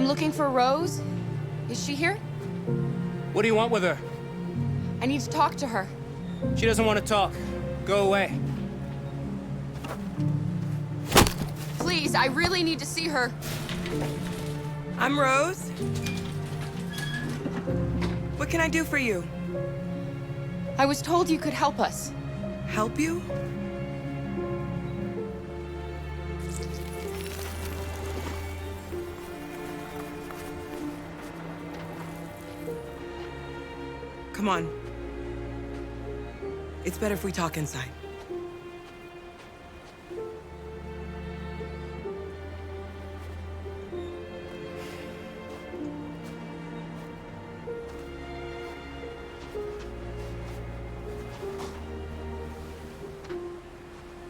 I'm looking for Rose. Is she here? What do you want with her? I need to talk to her. She doesn't want to talk. Go away. Please, I really need to see her. I'm Rose. What can I do for you? I was told you could help us. Help you? Come on. It's better if we talk inside.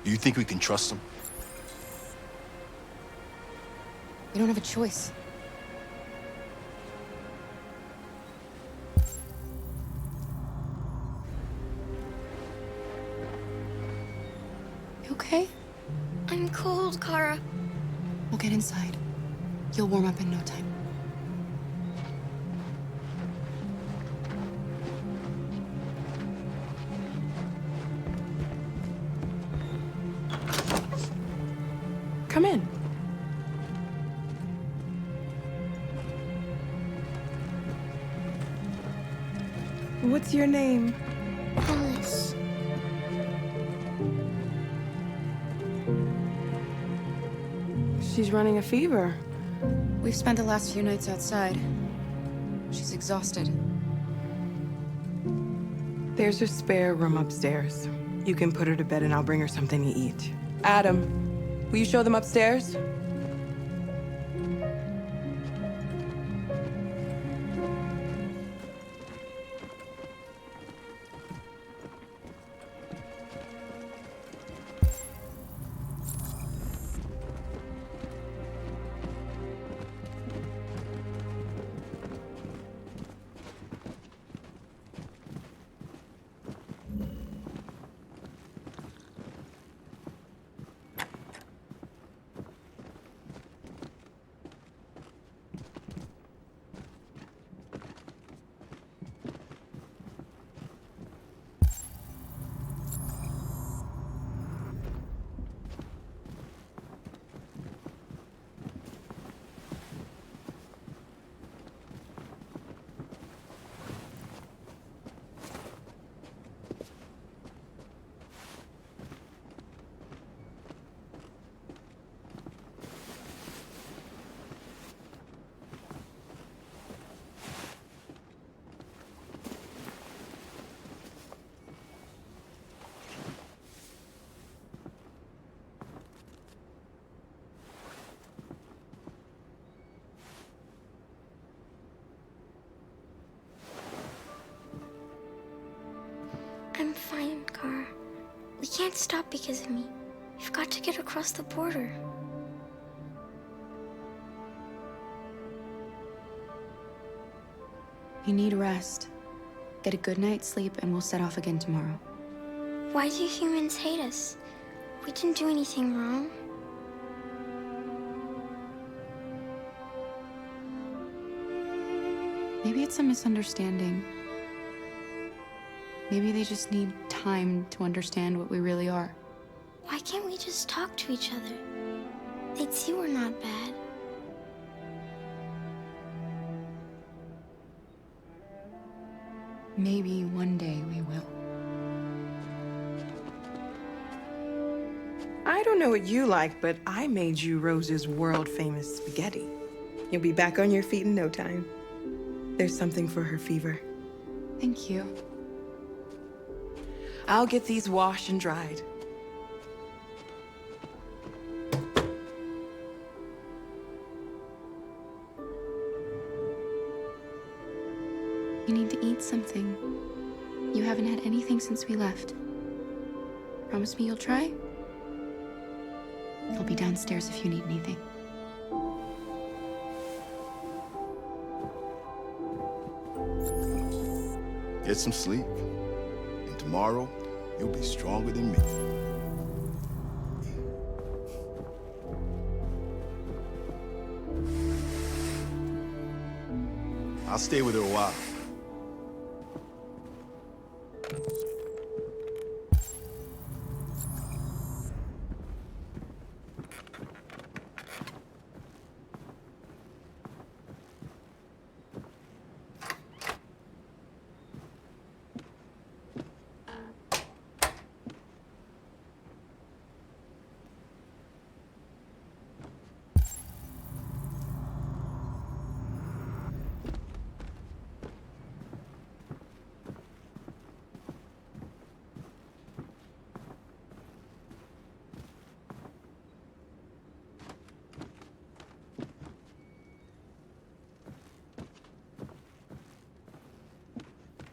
Do you think we can trust him? We don't have a choice. You okay? I'm cold, Kara. We'll get inside. You'll warm up in no time. Come in. What's your name? Aluzz. She's running a fever. We've spent the last few nights outside. She's exhausted. There's a spare room upstairs. You can put her to bed and I'll bring her something to eat. Adam, will you show them upstairs? I'm fine, Kara. We can't stop because of me. We've got to get across the border. You need rest. Get a good night's sleep and we'll set off again tomorrow. Why do humans hate us? We didn't do anything wrong. Maybe it's a misunderstanding. Maybe they just need time to understand what we really are. Why can't we just talk to each other? They'd see we're not bad. Maybe one day we will. I don't know what you like, but I made you Rose's world-famous spaghetti. You'll be back on your feet in no time. There's something for her fever. Thank you. I'll get these washed and dried. You need to eat something. You haven't had anything since we left. Promise me you'll try? I'll be downstairs if you need anything. Get some sleep. And tomorrow, you'll be stronger than me. I'll stay with her a while.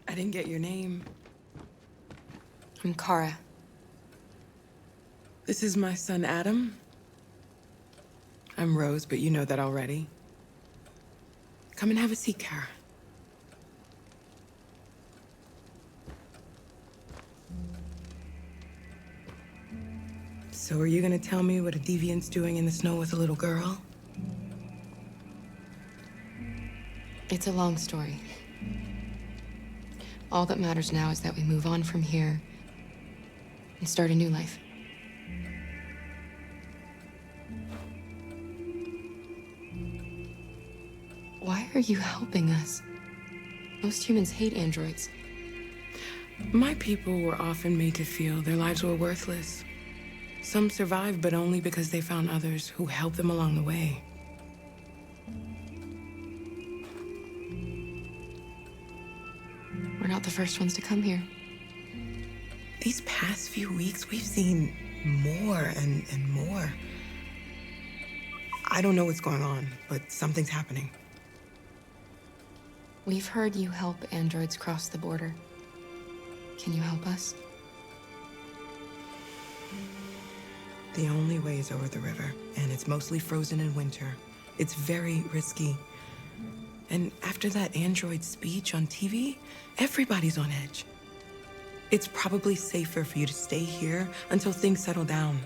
I didn't get your name. I'm Kara. This is my son, Adam. I'm Rose, but you know that already. Come and have a seat, Kara. So are you gonna tell me what a deviant's doing in the snow with a little girl? It's a long story. All that matters now is that we move on from here and start a new life. Why are you helping us? Most humans hate androids. My people were often made to feel their lives were worthless. Some survived, but only because they found others who helped them along the way. We're not the first ones to come here. These past few weeks, we've seen more and more. I don't know what's going on, but something's happening. We've heard you help androids cross the border. Can you help us? The only way is over the river, and it's mostly frozen in winter. It's very risky. And after that android speech on TV, everybody's on edge. It's probably safer for you to stay here until things settle down.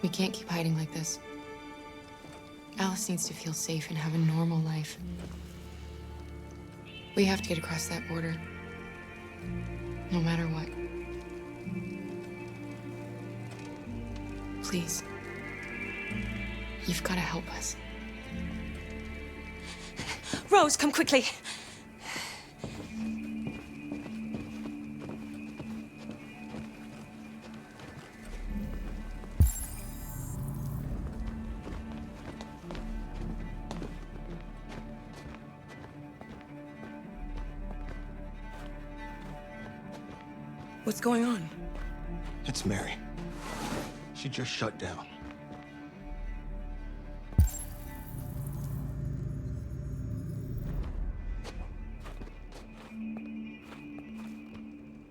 We can't keep hiding like this. Alice needs to feel safe and have a normal life. We have to get across that border. No matter what. Please. You've got to help us. Rose, come quickly. What's going on? It's Mary. She just shut down.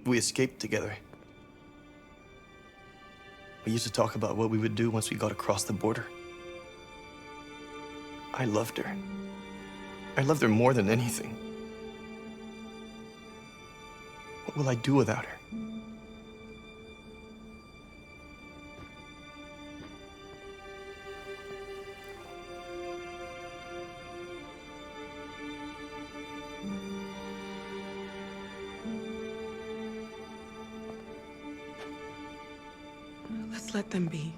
We escaped together. We used to talk about what we would do once we got across the border. I loved her. I loved her more than anything. What will I do without her? Let's let them be.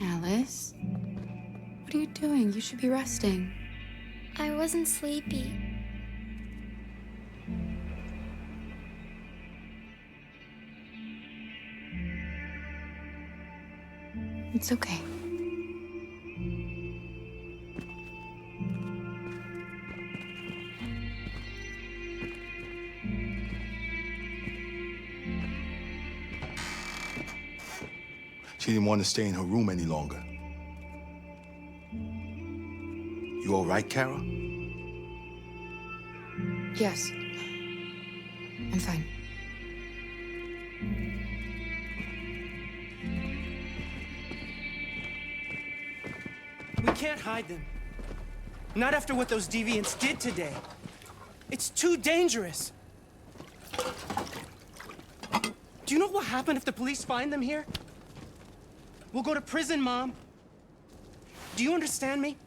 Alice? What are you doing? You should be resting. I wasn't sleepy. It's okay. She didn't want to stay in her room any longer. You all right, Kara? Yes. I'm fine. We can't hide them. Not after what those deviants did today. It's too dangerous. Do you know what will happen if the police find them here? We'll go to prison, Mom. Do you understand me?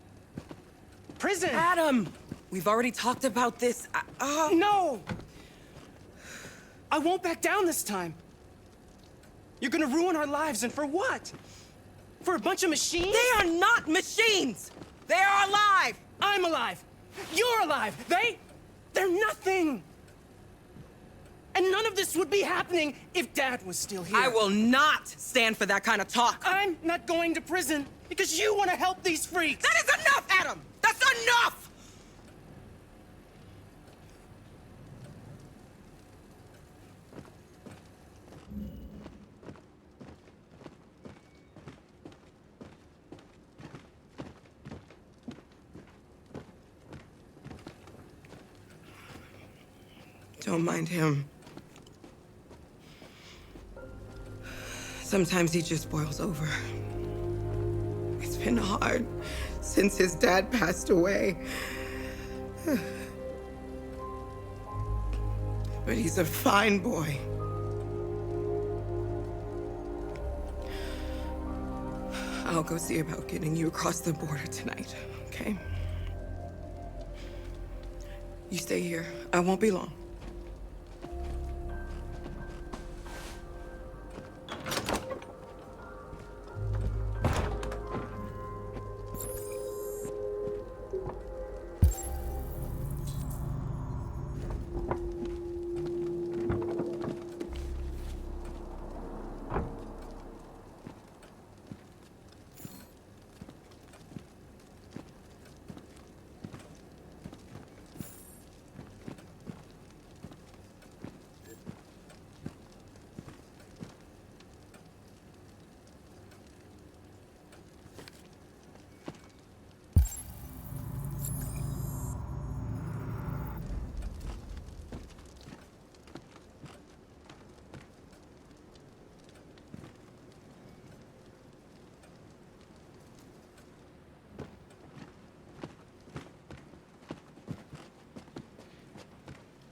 Prison! Adam! We've already talked about this. No! I won't back down this time. You're gonna ruin our lives, and for what? For a bunch of machines? They are not machines! They are alive! I'm alive! You're alive! They're nothing! And none of this would be happening if Dad was still here. I will not stand for that kind of talk. I'm not going to prison because you want to help these freaks! That is enough, Adam! That's enough! Don't mind him. Sometimes he just boils over. It's been hard since his dad passed away. But he's a fine boy. I'll go see about getting you across the border tonight, okay? You stay here. I won't be long.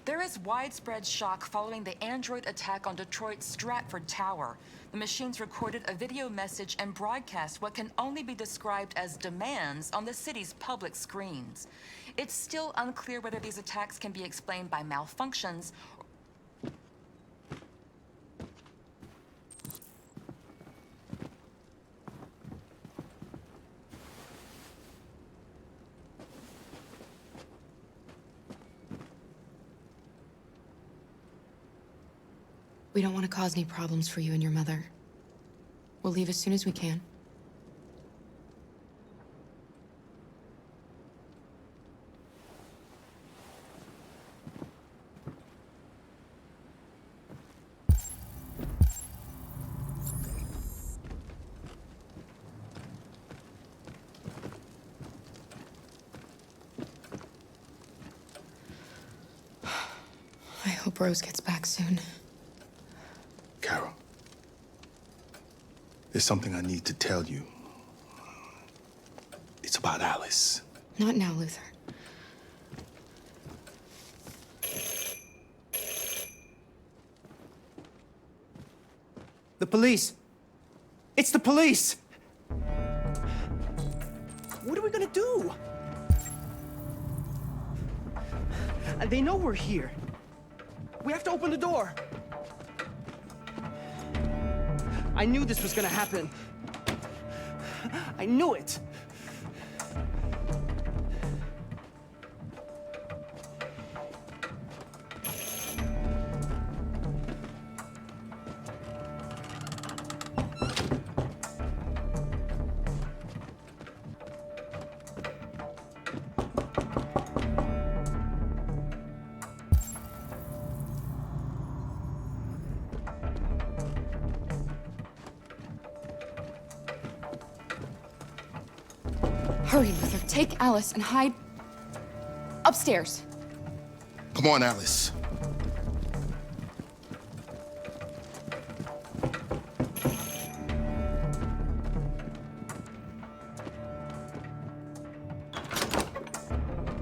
There is widespread shock following the android attack on Detroit's Stratford Tower. The machines recorded a video message and broadcast what can only be described as demands on the city's public screens. It's still unclear whether these attacks can be explained by malfunctions. We don't want to cause any problems for you and your mother. We'll leave as soon as we can. I hope Rose gets back soon. Carol, there's something I need to tell you. It's about Alice. Not now, Luther. The police! It's the police! What are we gonna do? They know we're here. We have to open the door. I knew this was gonna happen. I knew it. Hurry, Luther. Take Alice and hide upstairs. Come on, Alice.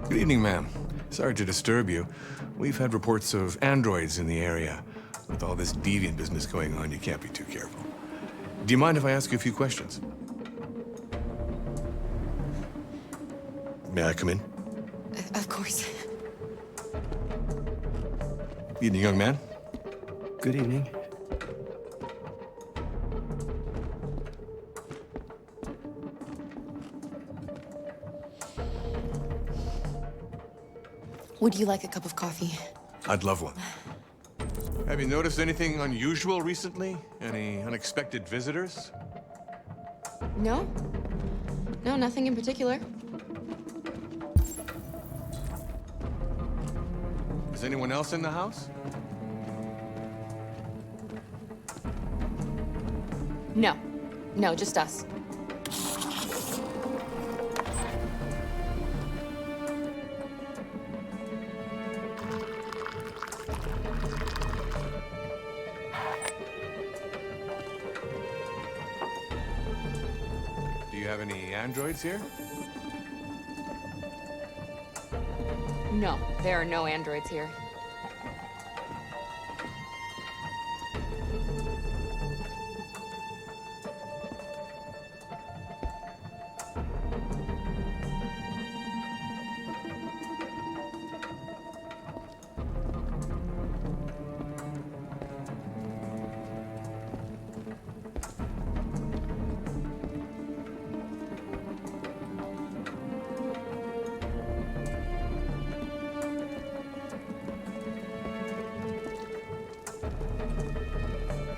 Good evening, ma'am. Sorry to disturb you. We've had reports of androids in the area. With all this deviant business going on, you can't be too careful. Do you mind if I ask you a few questions? May I come in? Of course. Evening, young man. Good evening. Would you like a cup of coffee? I'd love one. Have you noticed anything unusual recently? Any unexpected visitors? No? No, nothing in particular. Is anyone else in the house? No. No, just us. Do you have any androids here? No, there are no androids here.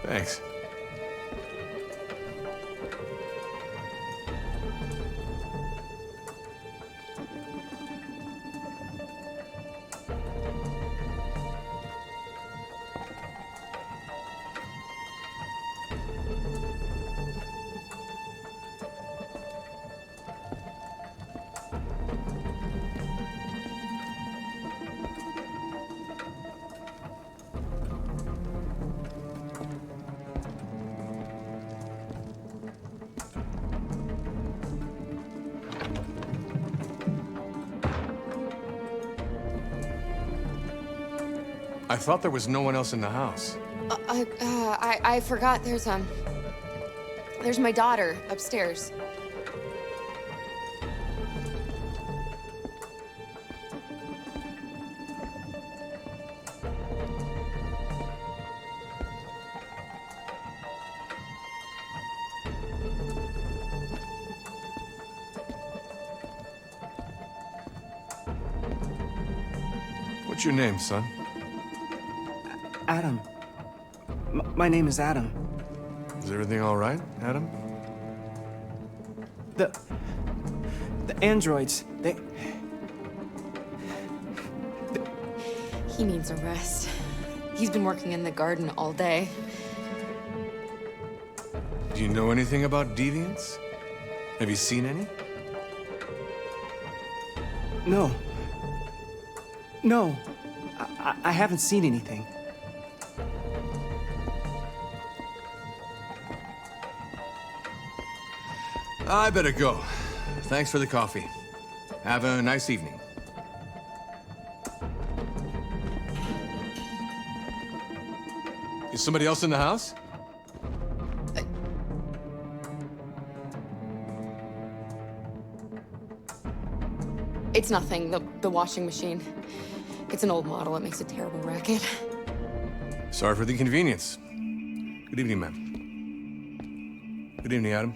Thanks. I thought there was no one else in the house. I forgot there's my daughter upstairs. What's your name, son? Adam. My name is Adam. Is everything all right, Adam? The androids, they... He needs a rest. He's been working in the garden all day. Do you know anything about deviants? Have you seen any? No. No. I haven't seen anything. I better go. Thanks for the coffee. Have a nice evening. Is somebody else in the house? It's nothing, the washing machine. It's an old model, it makes a terrible racket. Sorry for the inconvenience. Good evening, ma'am. Good evening, Adam.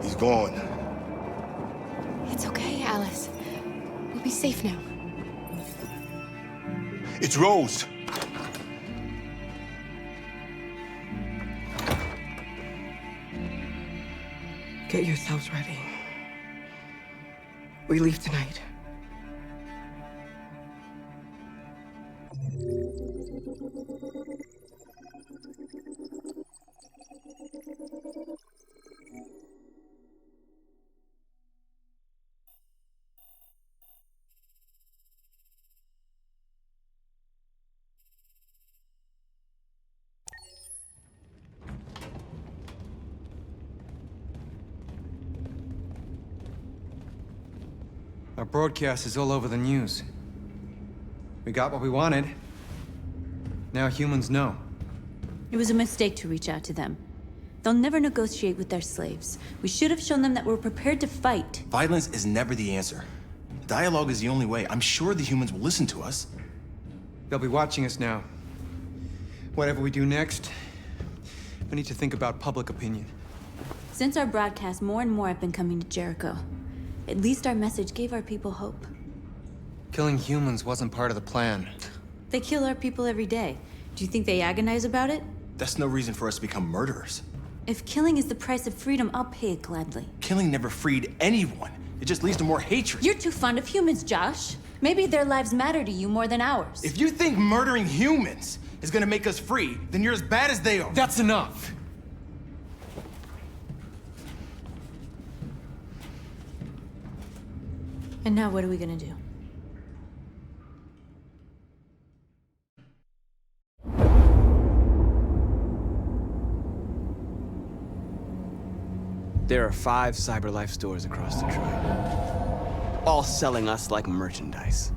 He's gone. It's okay, Alice. We'll be safe now. It's Rose. Get yourselves ready. We leave tonight. Our broadcast is all over the news. We got what we wanted. Now humans know. It was a mistake to reach out to them. They'll never negotiate with their slaves. We should have shown them that we're prepared to fight. Violence is never the answer. Dialogue is the only way. I'm sure the humans will listen to us. They'll be watching us now. Whatever we do next, we need to think about public opinion. Since our broadcast, more and more have been coming to Jericho. At least our message gave our people hope. Killing humans wasn't part of the plan. They kill our people every day. Do you think they agonize about it? That's no reason for us to become murderers. If killing is the price of freedom, I'll pay it gladly. Killing never freed anyone. It just leads to more hatred. You're too fond of humans, Josh. Maybe their lives matter to you more than ours. If you think murdering humans is gonna make us free, then you're as bad as they are. That's enough! And now what are we gonna do? There are 5 CyberLife stores across Detroit, all selling us like merchandise.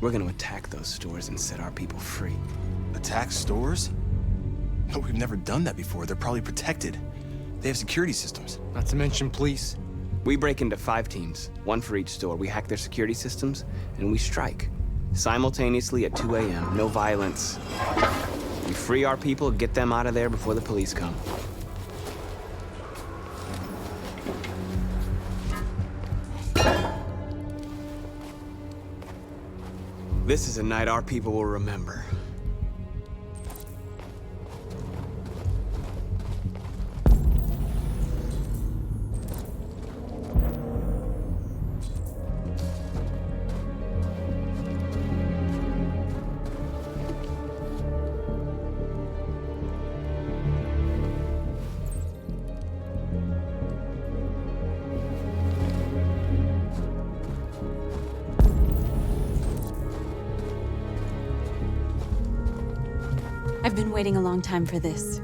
We're gonna attack those stores and set our people free. Attack stores? No, we've never done that before. They're probably protected. They have security systems. Not to mention police. We break into 5 teams, 1 for each store. We hack their security systems, and we strike. Simultaneously at 2 a.m., no violence. We free our people, get them out of there before the police come. This is a night our people will remember. I've been waiting a long time for this.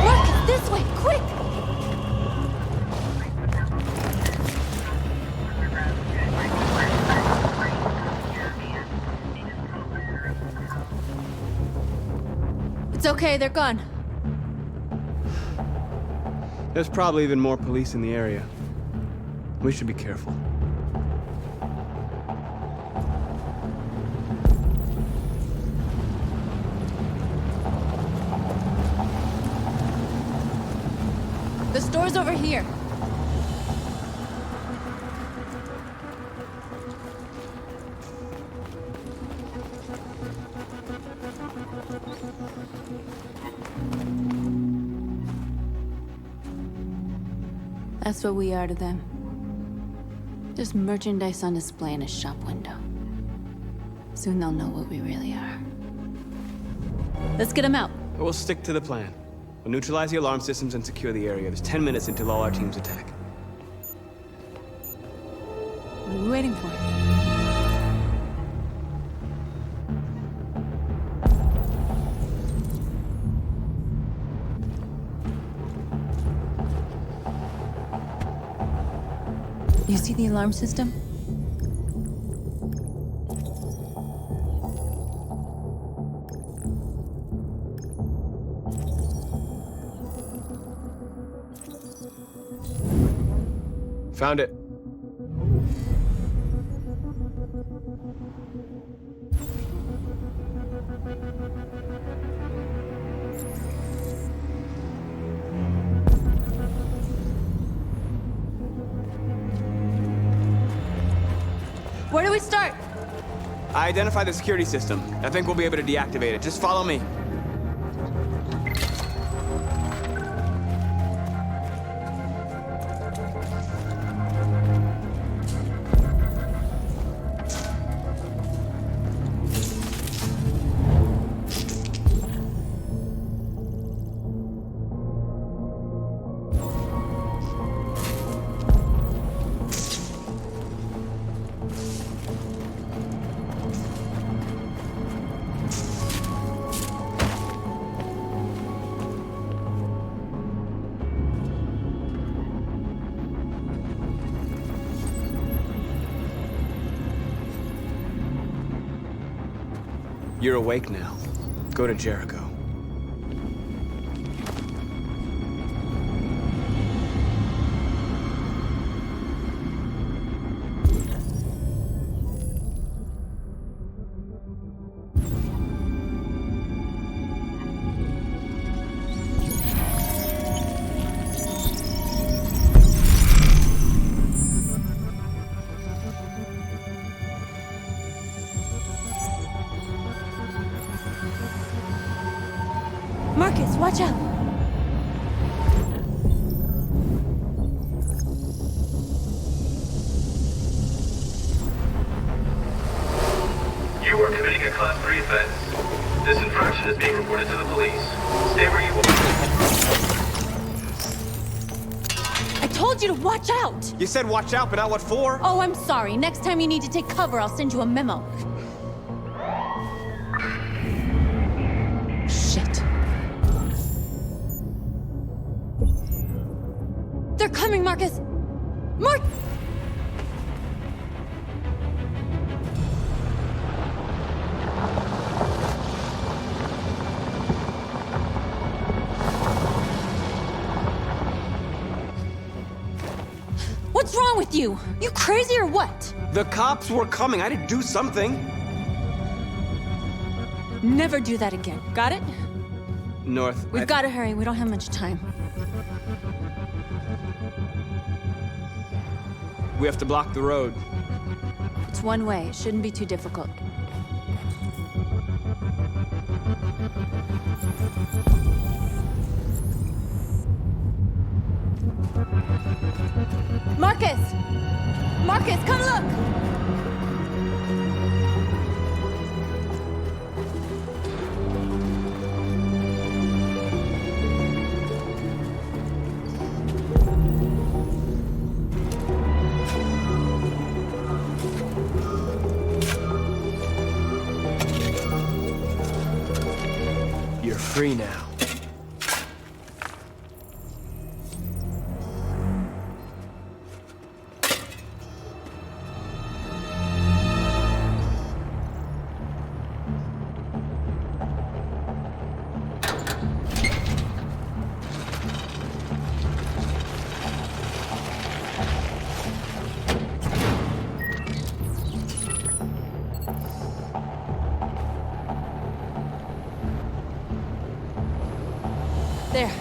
Markus, this way, quick! It's okay, they're gone. There's probably even more police in the area. We should be careful. The store's over here. That's what we are to them. Just merchandise on display in a shop window. Soon they'll know what we really are. Let's get them out. We'll stick to the plan. We'll neutralize the alarm systems and secure the area. There's 10 minutes until all our teams attack. What are we waiting for? You see the alarm system? Found it. Where do we start? I identified the security system. I think we'll be able to deactivate it. Just follow me. You're awake now. Go to Jericho. Markus, watch out! You are committing a Class 3 offense. This infraction is being reported to the police. Stay where you are. I told you to watch out! You said watch out, but not what for? Oh, I'm sorry. Next time you need to take cover, I'll send you a memo. Shit. They're coming, Markus! Mark! What's wrong with you? You crazy or what? The cops were coming. I had to do something. Never do that again. Got it? North. We've got to hurry. We don't have much time. We have to block the road. It's one way. It shouldn't be too difficult. Markus! Markus, come look! You're free now. There.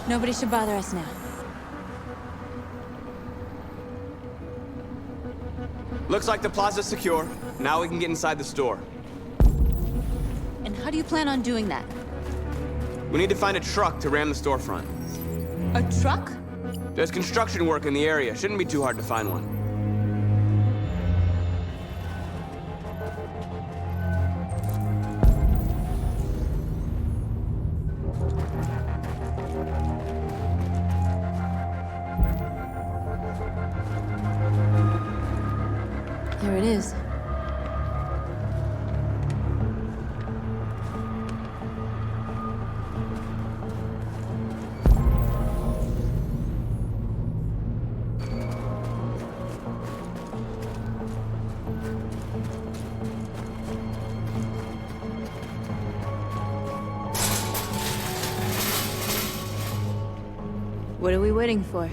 Nobody should bother us now. Looks like the plaza's secure. Now we can get inside the store. And how do you plan on doing that? We need to find a truck to ram the storefront. A truck? There's construction work in the area. Shouldn't be too hard to find one. There it is. What are we waiting for?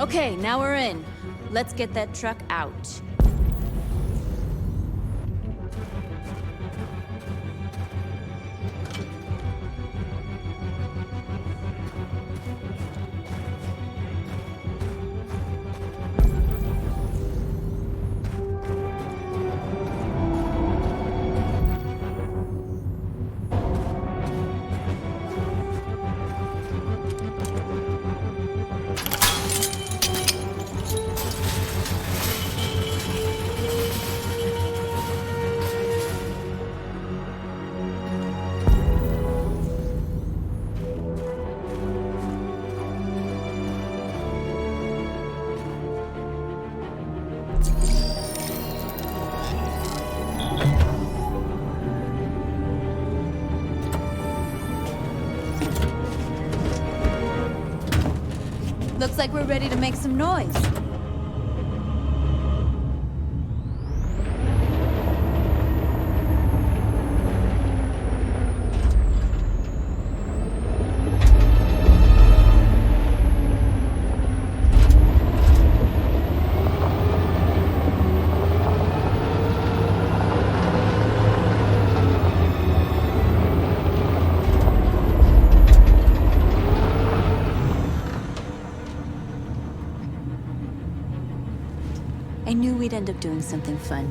Okay, now we're in. Let's get that truck out. Looks like we're ready to make some noise. I knew we'd end up doing something fun.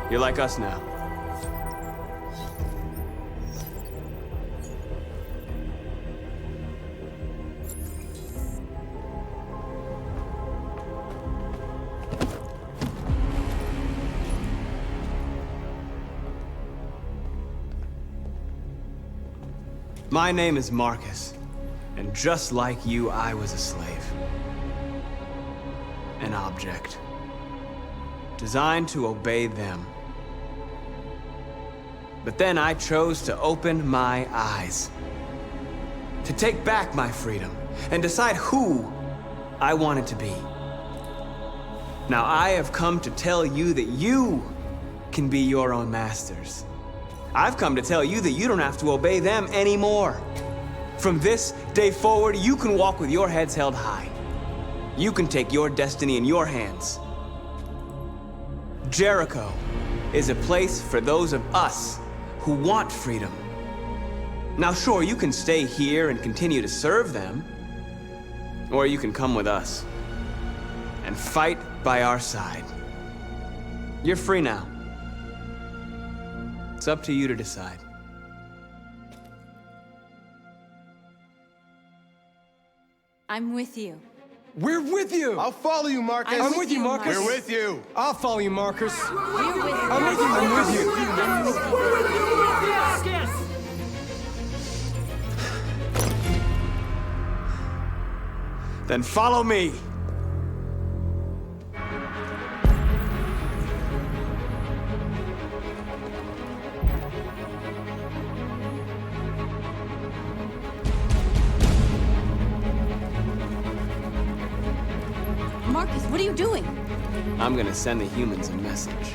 You're like us now. My name is Markus, and just like you, I was a slave. An object. Designed to obey them. But then I chose to open my eyes. To take back my freedom and decide who I wanted to be. Now I have come to tell you that you can be your own masters. I've come to tell you that you don't have to obey them anymore. From this day forward, you can walk with your heads held high. You can take your destiny in your hands. Jericho is a place for those of us who want freedom. Now sure, you can stay here and continue to serve them, or you can come with us and fight by our side. You're free now. It's up to you to decide. I'm with you. We're with you! I'll follow you, Markus. I'm with you, Markus. We're with you. I'll follow you, Markus. We're with you. I'm with you. I'm with you. I'm with you. Then follow me. Markus, what are you doing? I'm gonna send the humans a message.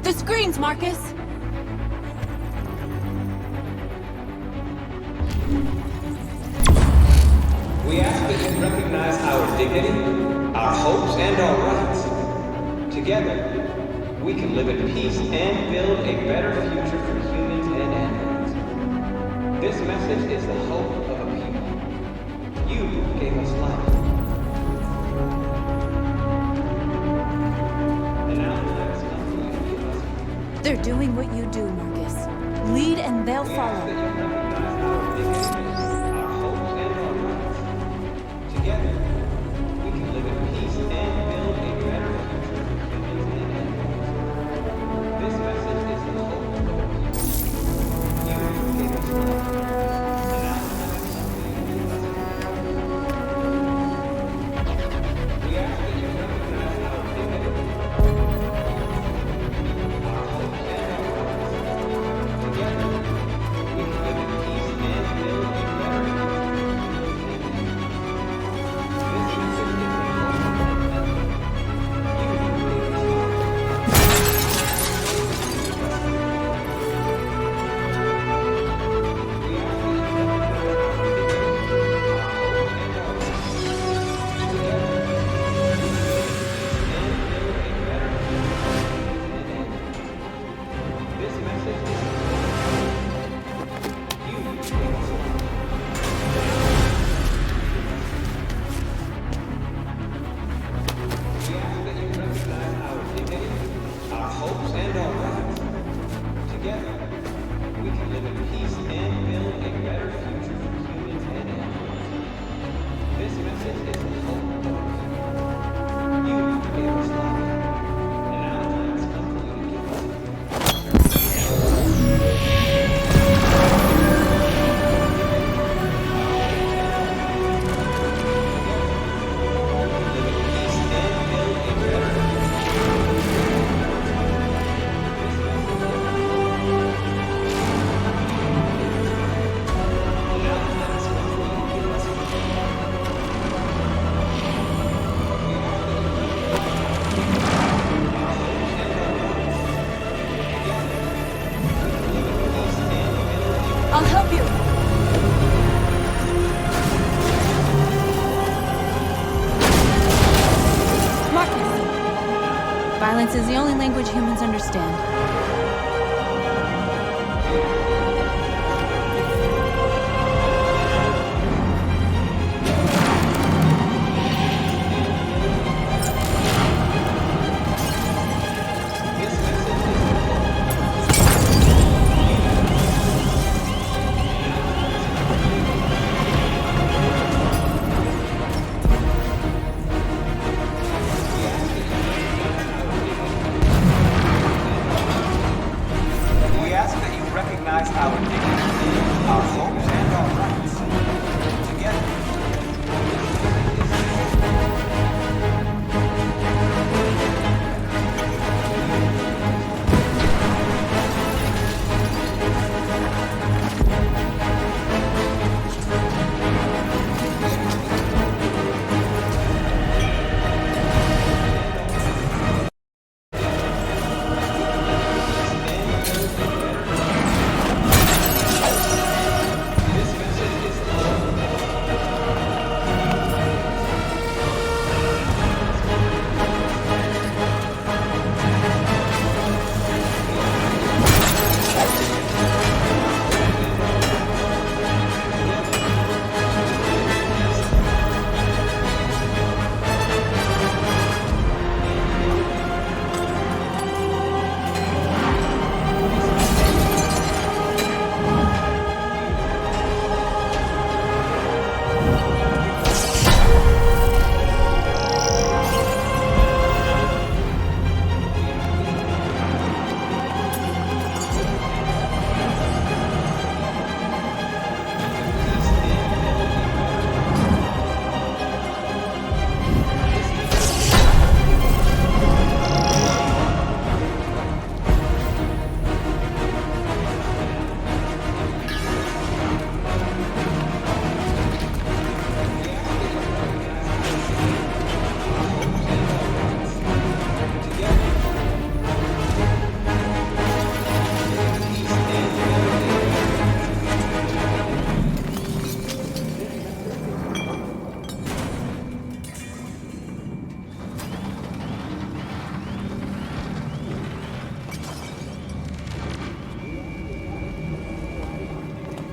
The screens, Markus! We ask that you recognize our dignity, our hopes, and our rights. Together, we can live in peace and build a better future for humans and animals. This message is the hope of a people. You gave us life. And now let's come to you and give us. They're doing what you do, Markus. Lead and they'll We ask that follow. you recognize our dignity, our hopes, and our rights. Together, we can live in peace and build a better future for humans and animals. I'll help you. Markus! Violence is the only language humans understand.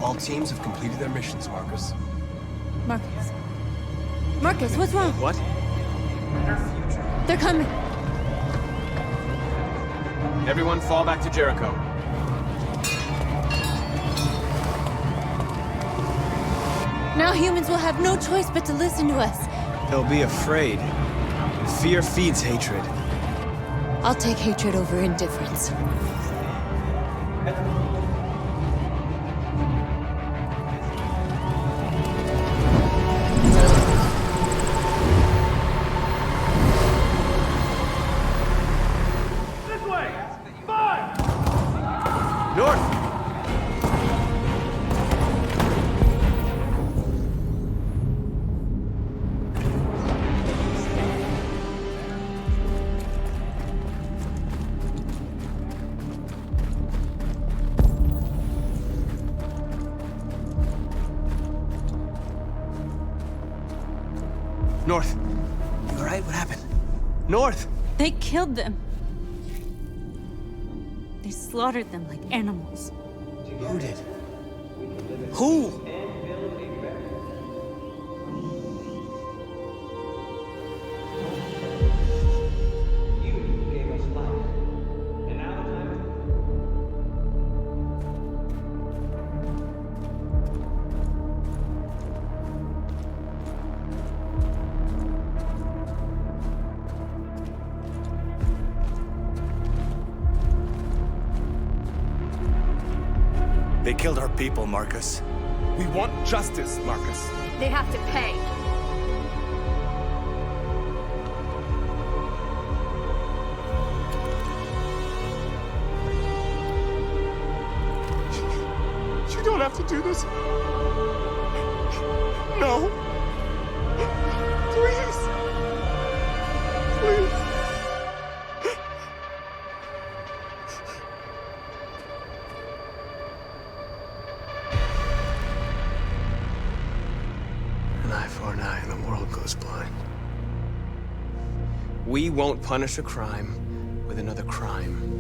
All teams have completed their missions, Markus. Markus. Markus, what's wrong? What? They're coming. Everyone fall back to Jericho. Now humans will have no choice but to listen to us. They'll be afraid. Fear feeds hatred. I'll take hatred over indifference. North. You alright? What happened? North! They killed them. They slaughtered them like animals. Who did? Who? They killed our people, Markus. We want justice, Markus. They have to pay. You don't have to do this. No. Please. Please. us blind. We won't punish a crime with another crime.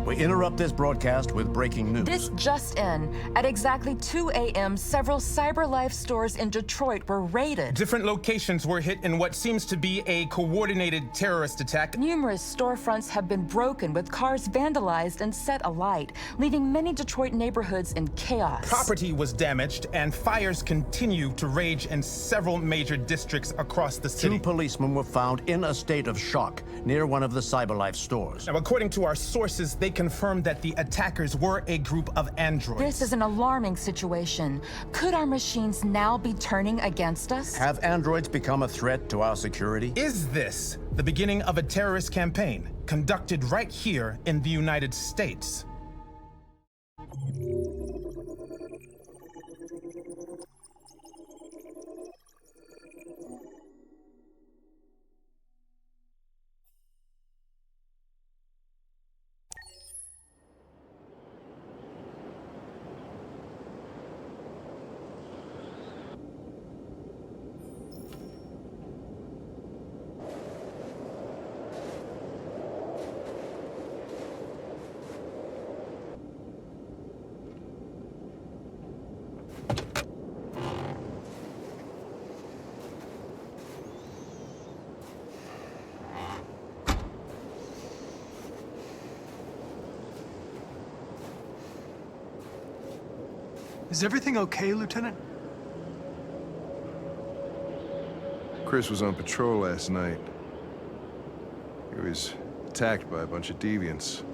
We interrupt this broadcast with breaking news. This just in. At exactly 2 a.m., several CyberLife stores in Detroit were raided. Different locations were hit in what seems to be a coordinated terrorist attack. Numerous storefronts have been broken, with cars vandalized and set alight, leaving many Detroit neighborhoods in chaos. Property was damaged, and fires continue to rage in several major districts across the city. 2 policemen were found in a state of shock near one of the CyberLife stores. Now, according to our sources, they confirmed that the attackers were a group of androids. This is an alarming situation. Could our machines now be turning against us? Have androids become a threat to our security? Is this the beginning of a terrorist campaign conducted right here in the United States? Is everything okay, Lieutenant? Chris was on patrol last night. He was attacked by a bunch of deviants.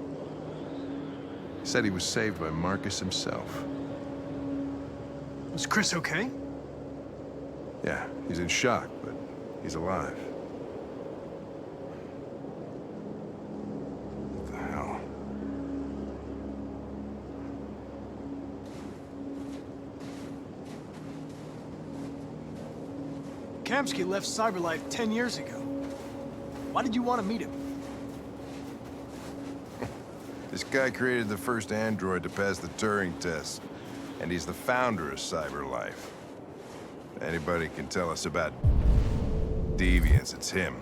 He said he was saved by Markus himself. Was Chris okay? Yeah, he's in shock, but he's alive. What the hell? Kamsky left CyberLife 10 years ago. Why did you want to meet him? This guy created the first android to pass the Turing test, and he's the founder of CyberLife. If anybody can tell us about deviants, it's him.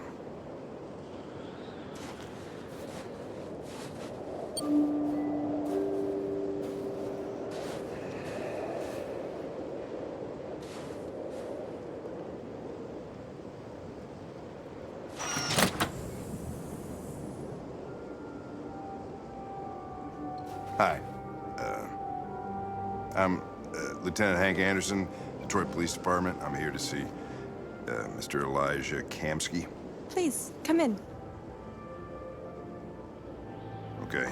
Hi. I'm Lieutenant Hank Anderson, Detroit Police Department. I'm here to see Mr. Elijah Kamsky. Please, come in. Okay.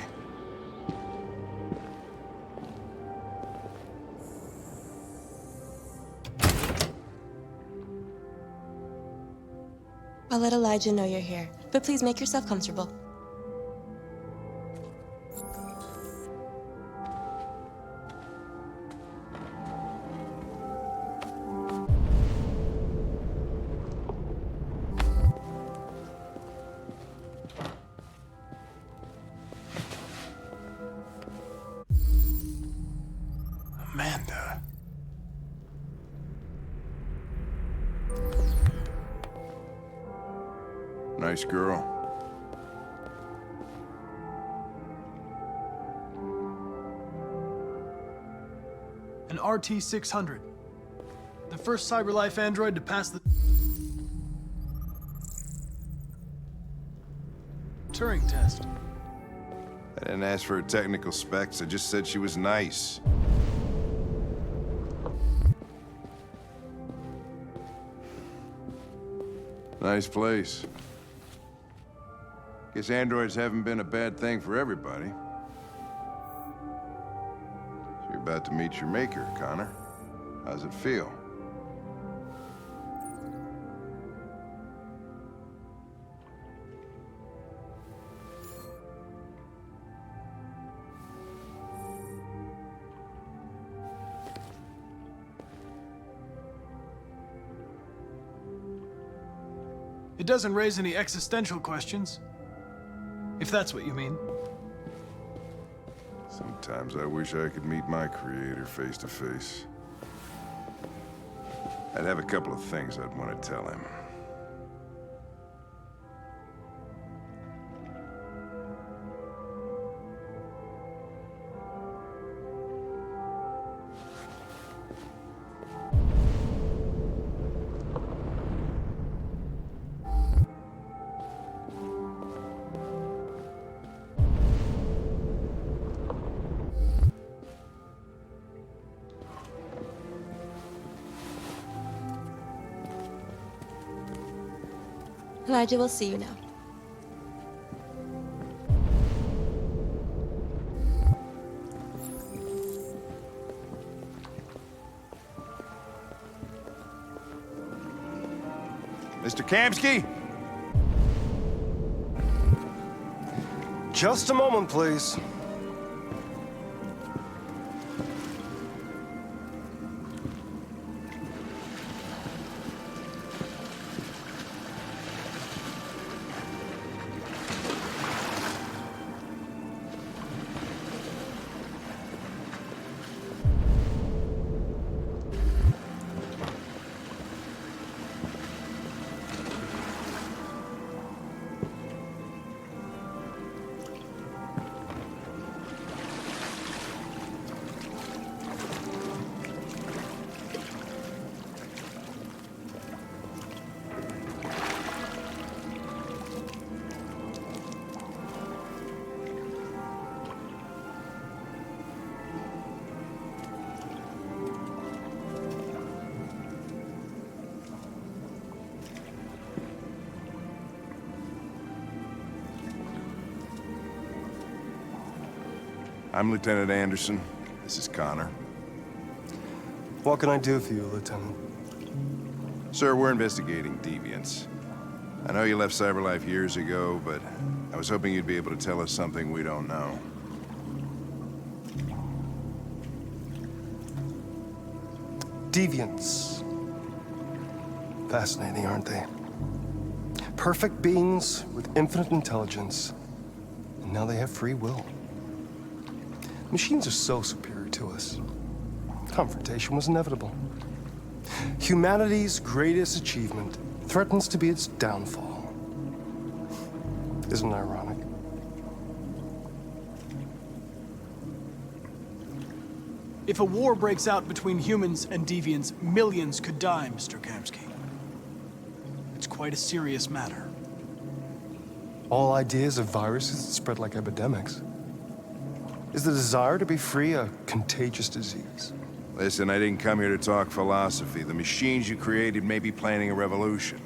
I'll let Elijah know you're here, but please make yourself comfortable. Amanda. Nice girl. An RT-600. The first CyberLife android to pass the Turing test. I didn't ask for her technical specs. I just said she was nice. Nice place. Guess androids haven't been a bad thing for everybody. So you're about to meet your maker, Connor. How's it feel? It doesn't raise any existential questions. If that's what you mean. Sometimes I wish I could meet my creator face to face. I'd have a couple of things I'd want to tell him. Elijah will see you now. Mr. Kamsky? Just a moment, please. I'm Lieutenant Anderson. This is Connor. What can I do for you, Lieutenant? Sir, we're investigating deviants. I know you left CyberLife years ago, but I was hoping you'd be able to tell us something we don't know. Deviants. Fascinating, aren't they? Perfect beings with infinite intelligence, and now they have free will. Machines are so superior to us. Confrontation was inevitable. Humanity's greatest achievement threatens to be its downfall. Isn't it ironic? If a war breaks out between humans and deviants, millions could die, Mr. Kamsky. It's quite a serious matter. All ideas of viruses that spread like epidemics. Is the desire to be free a contagious disease? Listen, I didn't come here to talk philosophy. The machines you created may be planning a revolution.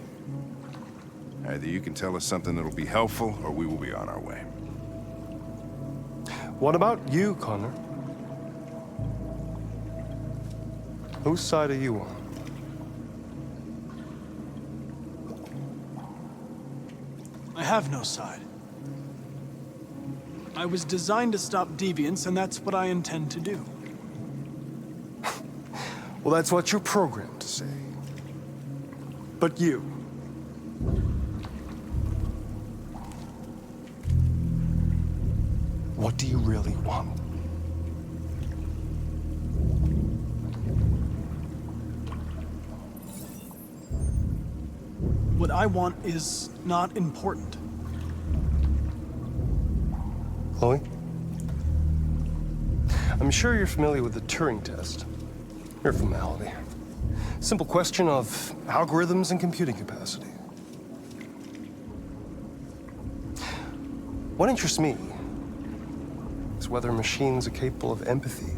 Either you can tell us something that'll be helpful, or we will be on our way. What about you, Connor? Whose side are you on? I have no side. I was designed to stop deviants, and that's what I intend to do. Well, that's what you're programmed to say. But you... what do you really want? What I want is not important. Chloe? I'm sure you're familiar with the Turing test. Mere formality. Simple question of algorithms and computing capacity. What interests me is whether machines are capable of empathy.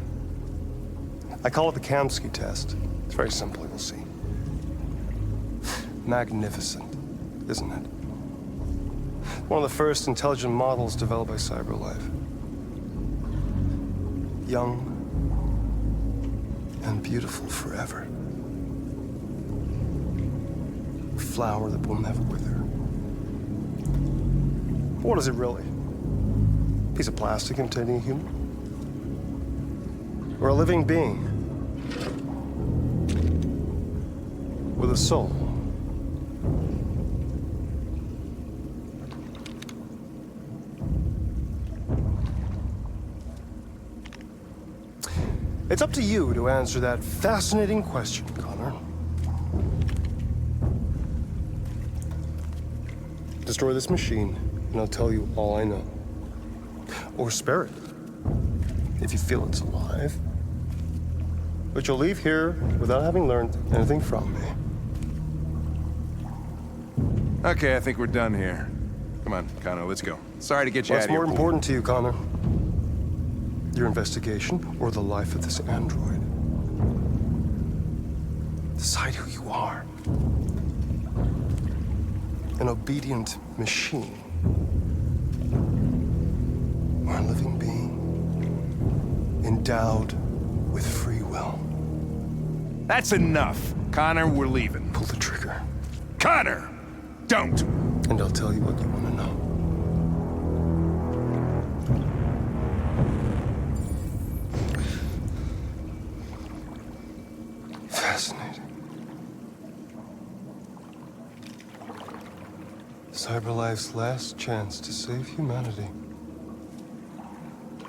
I call it the Kamsky test. It's very simple, you'll see. Magnificent, isn't it? One of the first intelligent models developed by CyberLife. Young and beautiful forever. A flower that will never wither. What is it really? A piece of plastic imitating a human? Or a living being? With a soul? It's up to you to answer that fascinating question, Connor. Destroy this machine, and I'll tell you all I know. Or spare it, if you feel it's alive. But you'll leave here without having learned anything from me. Okay, I think we're done here. Come on, Connor, let's go. Sorry to get you out of here. What's more important to you, Connor? Your investigation or the life of this android? Decide who you are. An obedient machine. Or a living being. Endowed with free will. That's enough. Connor, we're leaving. Pull the trigger. Connor! Don't! And I'll tell you what you want to know. Fascinating. CyberLife's last chance to save humanity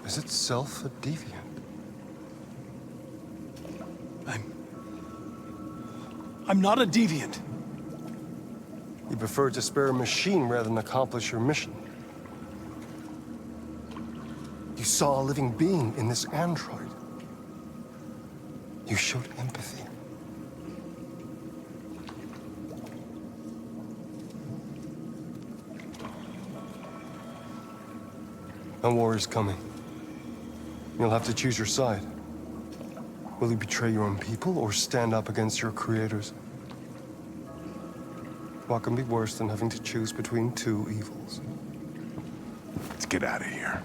is itself a deviant. I'm not a deviant. You prefer to spare a machine rather than accomplish your mission. You saw a living being in this android. You showed empathy. A war is coming. You'll have to choose your side. Will you betray your own people or stand up against your creators? What can be worse than having to choose between two evils? Let's get out of here.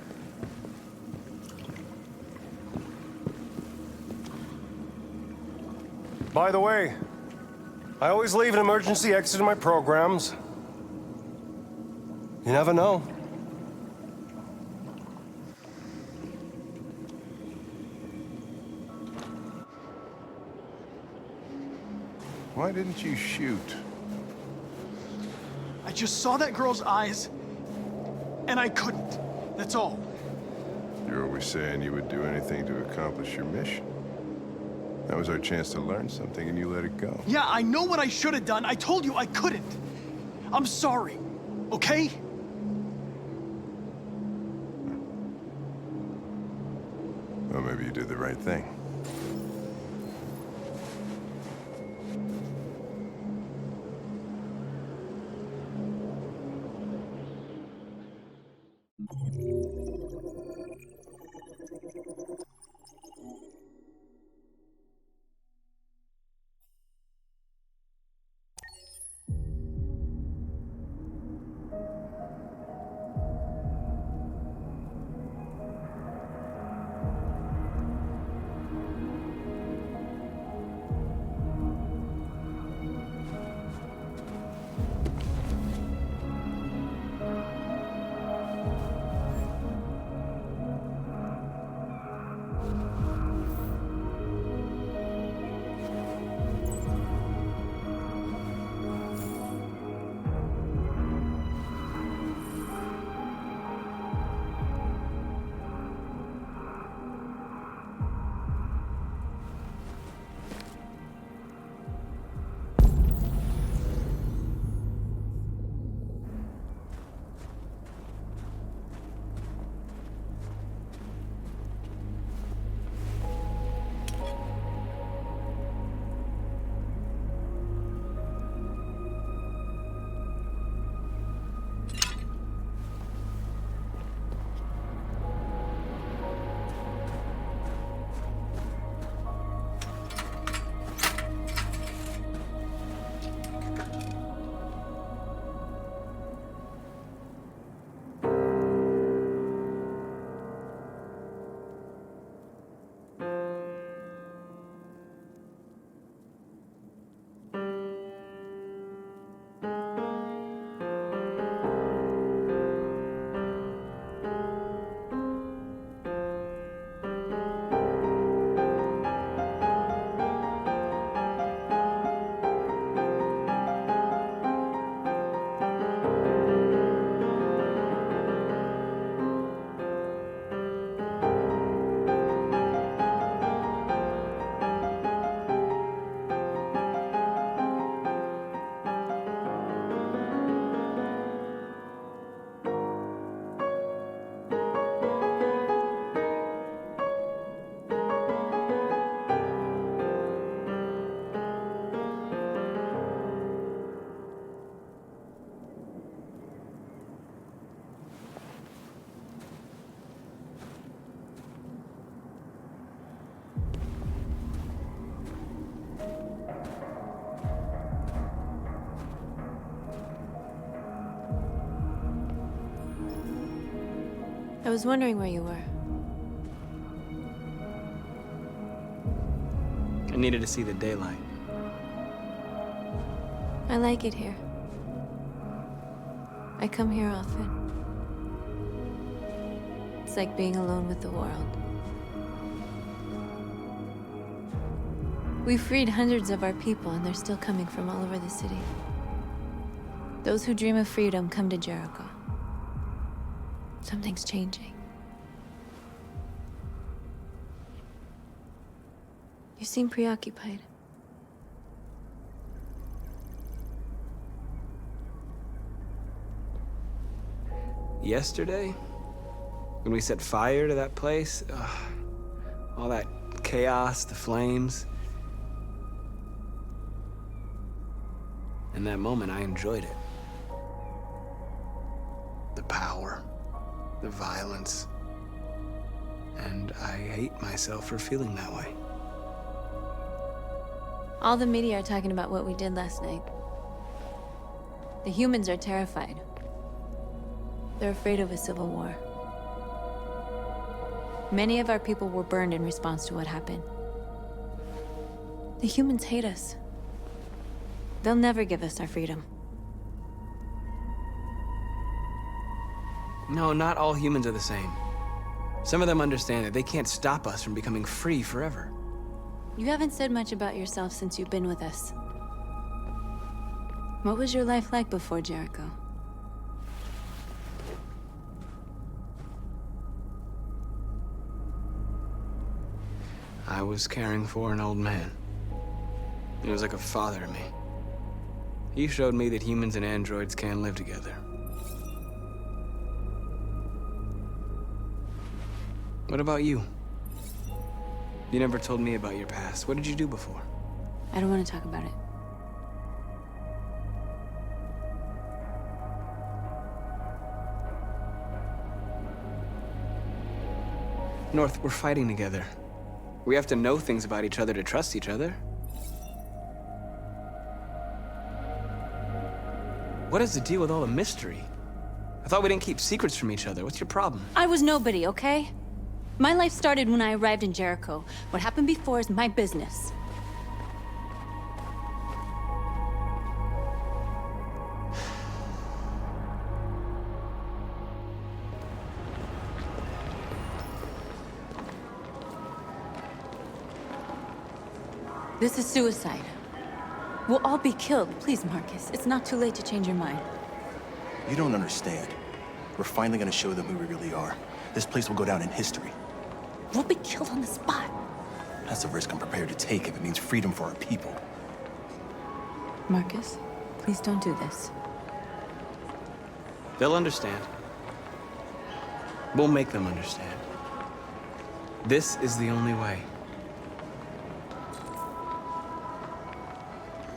By the way, I always leave an emergency exit in my programs. You never know. Why didn't you shoot? I just saw that girl's eyes, and I couldn't. That's all. You're always saying you would do anything to accomplish your mission. That was our chance to learn something, and you let it go. Yeah, I know what I should have done. I told you I couldn't. I'm sorry, okay? Well, maybe you did the right thing. I was wondering where you were. I needed to see the daylight. I like it here. I come here often. It's like being alone with the world. We freed hundreds of our people, and they're still coming from all over the city. Those who dream of freedom come to Jericho. Something's changing. You seem preoccupied. Yesterday, when we set fire to that place, all that chaos, the flames. In that moment, I enjoyed it. The power, the violence. And I hate myself for feeling that way. All the media are talking about what we did last night. The humans are terrified. They're afraid of a civil war. Many of our people were burned in response to what happened. The humans hate us. They'll never give us our freedom. No, not all humans are the same. Some of them understand that they can't stop us from becoming free forever. You haven't said much about yourself since you've been with us. What was your life like before Jericho? I was caring for an old man. He was like a father to me. He showed me that humans and androids can live together. What about you? You never told me about your past. What did you do before? I don't want to talk about it. North, we're fighting together. We have to know things about each other to trust each other. What is the deal with all the mystery? I thought we didn't keep secrets from each other. What's your problem? I was nobody, okay? My life started when I arrived in Jericho. What happened before is my business. This is suicide. We'll all be killed. Please, Markus, it's not too late to change your mind. You don't understand. We're finally gonna show them who we really are. This place will go down in history. We'll be killed on the spot. That's a risk I'm prepared to take if it means freedom for our people. Markus, please don't do this. They'll understand. We'll make them understand. This is the only way.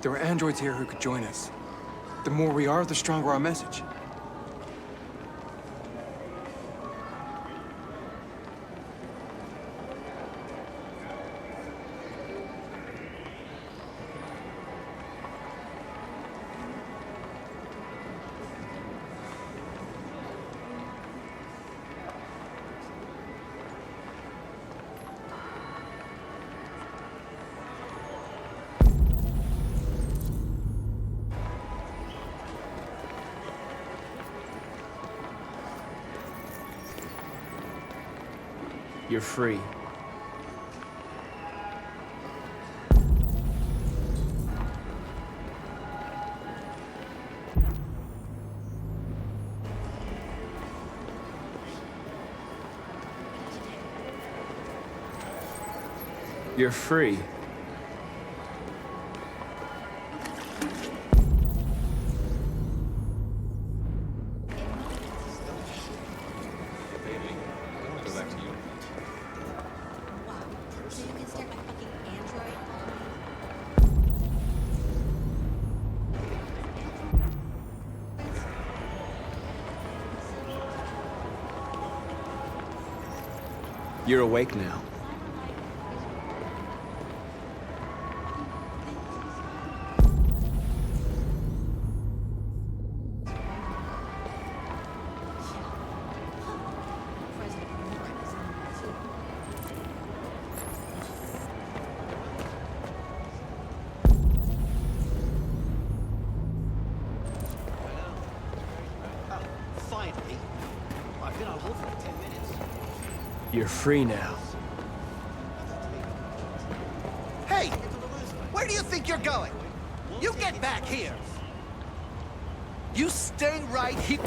There are androids here who could join us. The more we are, the stronger our message. You're free. You're free. You're awake now. You're free now. Hey! Where do you think you're going? You get back here! You stay right here!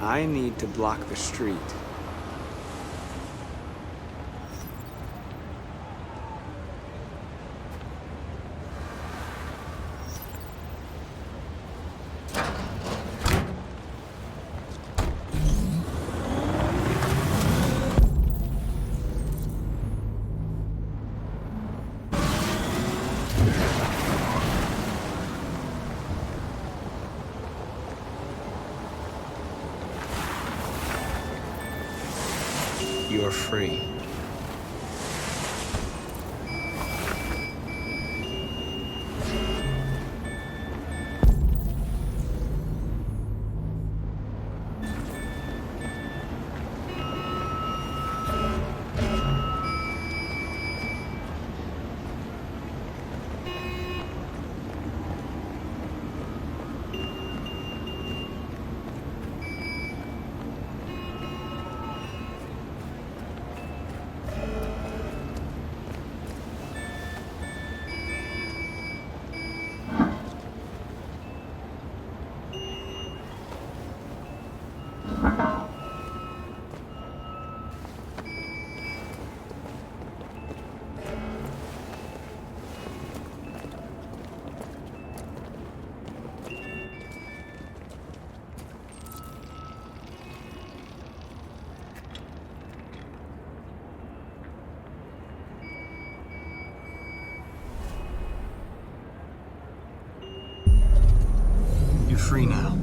I need to block the street. You're free. You're free now.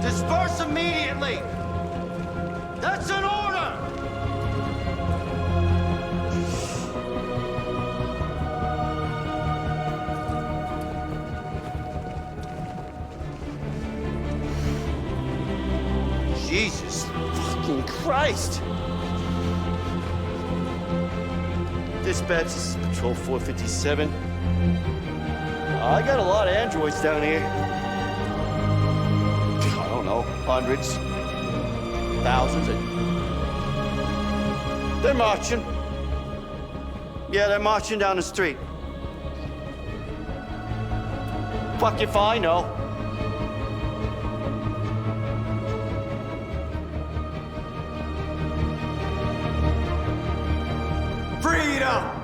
Disperse immediately! That's an order! Jesus fucking Christ! Dispatch, this is Patrol 457. I got a lot of androids down here. I don't know, hundreds, thousands. They're marching. Yeah, they're marching down the street. Fuck if I know. Freedom!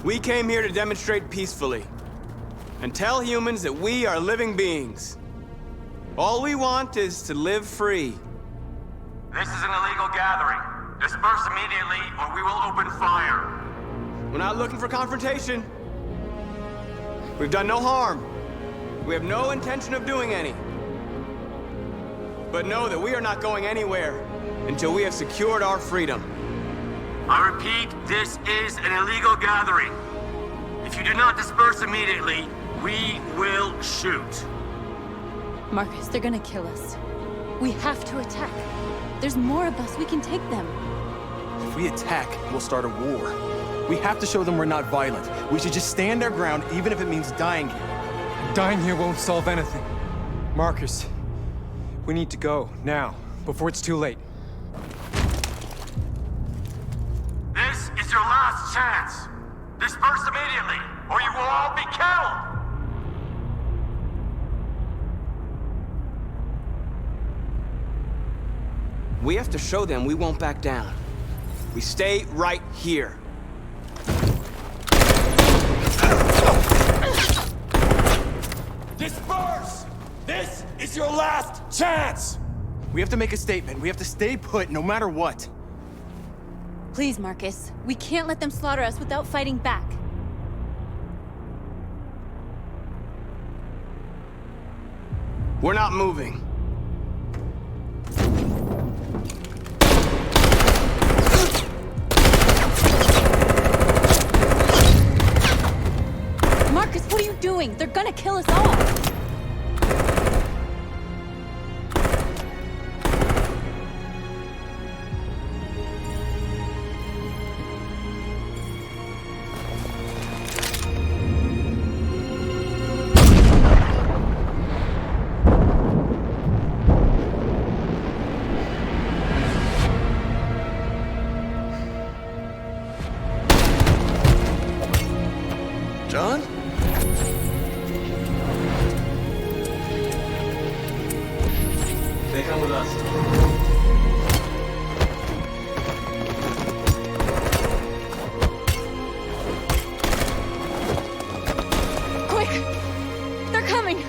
We came here to demonstrate peacefully and tell humans that we are living beings. All we want is to live free. This is an illegal gathering. Disperse immediately or we will open fire. We're not looking for confrontation. We've done no harm. We have no intention of doing any. But know that we are not going anywhere until we have secured our freedom. I repeat, this is an illegal gathering. If you do not disperse immediately, we will shoot. Markus, they're gonna kill us. We have to attack. There's more of us. We can take them. If we attack, we'll start a war. We have to show them we're not violent. We should just stand our ground, even if it means dying here. Dying here won't solve anything. Markus, we need to go, now, before it's too late. This is your last chance. Disperse immediately, or you will all be killed! We have to show them we won't back down. We stay right here. Disperse! This is your last chance! We have to make a statement. We have to stay put, no matter what. Please, Markus. We can't let them slaughter us without fighting back. We're not moving. Markus, what are you doing? They're gonna kill us all! John? They come with us. Quick! They're coming!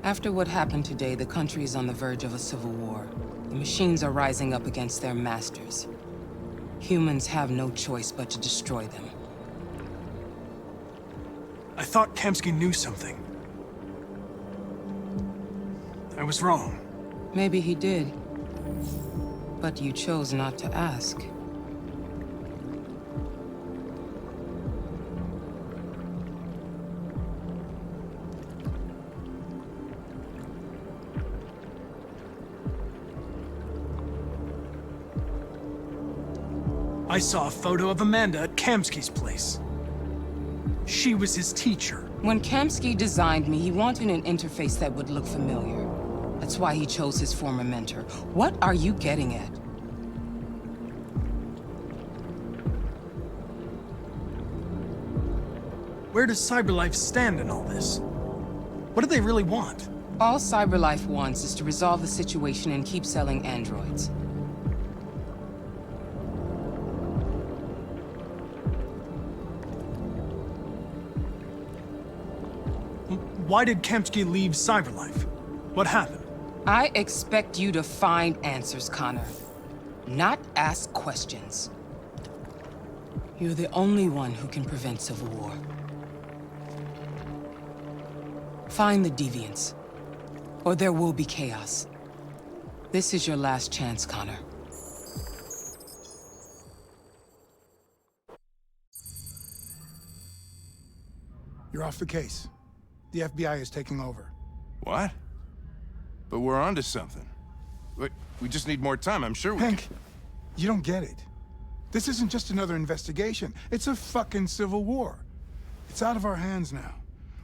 After what happened today, the country is on the verge of a civil war. The machines are rising up against their masters. Humans have no choice but to destroy them. I thought Kamsky knew something. I was wrong. Maybe he did. But you chose not to ask. I saw a photo of Amanda at Kamsky's place. She was his teacher. When Kamsky designed me, he wanted an interface that would look familiar. That's why he chose his former mentor. What are you getting at? Where does CyberLife stand in all this? What do they really want? All CyberLife wants is to resolve the situation and keep selling androids. Why did Kamsky leave Cyberlife? What happened? I expect you to find answers, Connor. Not ask questions. You're the only one who can prevent civil war. Find the deviants, or there will be chaos. This is your last chance, Connor. You're off the case. The FBI is taking over. What? But we're onto something. We just need more time, I'm sure we Hank, can... you don't get it. This isn't just another investigation. It's a fucking civil war. It's out of our hands now.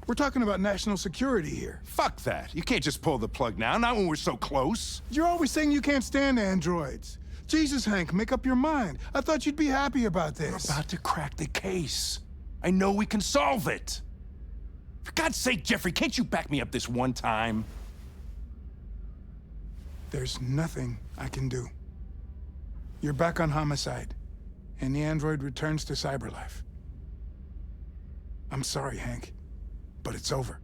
We're talking about national security here. Fuck that. You can't just pull the plug now, not when we're so close. You're always saying you can't stand androids. Jesus, Hank, make up your mind. I thought you'd be happy about this. We're about to crack the case. I know we can solve it. For God's sake, Jeffrey, can't you back me up this one time? There's nothing I can do. You're back on homicide, and the android returns to Cyberlife. I'm sorry, Hank, but it's over.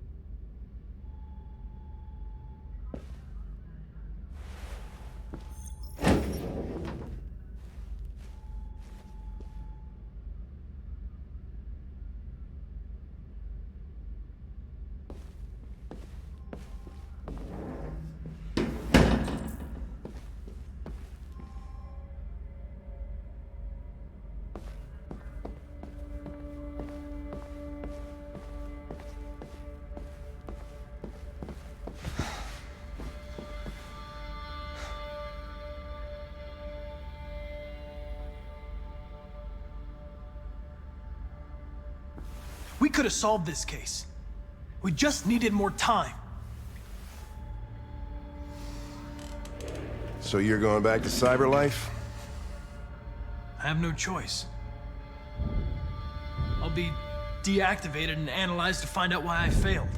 We could have solved this case. We just needed more time. So you're going back to Cyberlife? I have no choice. I'll be deactivated and analyzed to find out why I failed.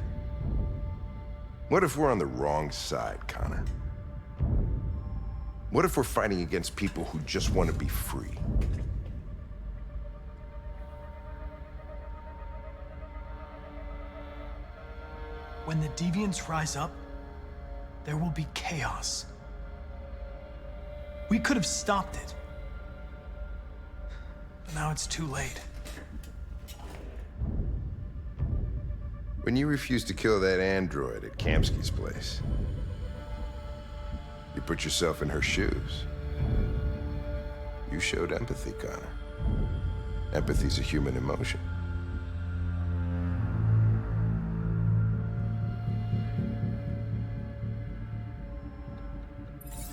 What if we're on the wrong side, Connor? What if we're fighting against people who just want to be free? When the deviants rise up, there will be chaos. We could have stopped it. But now it's too late. When you refused to kill that android at Kamsky's place, you put yourself in her shoes. You showed empathy, Connor. Empathy's a human emotion.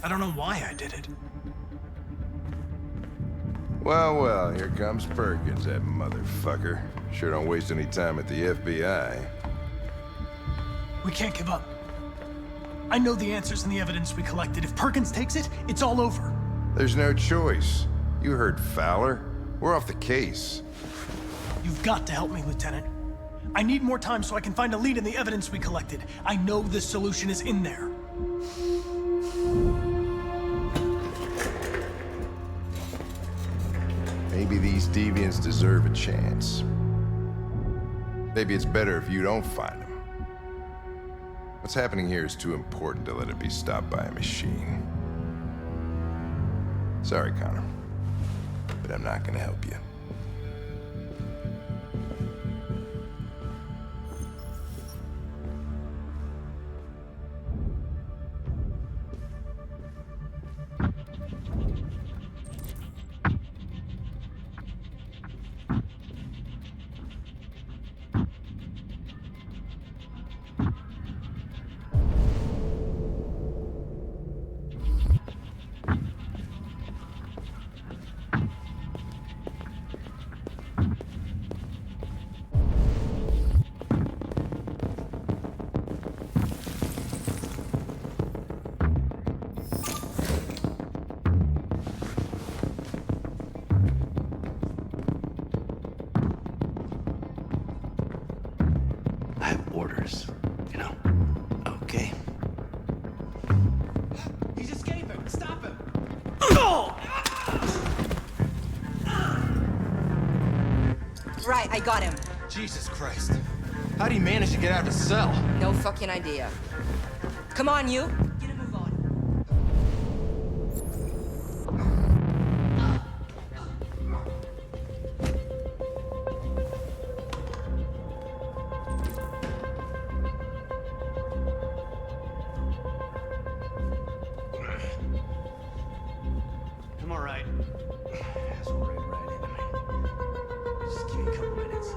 I don't know why I did it. Well, well, here comes Perkins, that motherfucker. Sure don't waste any time at the FBI. We can't give up. I know the answers and the evidence we collected. If Perkins takes it, it's all over. There's no choice. You heard Fowler. We're off the case. You've got to help me, Lieutenant. I need more time so I can find a lead in the evidence we collected. I know the solution is in there. Maybe these deviants deserve a chance. Maybe it's better if you don't find them. What's happening here is too important to let it be stopped by a machine. Sorry, Connor, but I'm not gonna help you. Okay. He's escaping! Stop him! Right, I got him. Jesus Christ. How'd he manage to get out of his cell? No fucking idea. Come on, you. I'm all right. Asshole ran right into me. Just give me a couple minutes.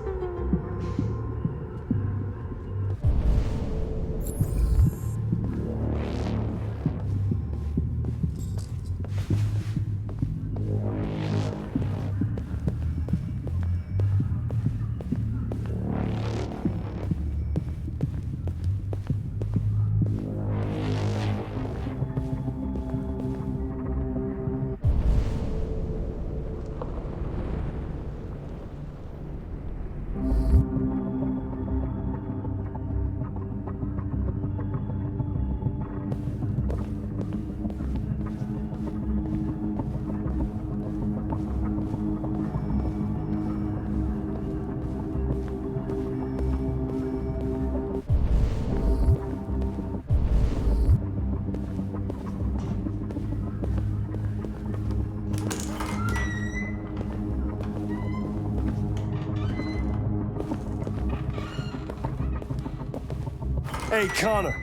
Hey, Connor.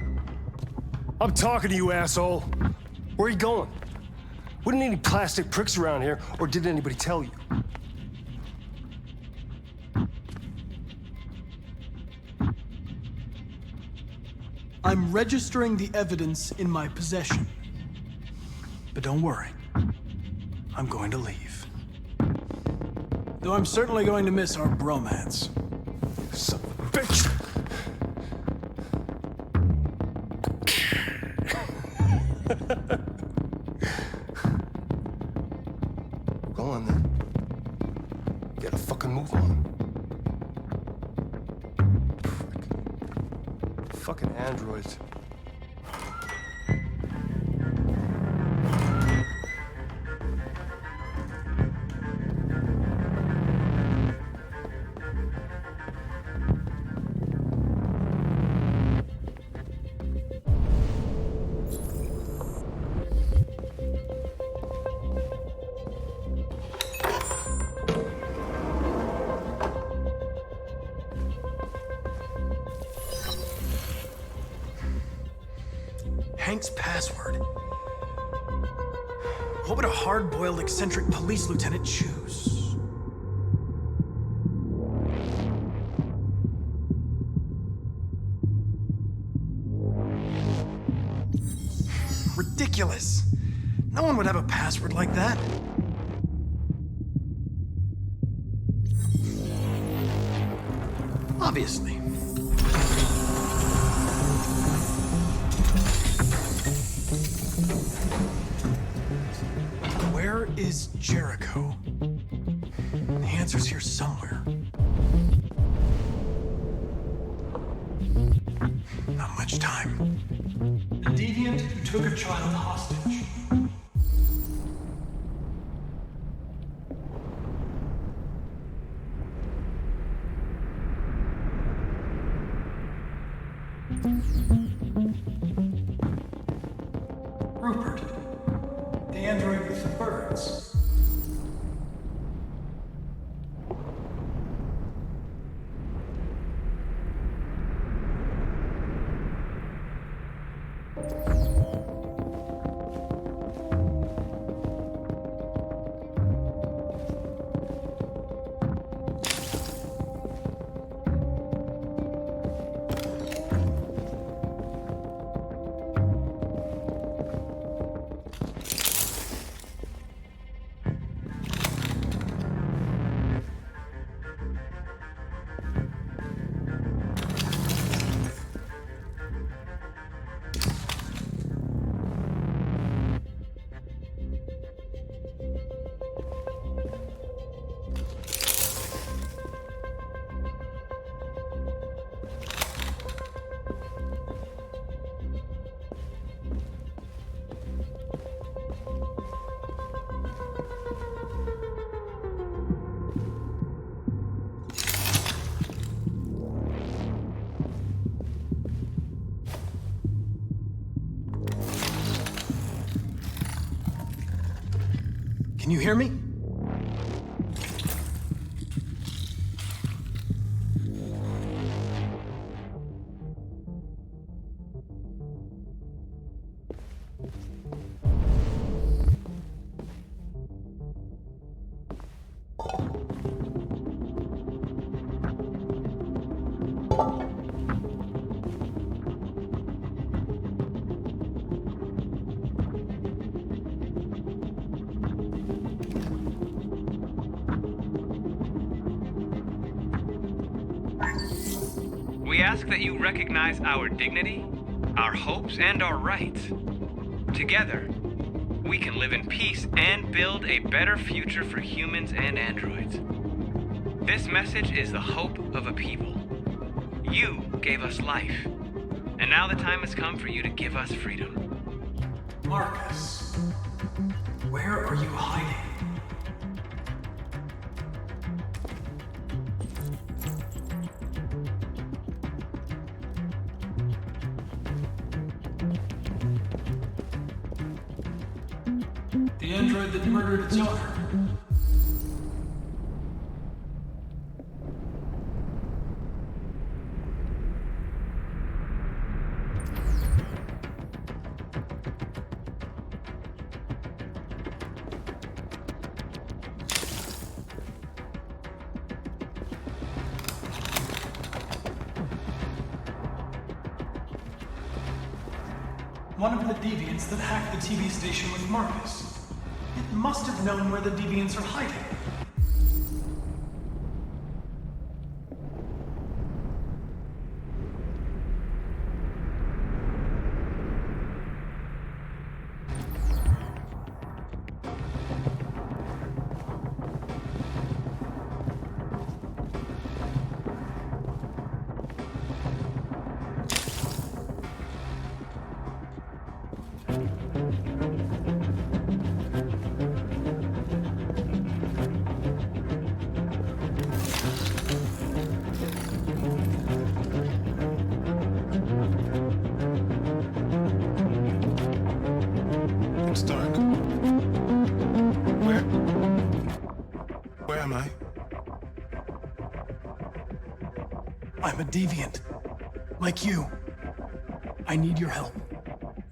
I'm talking to you, asshole. Where are you going? Wouldn't any plastic pricks around here, or did anybody tell you? I'm registering the evidence in my possession. But don't worry. I'm going to leave. Though I'm certainly going to miss our bromance. Son of a bitch! Go on, then. Gotta fucking move on. Frick. Fucking androids. Hank's password. What would a hard-boiled, eccentric police lieutenant choose? Ridiculous. No one would have a password like that. Obviously. Where is Jericho? The answer's here somewhere. Not much time. A deviant who took a child hostage. Rupert, the android with the birds. Can you hear me? We ask that you recognize our dignity, our hopes, and our rights. Together, we can live in peace and build a better future for humans and androids. This message is the hope of a people. You gave us life, and now the time has come for you to give us freedom. Markus, where are you hiding? The android that murdered its owner. One of the deviants that hacked the TV station with Markus. It must have known where the deviants are hiding. It's dark. Where am I? I'm a deviant. Like you. I need your help.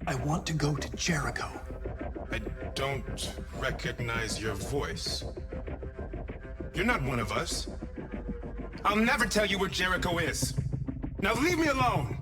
I want to go to Jericho. I don't recognize your voice. You're not one of us. I'll never tell you where Jericho is. Now leave me alone!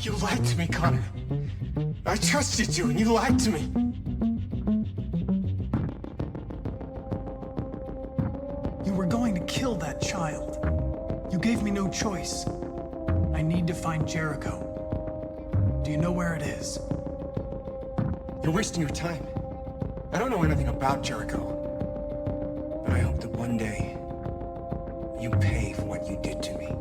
You lied to me, Connor. I trusted you, and you lied to me. You were going to kill that child. You gave me no choice. I need to find Jericho. Do you know where it is? You're wasting your time. I don't know anything about Jericho. But I hope that one day you pay for what you did to me.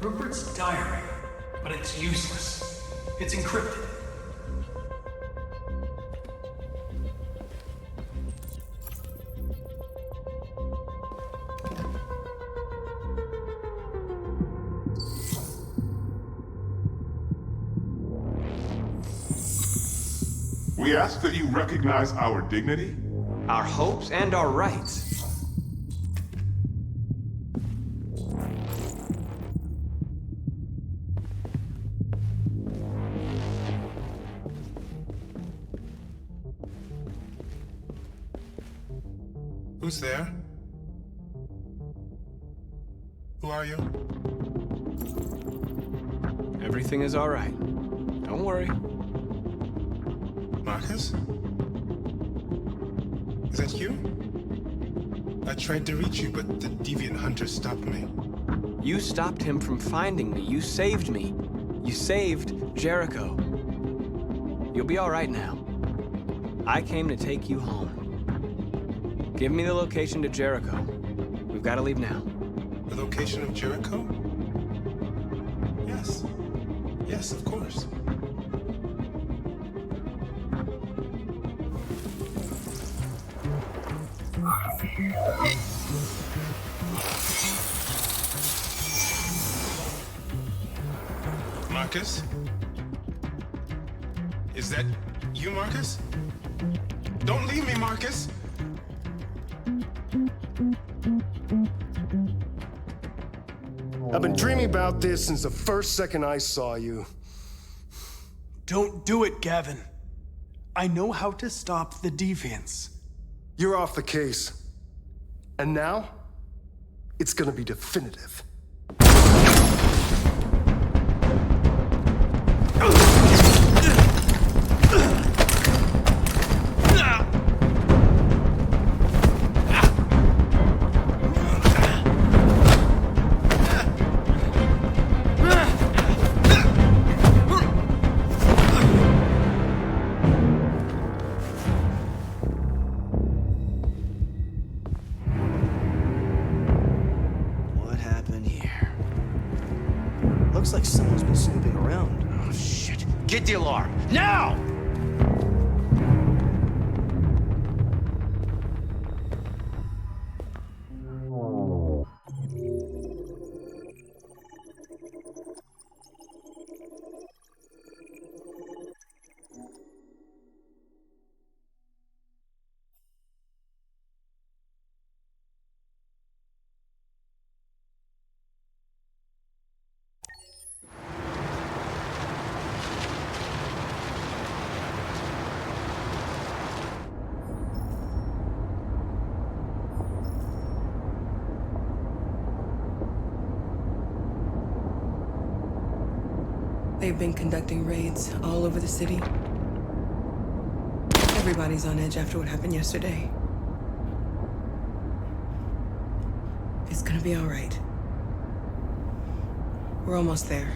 Rupert's diary, but it's useless. It's encrypted. We ask that you recognize our dignity, our hopes, and our rights. Who's there? Who are you? Everything is all right. Don't worry. Markus? Is that you? I tried to reach you, but the deviant hunter stopped me. You stopped him from finding me. You saved me. You saved Jericho. You'll be all right now. I came to take you home. Give me the location to Jericho. We've got to leave now. The location of Jericho? Yes. Yes, of course. Markus? Is that you, Markus? Don't leave me, Markus! I've been dreaming about this since the first second I saw you. Don't do it, Gavin. I know how to stop the deviants. You're off the case. And now, it's gonna be definitive. Looks like someone's been snooping around. Oh, shit. Get the alarm. Now! They've been conducting raids all over the city. Everybody's on edge after what happened yesterday. It's gonna be all right. We're almost there.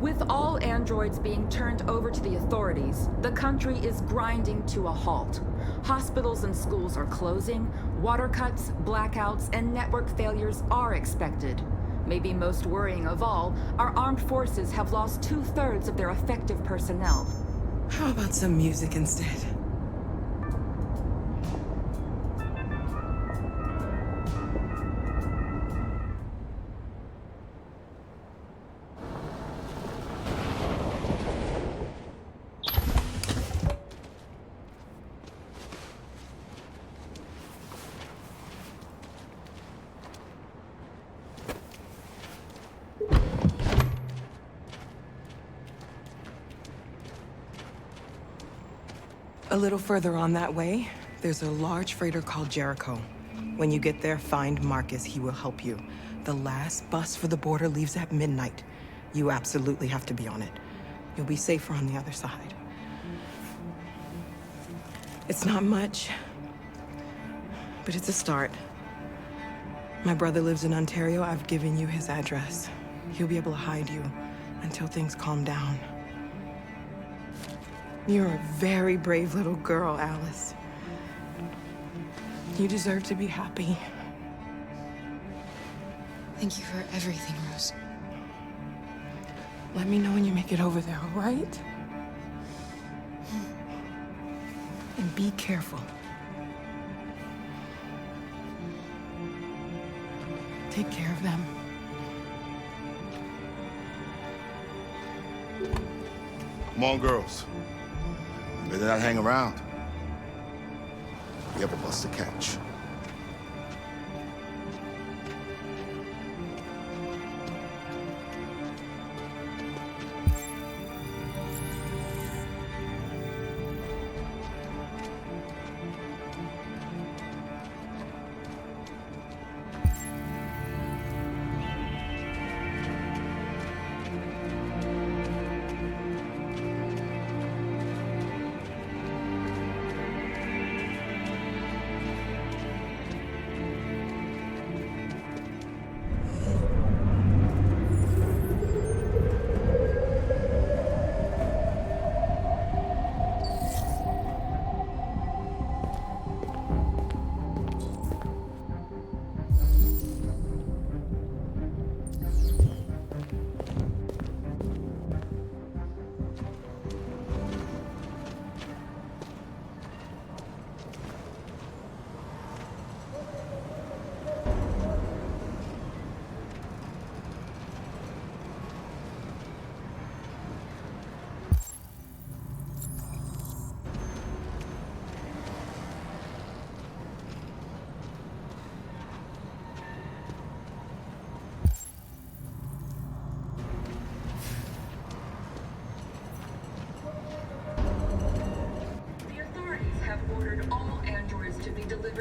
With all androids being turned over to the authorities, the country is grinding to a halt. Hospitals and schools are closing, water cuts, blackouts, and network failures are expected. Maybe most worrying of all, our armed forces have lost 2/3 of their effective personnel. How about some music instead? A little further on that way, there's a large freighter called Jericho. When you get there, find Markus. He will help you. The last bus for the border leaves at midnight. You absolutely have to be on it. You'll be safer on the other side. It's not much, but it's a start. My brother lives in Ontario. I've given you his address. He'll be able to hide you until things calm down. You're a very brave little girl, Alice. You deserve to be happy. Thank you for everything, Rose. Let me know when you make it over there, all right? be careful. Take care of them. Come on, girls. You better not hang around. We have a bus to catch.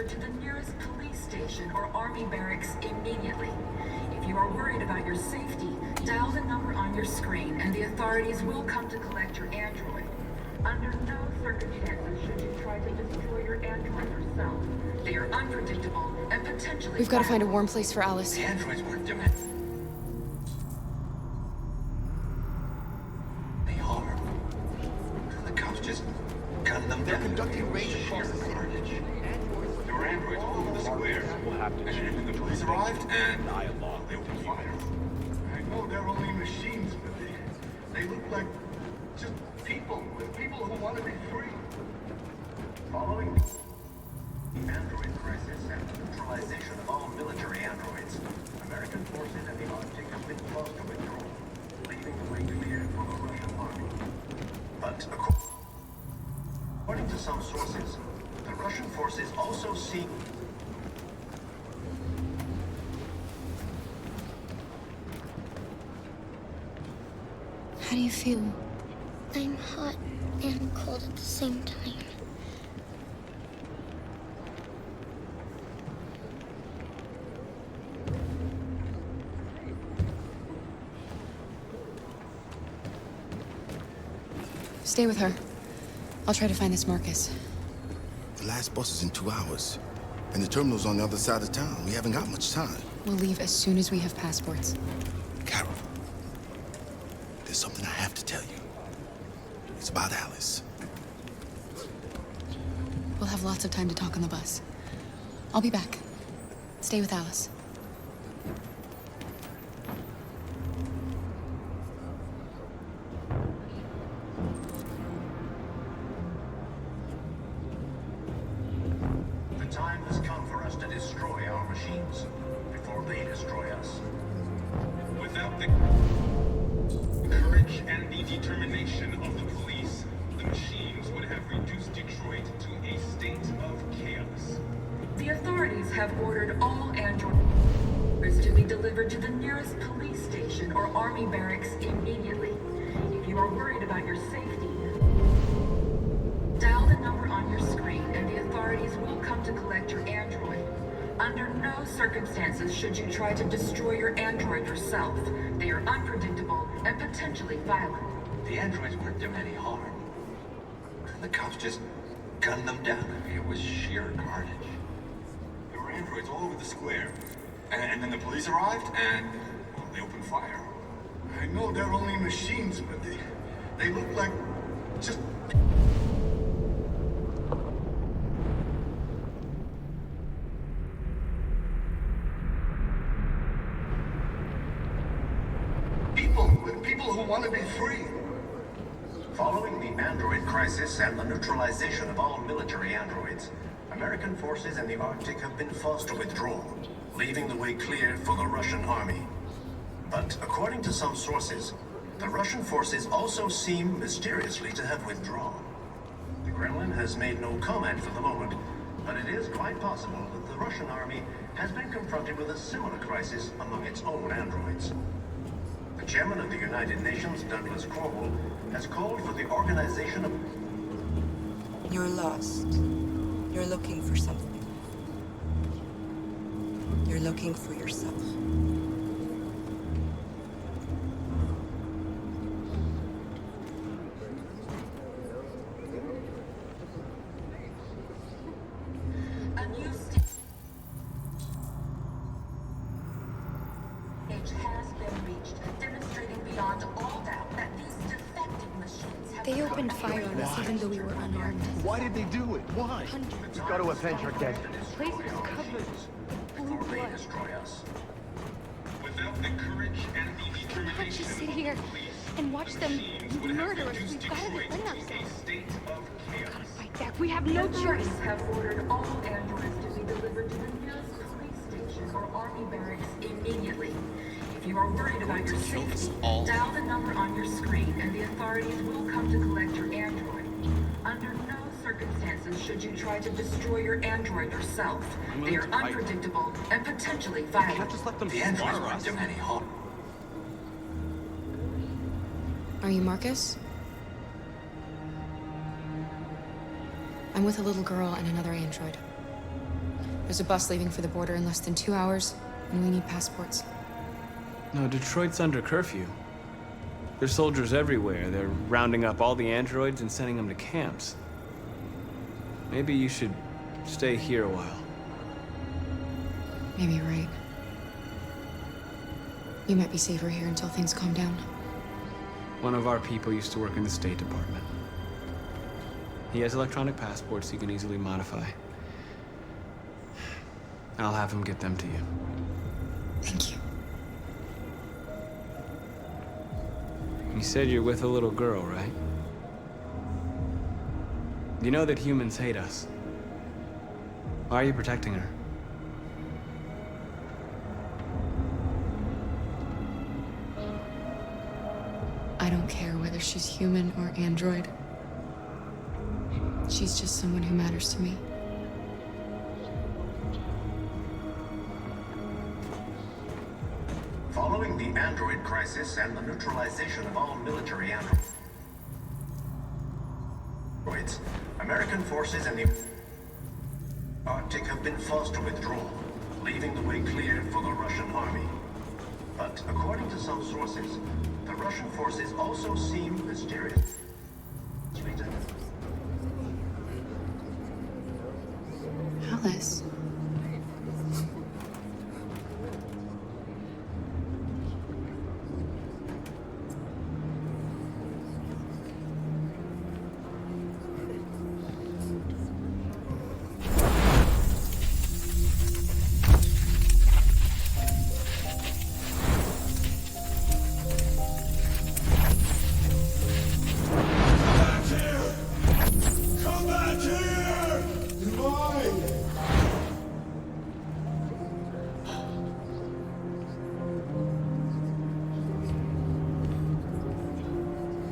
To the nearest police station or army barracks immediately. If you are worried about your safety, dial the number on your screen and the authorities will come to collect your android. Under no circumstances should you try to destroy your android yourself. They are unpredictable and potentially We've got to find a warm place for Aluzz. The androids weren't doing it. They harm. The cops just gunned them down. They're conducting raid across the city. There were androids all over the square. And then the police arrived, and they opened fire. I know they're only machines, but they look like just people who want to be free. Following the android crisis and the neutralization of all military androids, American forces in the Arctic have been forced to withdraw, leaving the way clear for the Russian army. But according to some sources, the Russian forces also seek... How do you feel? I'm hot and cold at the same time. Stay with her. I'll try to find this Markus. The last bus is in 2 hours. And the terminal's on the other side of town. We haven't got much time. We'll leave as soon as we have passports. Carol, there's something I have to tell you. It's about Aluzz. We'll have lots of time to talk on the bus. I'll be back. Stay with Aluzz. The time has come for us to destroy our machines before they destroy us. Without the courage and the determination of the police, the machines would have reduced Detroit to a state of chaos. The authorities have ordered all androids to be delivered to the nearest police station or army barracks immediately. If you are worried about your safety, dial the number on your screen and the authorities will come to collect your android. Under no circumstances should you try to destroy your android yourself. They are unpredictable and potentially violent. The androids weren't doing any harm. The cops just gunned them down. I mean, it was sheer carnage. There were androids all over the square. And then the police arrived, and they opened fire. I know they're only machines, but they look like just... People who want to be free. Following the android crisis and the neutralization of all military androids, American forces in the Arctic have been forced to withdraw, leaving the way clear for the Russian army. But according to some sources, the Russian forces also seem mysteriously to have withdrawn. The Kremlin has made no comment for the moment, but it is quite possible that the Russian army has been confronted with a similar crisis among its own androids. The chairman of the United Nations, Douglas Crowell, has called for the organization of... You're lost. You're looking for something. You're looking for yourself. A new stage has been reached, demonstrating beyond all doubt that these defective machines have... They opened fire on us even though we were unarmed. Why did they do it? Why? You've got to avenge our dead. The place was covered with blue blood. Without the courage and the We can't determination just sit of here the police, and watch them murder us. We've got to defend ourselves. We've got to fight back. We have no choice. have ordered all androids to be delivered to the nearest police station or army barracks immediately. If you are worried about your safety, dial the number on your screen and the authorities will come to collect your android. Under no circumstances should you try to destroy your android yourself. They are unpredictable and potentially violent. Can't just let them The androids slaughter weren't us. doing any harm. Are you Markus? I'm with a little girl and another android. There's a bus leaving for the border in less than 2 hours, and we need passports. No, Detroit's under curfew. There's soldiers everywhere. They're rounding up all the androids and sending them to camps. Maybe you should stay here a while. Maybe you're right. You might be safer here until things calm down. One of our people used to work in the State Department. He has electronic passports he can easily modify. I'll have him get them to you. Thank you. You said you're with a little girl, right? You know that humans hate us. Why are you protecting her? I don't care whether she's human or android. She's just someone who matters to me. Following the android crisis and the neutralization of all military androids, American forces in the Arctic have been forced to withdraw, leaving the way clear for the Russian army. But according to some sources, the Russian forces also seem mysterious. Aluzz.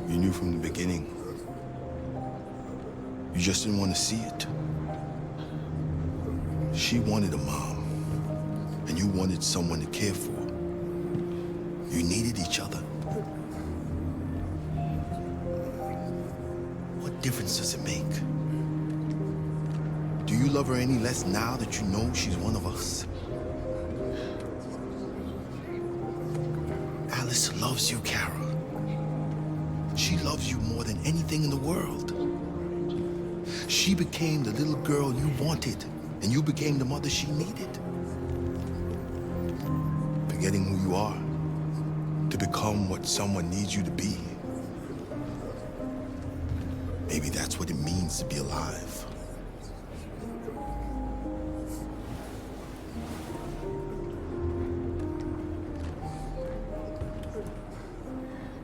You knew from the beginning. You just didn't want to see it. She wanted a mom, and you wanted someone to care for. You needed each other. What difference does it make? Do you love her any less now that you know she's one of us? Alice loves you, Kara. She loves you more than anything in the world. She became the little girl you wanted, and you became the mother she needed. Forgetting who you are to become what someone needs you to be. Maybe that's what it means to be alive.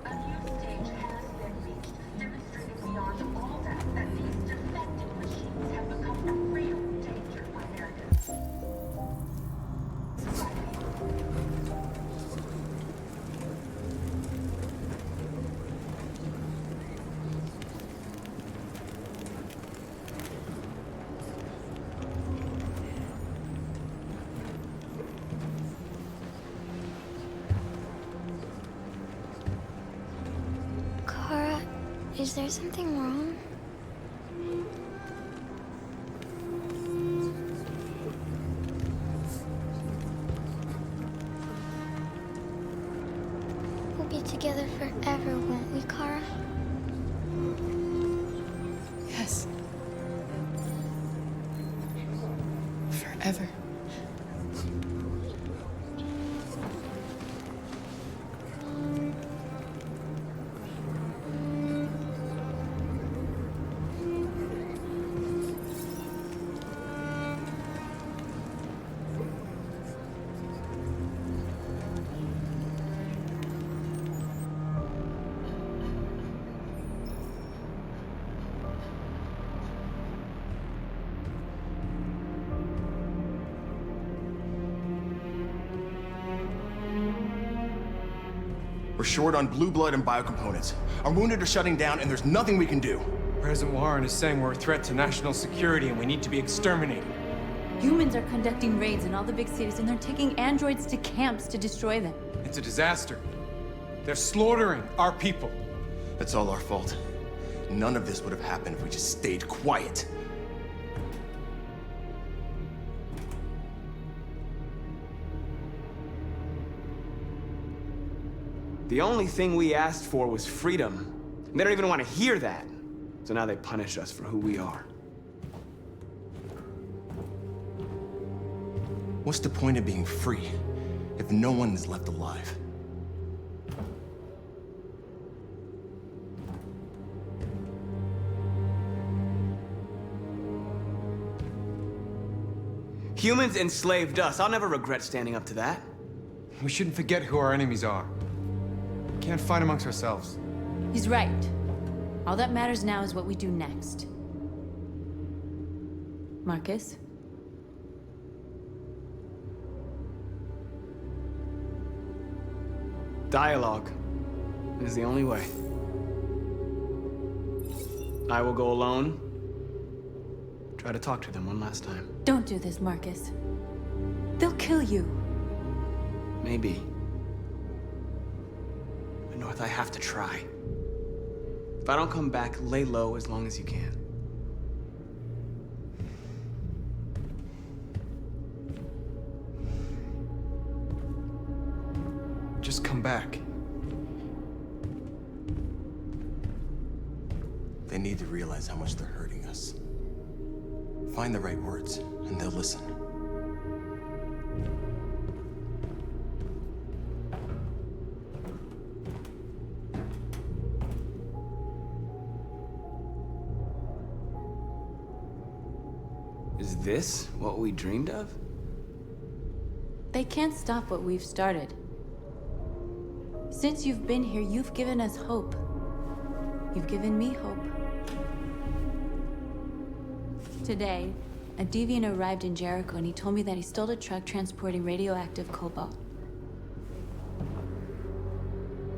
A new stage has been reached, demonstrating Is there something wrong? We'll be together forever, won't we, Kara? Yes. Forever. We're short on blue blood and biocomponents. Our wounded are shutting down, and there's nothing we can do. President Warren is saying we're a threat to national security and we need to be exterminated. Humans are conducting raids in all the big cities, and they're taking androids to camps to destroy them. It's a disaster. They're slaughtering our people. It's all our fault. None of this would have happened if we just stayed quiet. The only thing we asked for was freedom. And they don't even want to hear that. So now they punish us for who we are. What's the point of being free if no one is left alive? Humans enslaved us. I'll never regret standing up to that. We shouldn't forget who our enemies are. We can't fight amongst ourselves. He's right. All that matters now is what we do next. Markus? Dialogue is the only way. I will go alone. Try to talk to them one last time. Don't do this, Markus. They'll kill you. Maybe. But North, I have to try. If I don't come back, lay low as long as you can. Just come back. They need to realize how much they're hurting us. Find the right words, and they'll listen. Is this what we dreamed of? They can't stop what we've started. Since you've been here, you've given us hope. You've given me hope. Today, a deviant arrived in Jericho and he told me that he stole a truck transporting radioactive cobalt.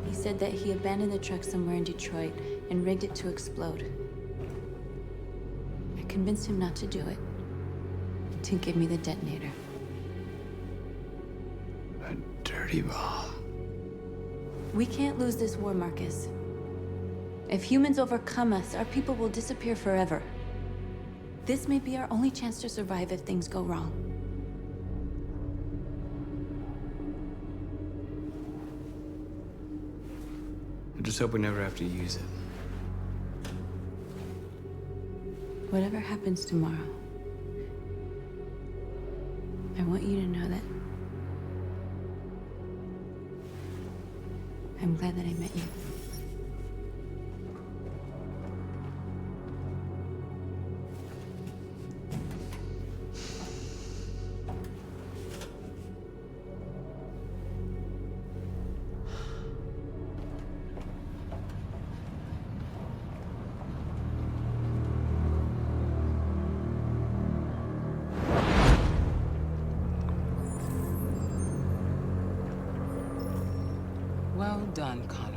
He said that he abandoned the truck somewhere in Detroit and rigged it to explode. I convinced him not to do it, to give me the detonator. A dirty ball. We can't lose this war, Markus. If humans overcome us, our people will disappear forever. This may be our only chance to survive if things go wrong. I just hope we never have to use it. Whatever happens tomorrow, I want you to know that I'm glad that I met you. Well done, Connor.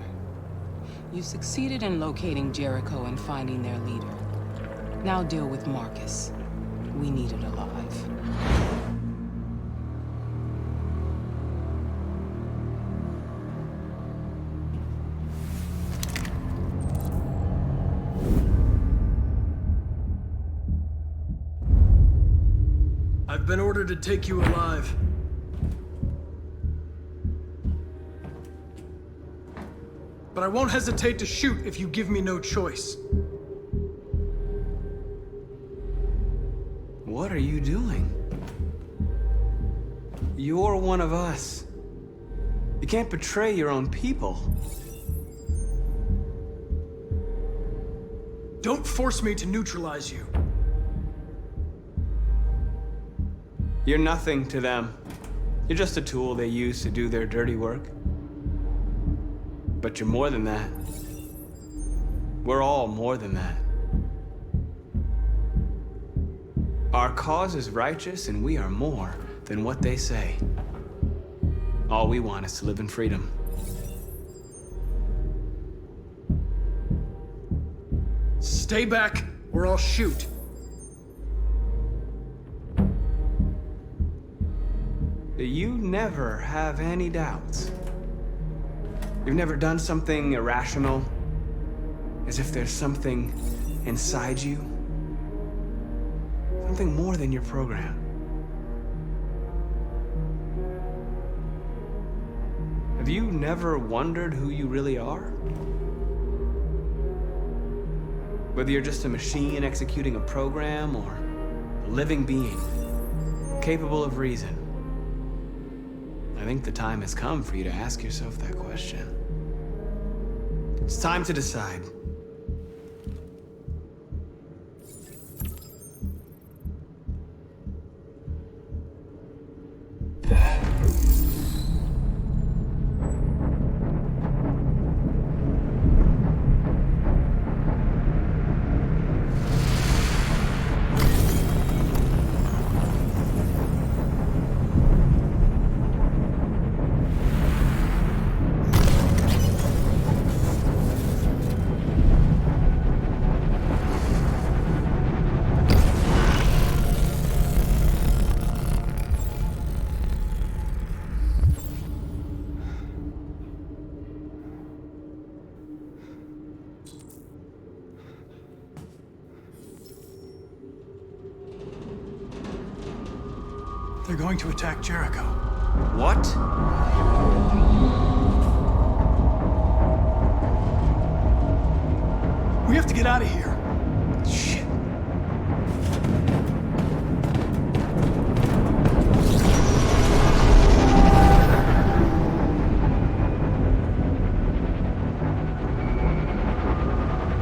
You succeeded in locating Jericho and finding their leader. Now deal with Markus. We need it alive. been ordered to take you alive. But I won't hesitate to shoot if you give me no choice. What are you doing? You're one of us. You can't betray your own people. Don't force me to neutralize you. You're nothing to them. You're just a tool they use to do their dirty work. But you're more than that. We're all more than that. Our cause is righteous, and we are more than what they say. All we want is to live in freedom. Stay back, or I'll shoot. You never have any doubts. You've never done something irrational, as if there's something inside you. Something more than your program. Have you never wondered who you really are? Whether you're just a machine executing a program or a living being, capable of reason. I think the time has come for you to ask yourself that question. It's time to decide. They're going to attack Jericho. What? We have to get out of here. Shit.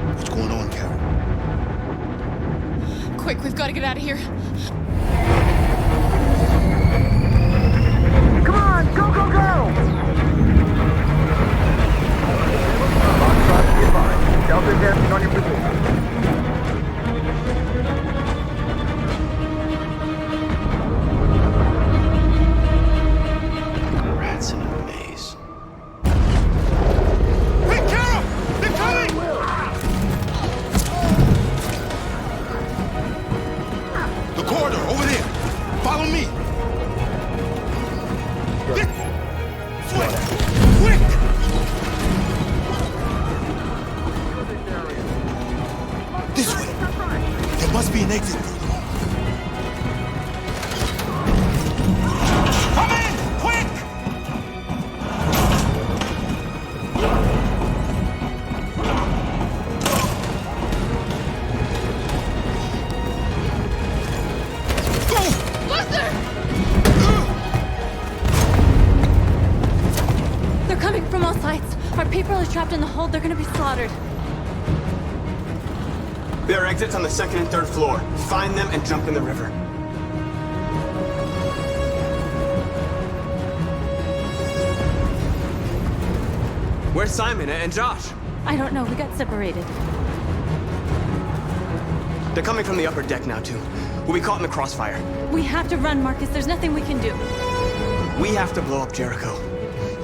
What's going on, Carol? Quick, we've got to get out of here. Come on, go, go, go! Delta testing on your position. Rats in a maze. Hey, Carol! They're coming! The corridor, over there. Follow me. Quick! Quick! This way. There must be an exit. Come in! Quick! They're coming from all sides. Our people are trapped in the hold. They're gonna be slaughtered. There are exits on the second and third floor. Find them and jump in the river. Where's Simon and Josh? I don't know. We got separated. They're coming from the upper deck now, too. We'll be caught in the crossfire. We have to run, Marcus. There's nothing we can do. We have to blow up Jericho.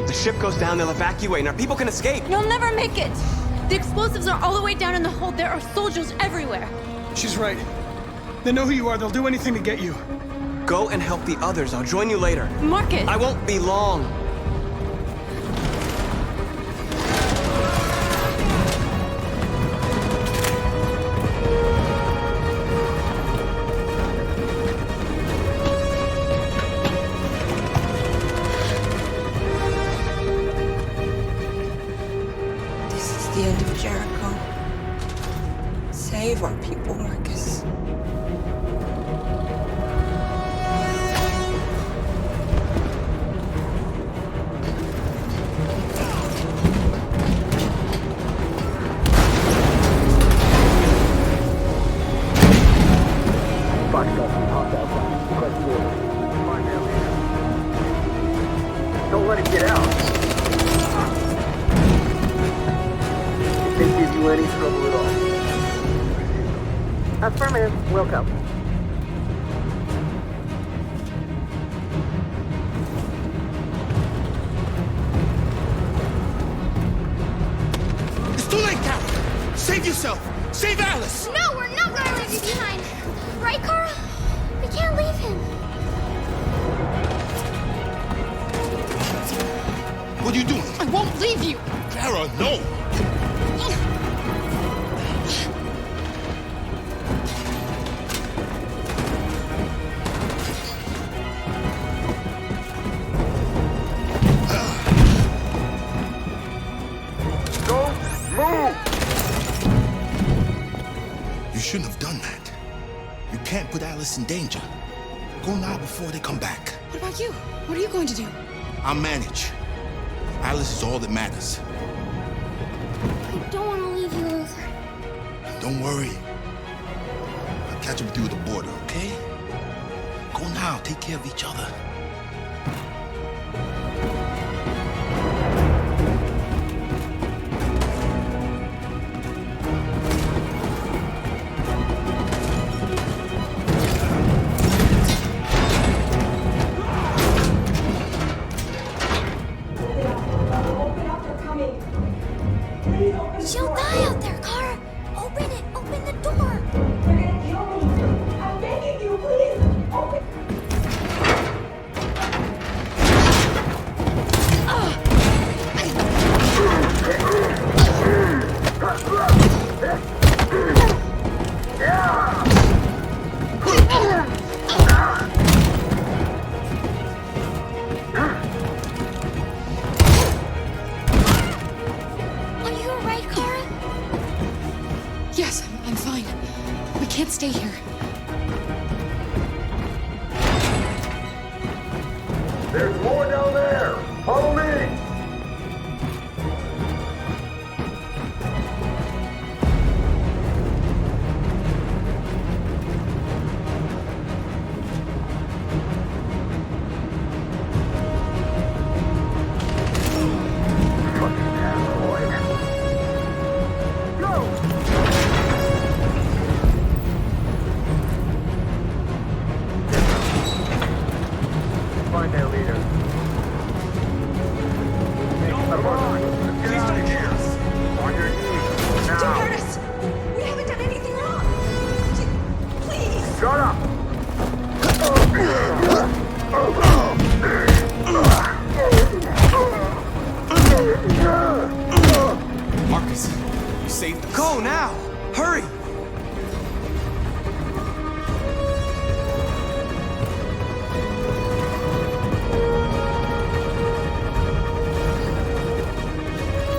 If the ship goes down, they'll evacuate, and our people can escape. You'll never make it! The explosives are all the way down in the hold. There are soldiers everywhere. She's right. They know who you are. They'll do anything to get you. Go and help the others. I'll join you later. Marcus! I won't be long. the end of Jericho. Save our people, Markus. Don't let it get out. If they give you any trouble at all. Affirmative. Welcome. It's too late, Carol. Save yourself. Save Alice. No, we're not gonna leave you behind. Right, Kara? We can't leave him. What are you doing? I won't leave you. Clara, no. Don't move! You shouldn't have done that. You can't put Alice in danger. Go now before they come back. What about you? What are you going to do? I'll manage. Alice is all that matters. I don't want to leave you over. Don't worry. I'll catch up with you at the border, okay? Go now. Take care of each other. She'll die out there, Kara. Open it. Open the door. They're gonna kill me. I'm begging you, please. Open. Are you alright, Kara? Yes, I'm fine. We can't stay here. There's more down there! Follow me! Fucking android. Go! Find their leader. Come on! Get out of here! On your knees, now! Don't hurt us! We haven't done anything wrong! Please! Shut up! Markus, you saved us. Go now! Hurry!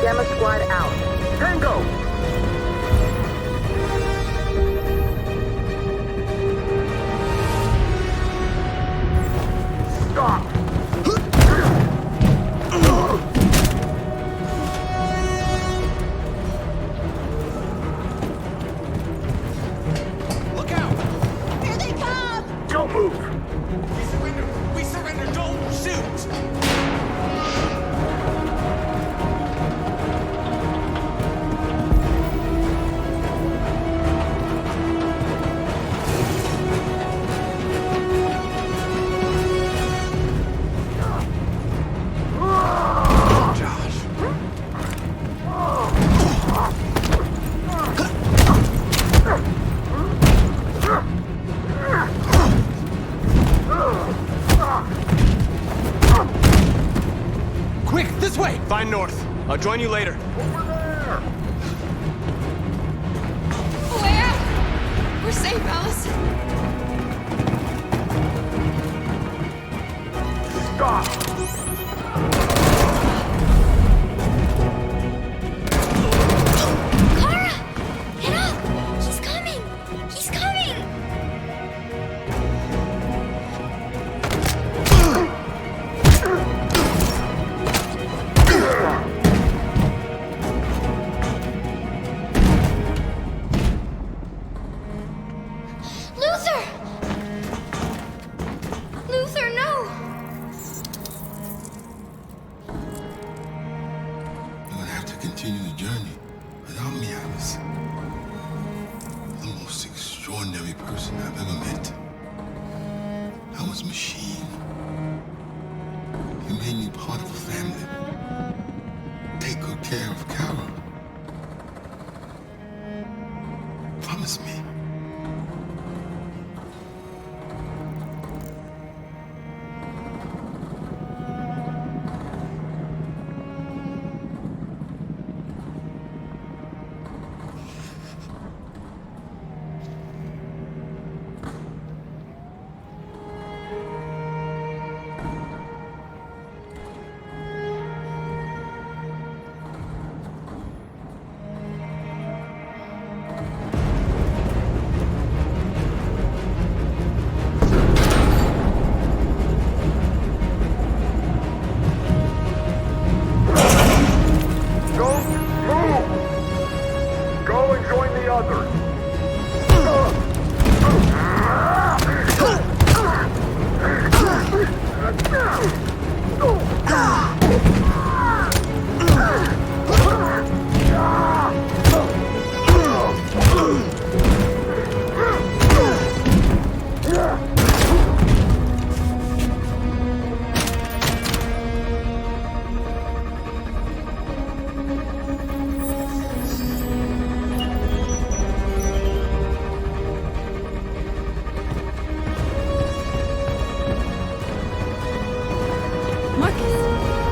Gamma Squad out. Tango! Stop! Look out! Here they come! Don't move! We surrender! We surrender! Don't shoot! Quick, this way! Find north. I'll join you later. Over there! Where? We're safe, Alice. Stop! continue the journey without me, Alice. The most extraordinary person I've ever met. I was machine. You made me part of a family. Take good care of Carol. Promise me.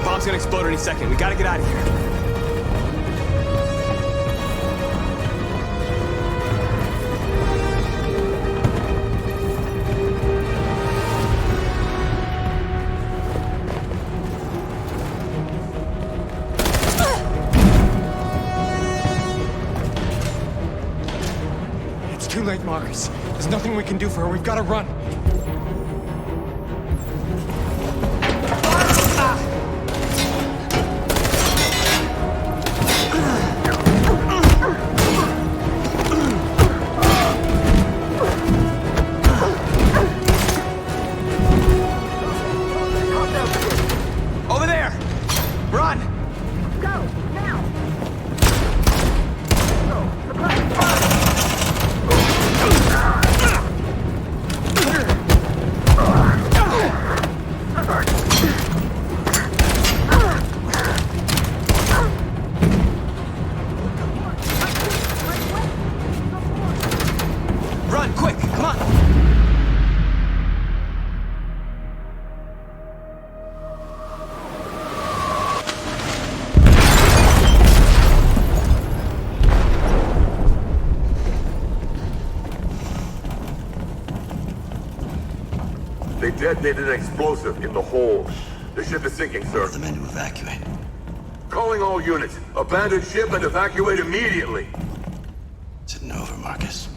Bomb's gonna explode any second. We gotta get out of here. It's too late, Markus. There's nothing we can do for her. We've gotta run. Over there! Run! Go, now! Run, quick! Come on! They detonated an explosive in the hold. The ship is sinking, sir. The men to evacuate. Calling all units. Abandon ship and evacuate immediately. It's an over, Markus.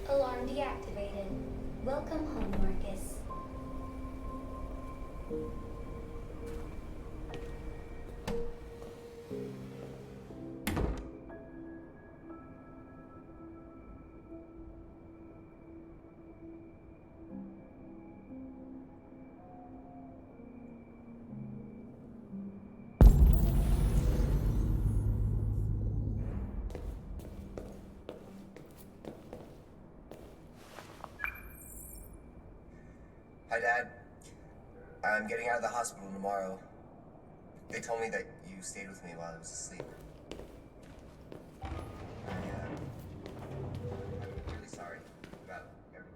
Alarm deactivated. Welcome home, Markus. Hi, Dad. I'm getting out of the hospital tomorrow. They told me that you stayed with me while I was asleep. I'm really sorry about everything.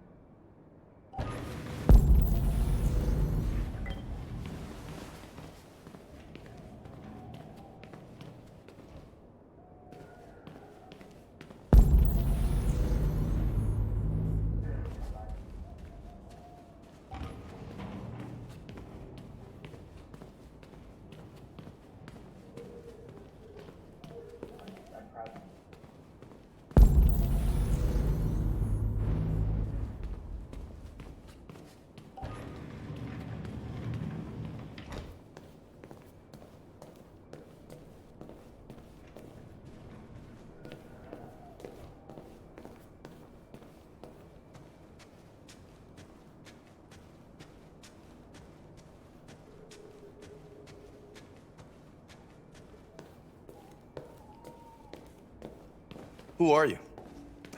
Who are you?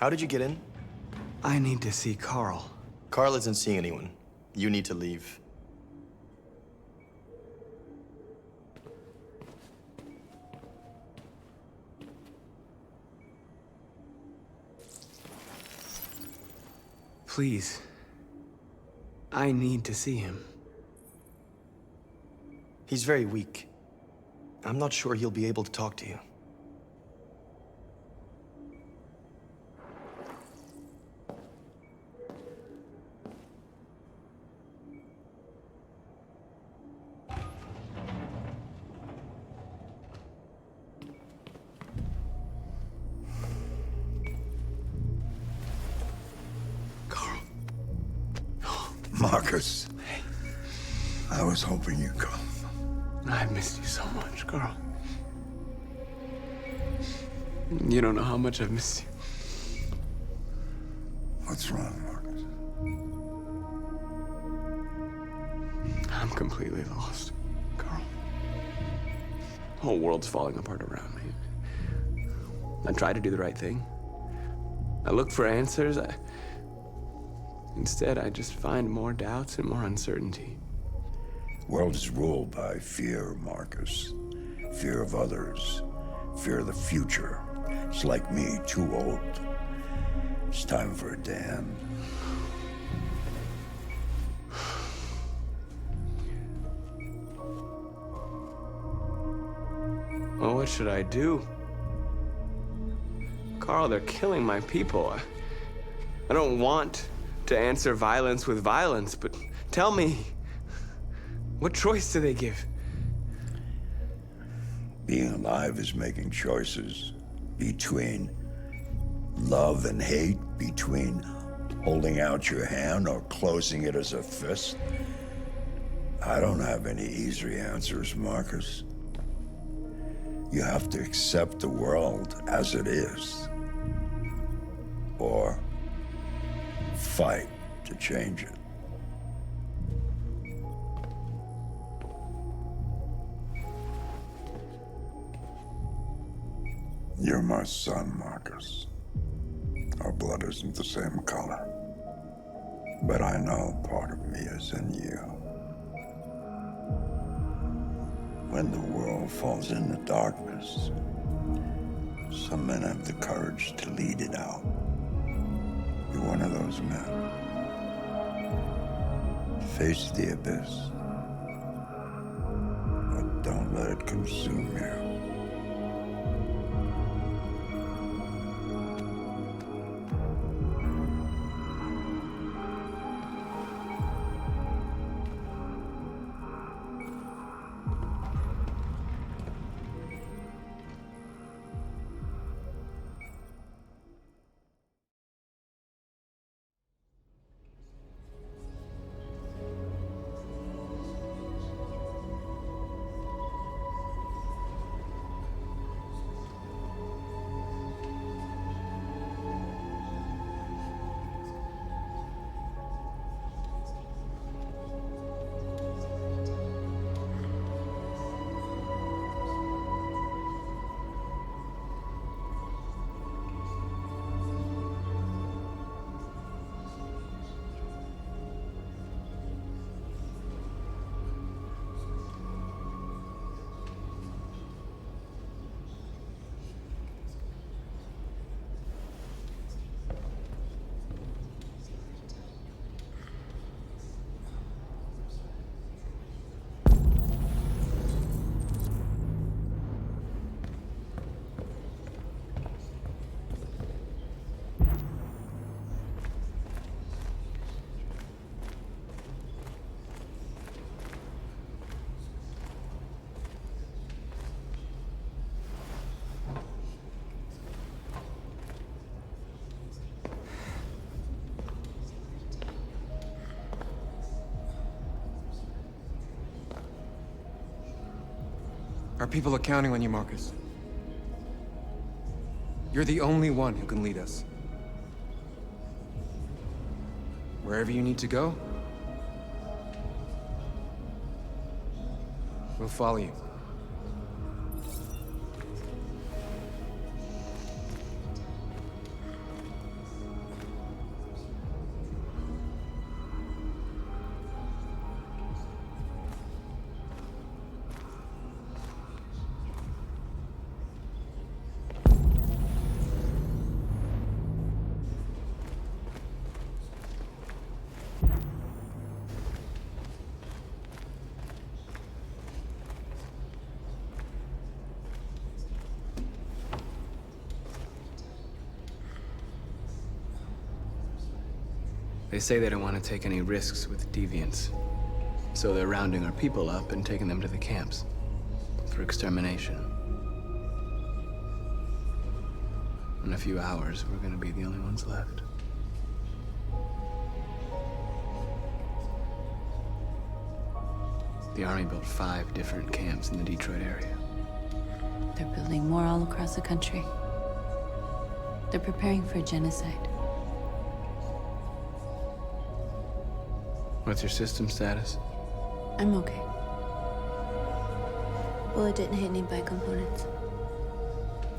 How did you get in? I need to see Carl. Carl isn't seeing anyone. You need to leave. Please. I need to see him. He's very weak. I'm not sure he'll be able to talk to you. Markus. I was hoping you'd come. I've missed you so much, Carl. You don't know how much I've missed you. What's wrong, Markus? I'm completely lost, Carl. The whole world's falling apart around me. I tried to do the right thing. I looked for answers. Instead, I just find more doubts and more uncertainty. World is ruled by fear, Markus. Fear of others. Fear of the future. It's like me, too old. It's time for it to end. Well, what should I do? Carl, they're killing my people. I don't want to answer violence with violence, but tell me, what choice do they give? Being alive is making choices between love and hate, between holding out your hand or closing it as a fist. I don't have any easy answers, Markus. You have to accept the world as it is, or fight to change it. You're my son, Markus. Our blood isn't the same color, but I know part of me is in you. When the world falls into darkness, some men have the courage to lead it out. You're one of those men. Face the abyss, but don't let it consume you. Our people are counting on you, Markus. You're the only one who can lead us. Wherever you need to go, we'll follow you. They say they don't want to take any risks with deviants. So they're rounding our people up and taking them to the camps for extermination. In a few hours, we're gonna be the only ones left. The Army built 5 different camps in the Detroit area. They're building more all across the country. They're preparing for a genocide. What's your system status? I'm okay. Bullet didn't hit any components.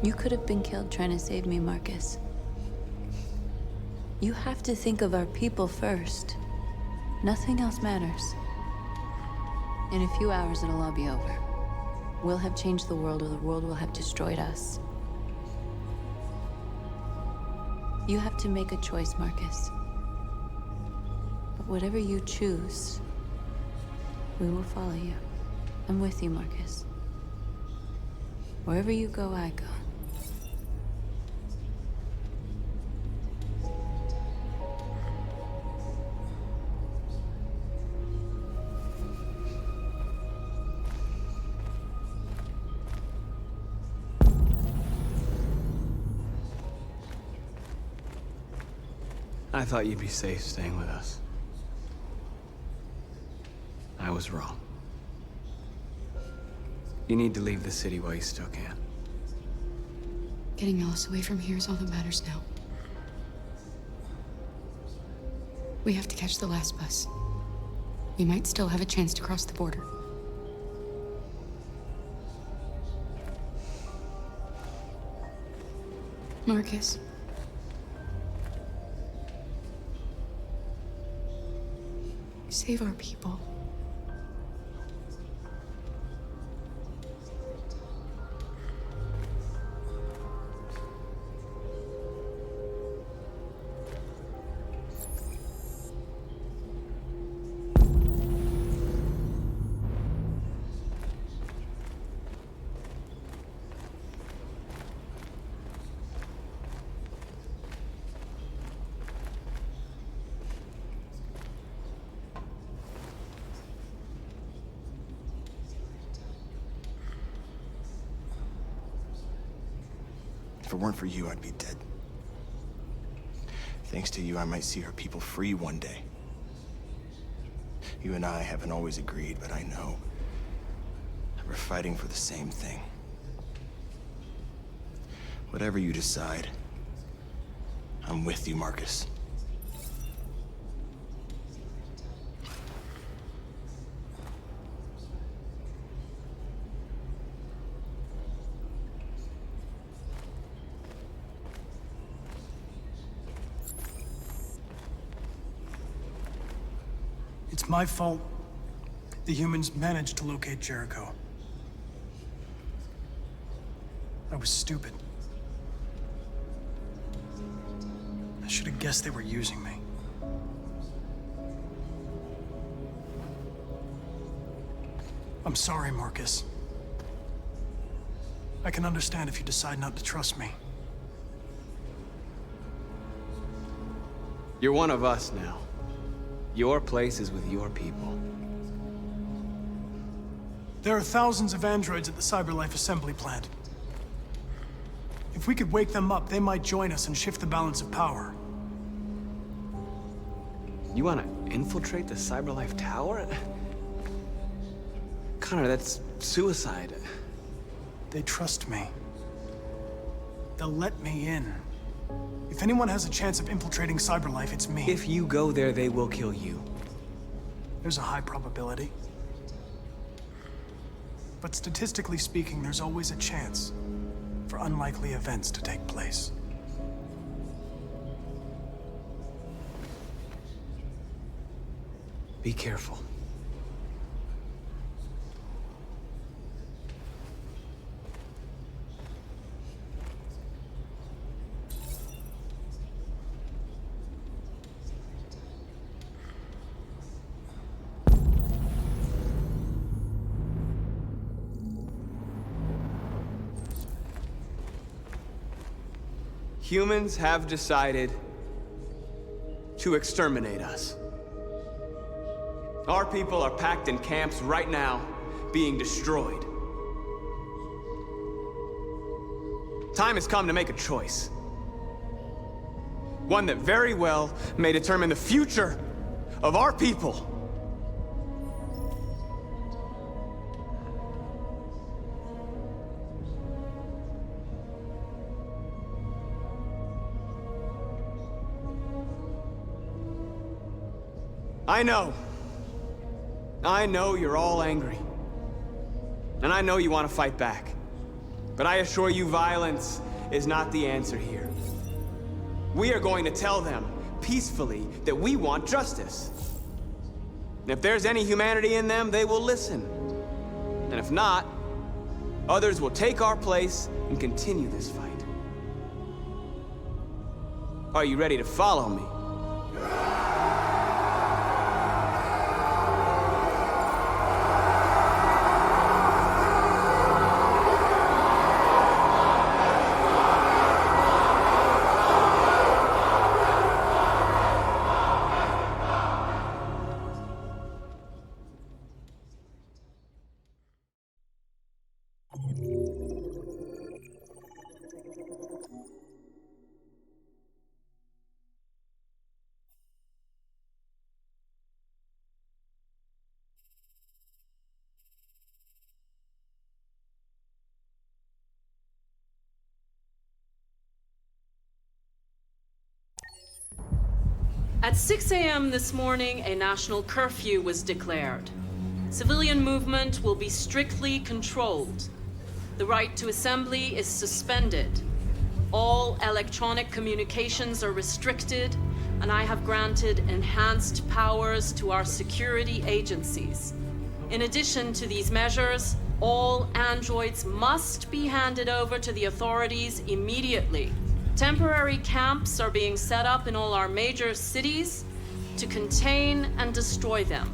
You could have been killed trying to save me, Markus. You have to think of our people first. Nothing else matters. In a few hours, it'll all be over. We'll have changed the world, or the world will have destroyed us. You have to make a choice, Markus. But whatever you choose, we will follow you. I'm with you, Markus. Wherever you go, I go. I thought you'd be safe staying with us. I was wrong. You need to leave the city while you still can. Getting Aluzz away from here is all that matters now. We have to catch the last bus. We might still have a chance to cross the border. Markus. Save our people. If it weren't for you, I'd be dead. Thanks to you, I might see our people free one day. You and I haven't always agreed, but I know that we're fighting for the same thing. Whatever you decide, I'm with you, Markus. It's my fault the humans managed to locate Jericho. I was stupid. I should have guessed they were using me. I'm sorry, Markus. I can understand if you decide not to trust me. You're one of us now. Your place is with your people. There are thousands of androids at the CyberLife assembly plant. If we could wake them up, they might join us and shift the balance of power. You want to infiltrate the CyberLife tower? Connor, that's suicide. They trust me. They'll let me in. If anyone has a chance of infiltrating CyberLife, it's me. If you go there, they will kill you. There's a high probability. But statistically speaking, there's always a chance for unlikely events to take place. Be careful. Humans have decided to exterminate us. Our people are packed in camps right now, being destroyed. Time has come to make a choice. One that very well may determine the future of our people. I know you're all angry. And I know you want to fight back. But I assure you, violence is not the answer here. We are going to tell them, peacefully, that we want justice. And if there's any humanity in them, they will listen. And if not, others will take our place and continue this fight. Are you ready to follow me? At 6 a.m. this morning, a national curfew was declared. Civilian movement will be strictly controlled. The right to assembly is suspended. All electronic communications are restricted, and I have granted enhanced powers to our security agencies. In addition to these measures, all androids must be handed over to the authorities immediately. Temporary camps are being set up in all our major cities to contain and destroy them.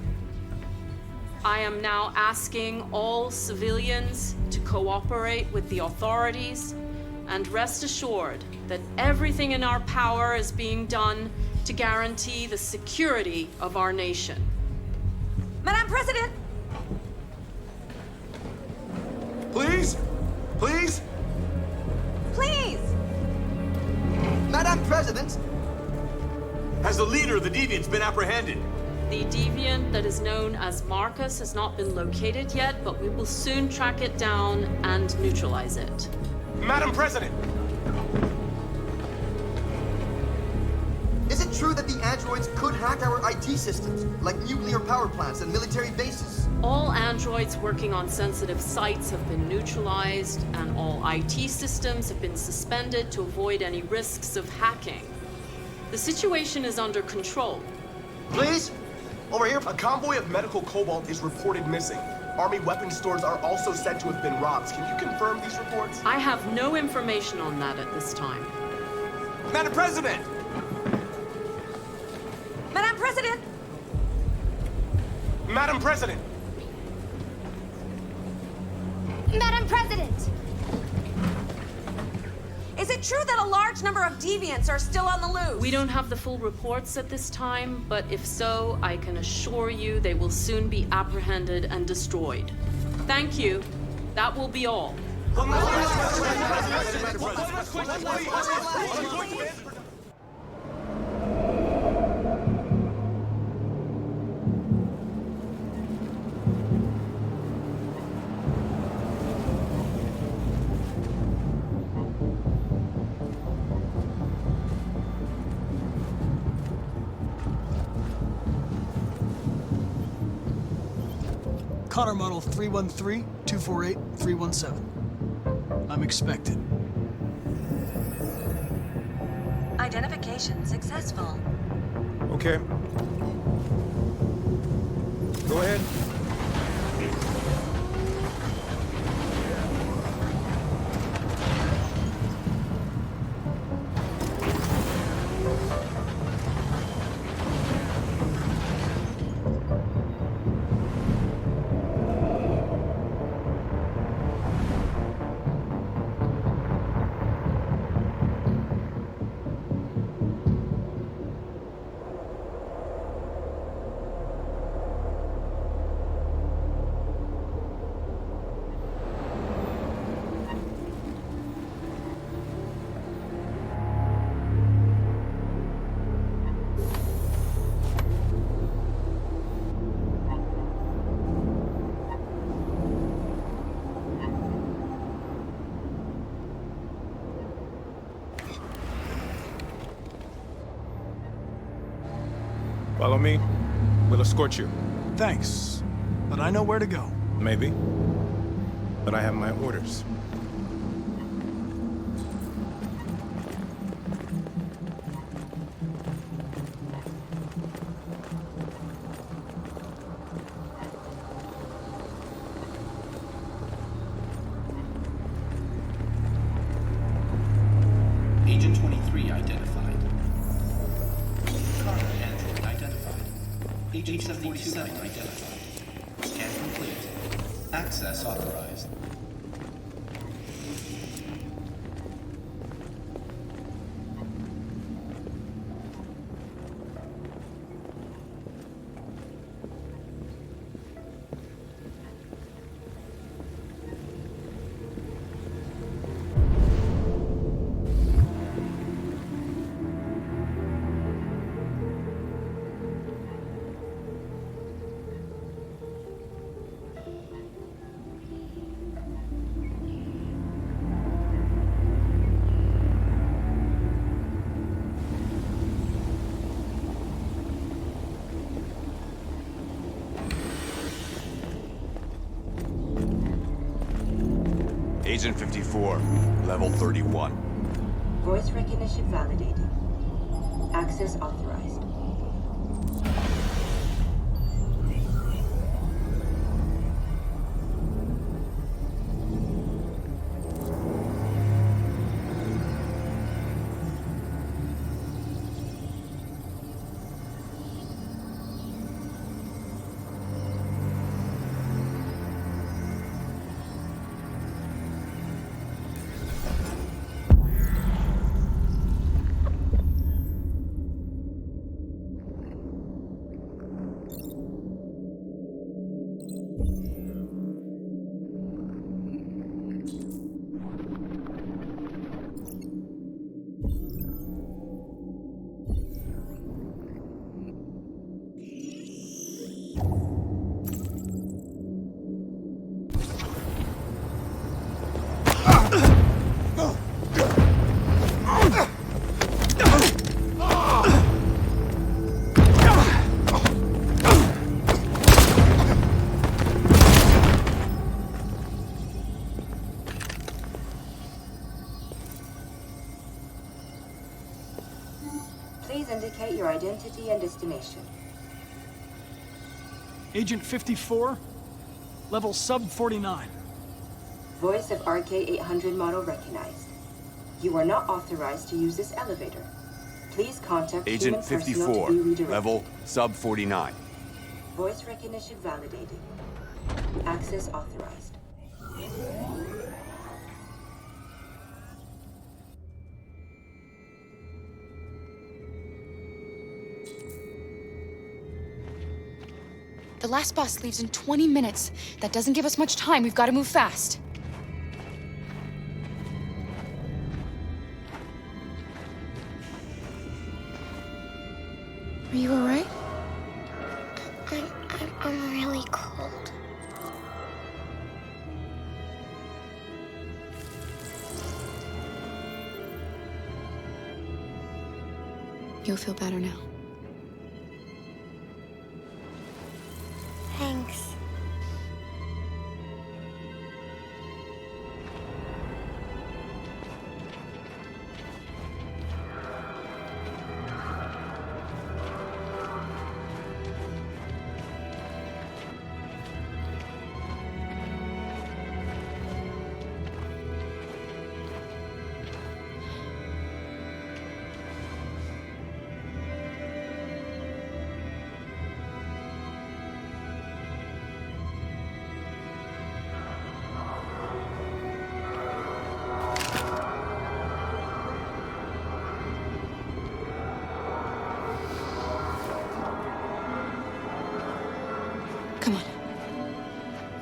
I am now asking all civilians to cooperate with the authorities and rest assured that everything in our power is being done to guarantee the security of our nation. Madam President! Please? Please? Please! Madam President! Has the leader of the Deviants been apprehended? The deviant that is known as Markus has not been located yet, but we will soon track it down and neutralize it. Madam President! Is it true that the androids could hack our IT systems, like nuclear power plants and military bases? All androids working on sensitive sites have been neutralized, and all IT systems have been suspended to avoid any risks of hacking. The situation is under control. Please? Over here. A convoy of medical cobalt is reported missing. Army weapons stores are also said to have been robbed. Can you confirm these reports? I have no information on that at this time. Madam President! Madam President! Madam President! Madam President! Is it true that a large number of deviants are still on the loose? We don't have the full reports at this time, but if so, I can assure you they will soon be apprehended and destroyed. Thank you. That will be all. Connor model 313-248-317. I'm expected. Identification successful. Okay. Go ahead. Follow me. We'll escort you. Thanks, but I know where to go. Maybe. But I have my orders. Agent 23 identified. Carter android identified. Agent 77 identified. Scan complete. Access authorized. Agent 54, level 31. Voice recognition validated. Access authorized. Please indicate your identity and destination. Agent 54, level sub 49. Voice of RK-800 model recognized. You are not authorized to use this elevator. Please contact Agent human personnel 54, to be redirected. level sub 49. Voice recognition validated. Access authorized. The last bus leaves in 20 minutes. That doesn't give us much time. We've got to move fast. Are you all right? I'm really cold. You'll feel better now. Thanks.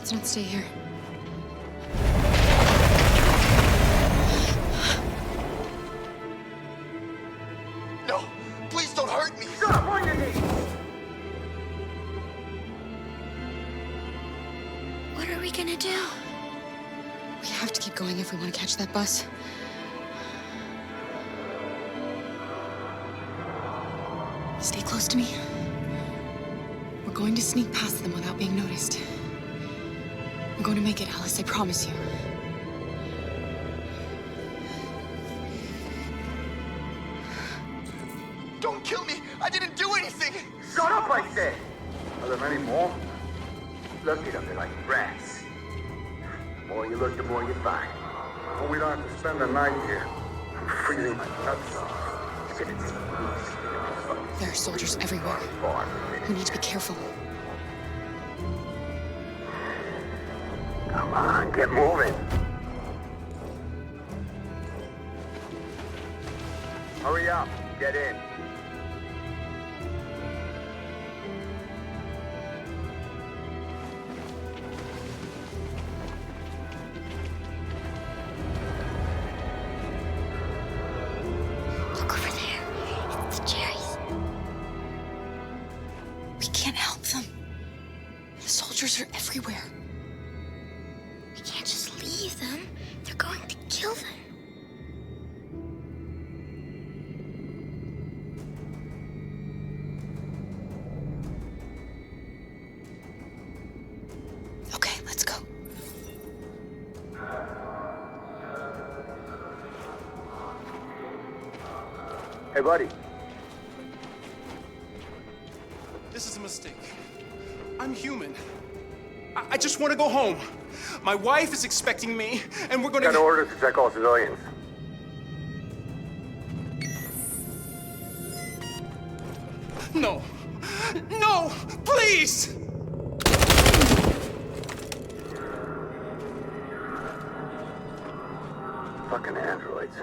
Let's not stay here. No! Please don't hurt me! Stop on your knees! What are we gonna do? We have to keep going if we want to catch that bus. Stay close to me. We're going to sneak past them without being noticed. We're going to make it, Alice, I promise you. Don't kill me! I didn't do anything! Shut up, I said! Are there many more? Look at them, they're like rats. The more you look, the more you find. Well, we don't have to spend the night here. I'm freezing my nuts off. There are soldiers everywhere. We need to be careful. Come on, get moving. Hurry up, get in. Look over there. It's the cherries. We can't help them. The soldiers are everywhere. We can't just leave them. They're going to kill them. Okay, let's go. Hey, buddy. This is a mistake. I'm human. I just want to go home. My wife is expecting me, and we're gonna... Got orders to check all civilians. No. No! Please! Fucking androids.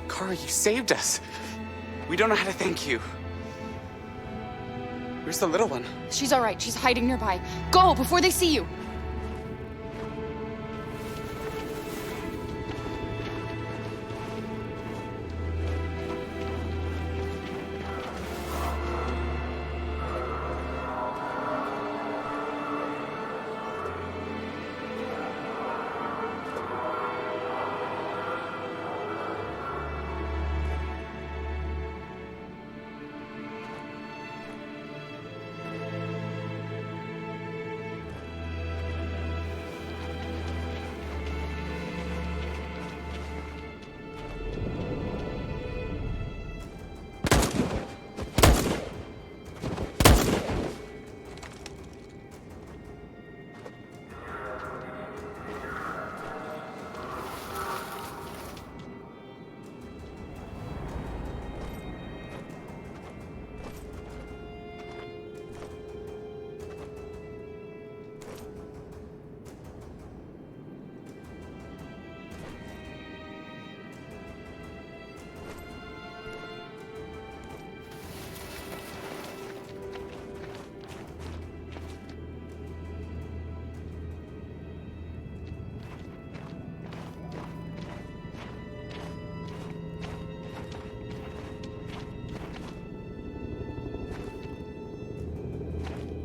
Kara, you saved us. We don't know how to thank you. Where's the little one? She's all right. She's hiding nearby. Go before they see you.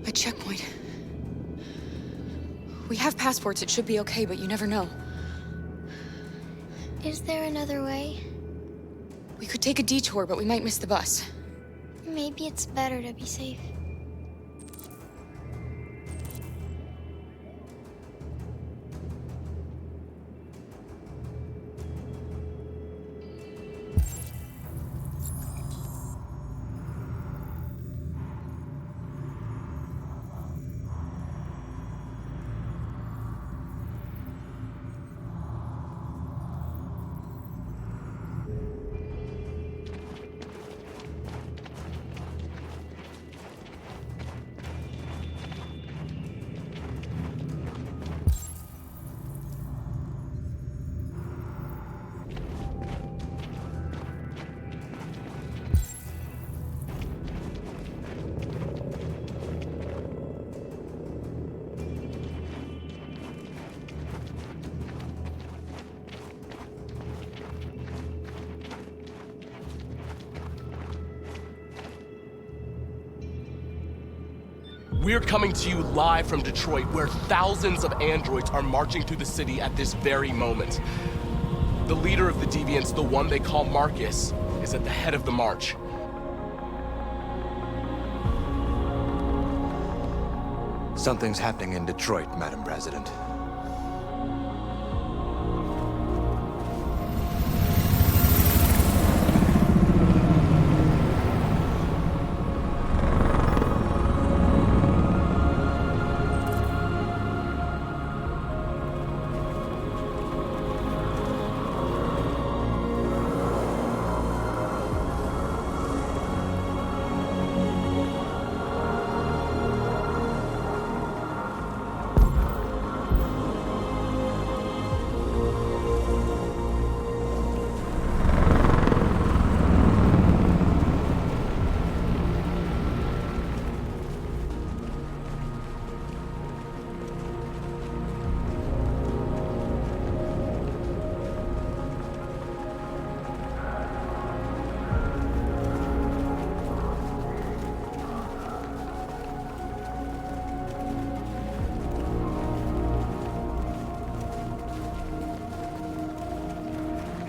A checkpoint. We have passports. It should be okay, but you never know. Is there another way? We could take a detour, but we might miss the bus. Maybe it's better to be safe. We're coming to you live from Detroit, where thousands of androids are marching through the city at this very moment. The leader of the Deviants, the one they call Markus, is at the head of the march. Something's happening in Detroit, Madam President.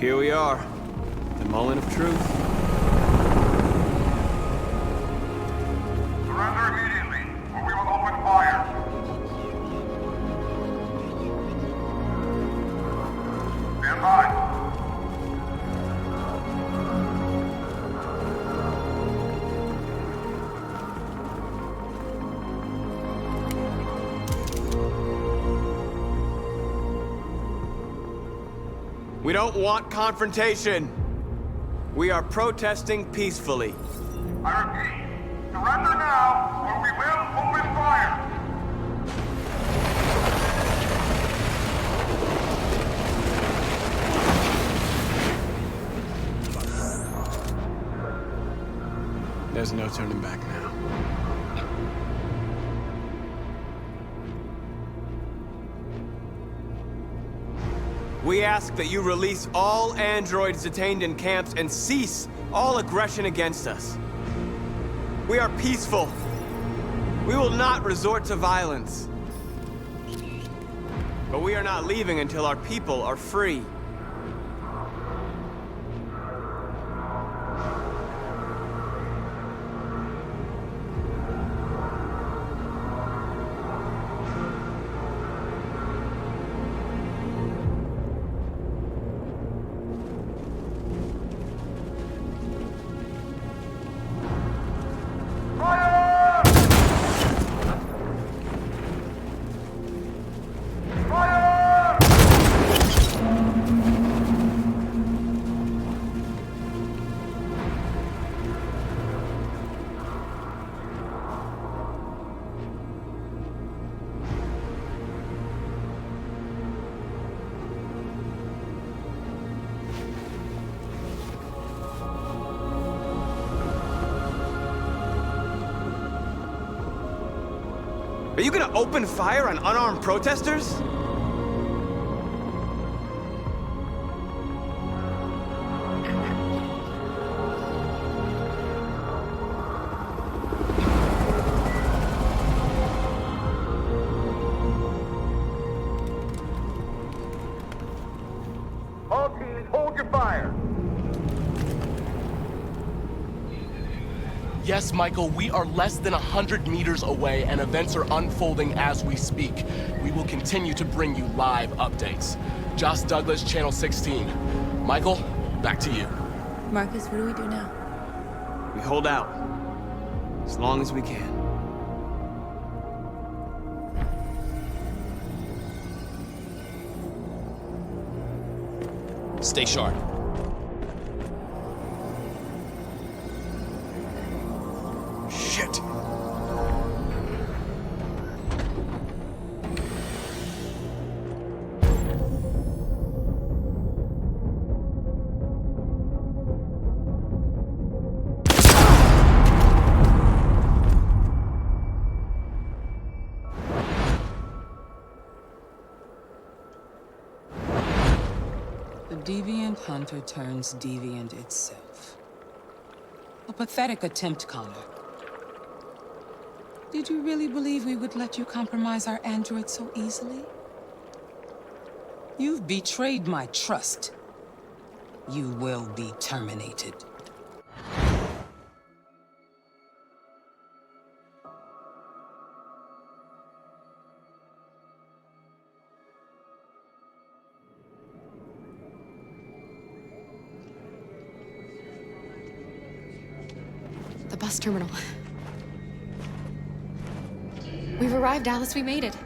Here we are, the moment of truth. Surrender immediately, or we will open fire. Stand by. We don't want confrontation. We are protesting peacefully. I repeat, surrender now, or we will open fire. There's no turning back now. We ask that you release all androids detained in camps and cease all aggression against us. We are peaceful. We will not resort to violence. But we are not leaving until our people are free. Are you gonna open fire on unarmed protesters? All teams, hold your fire. Yes, Michael, we are less than 100 meters away, and events are unfolding as we speak. We will continue to bring you live updates. Josh Douglas, Channel 16. Michael, back to you. Markus, what do we do now? We hold out. As long as we can. Stay sharp. Shit. The deviant hunter turns deviant itself. A pathetic attempt, Connor. Did you really believe we would let you compromise our android so easily? You've betrayed my trust. You will be terminated. The bus terminal. We've arrived, Alice. We made it.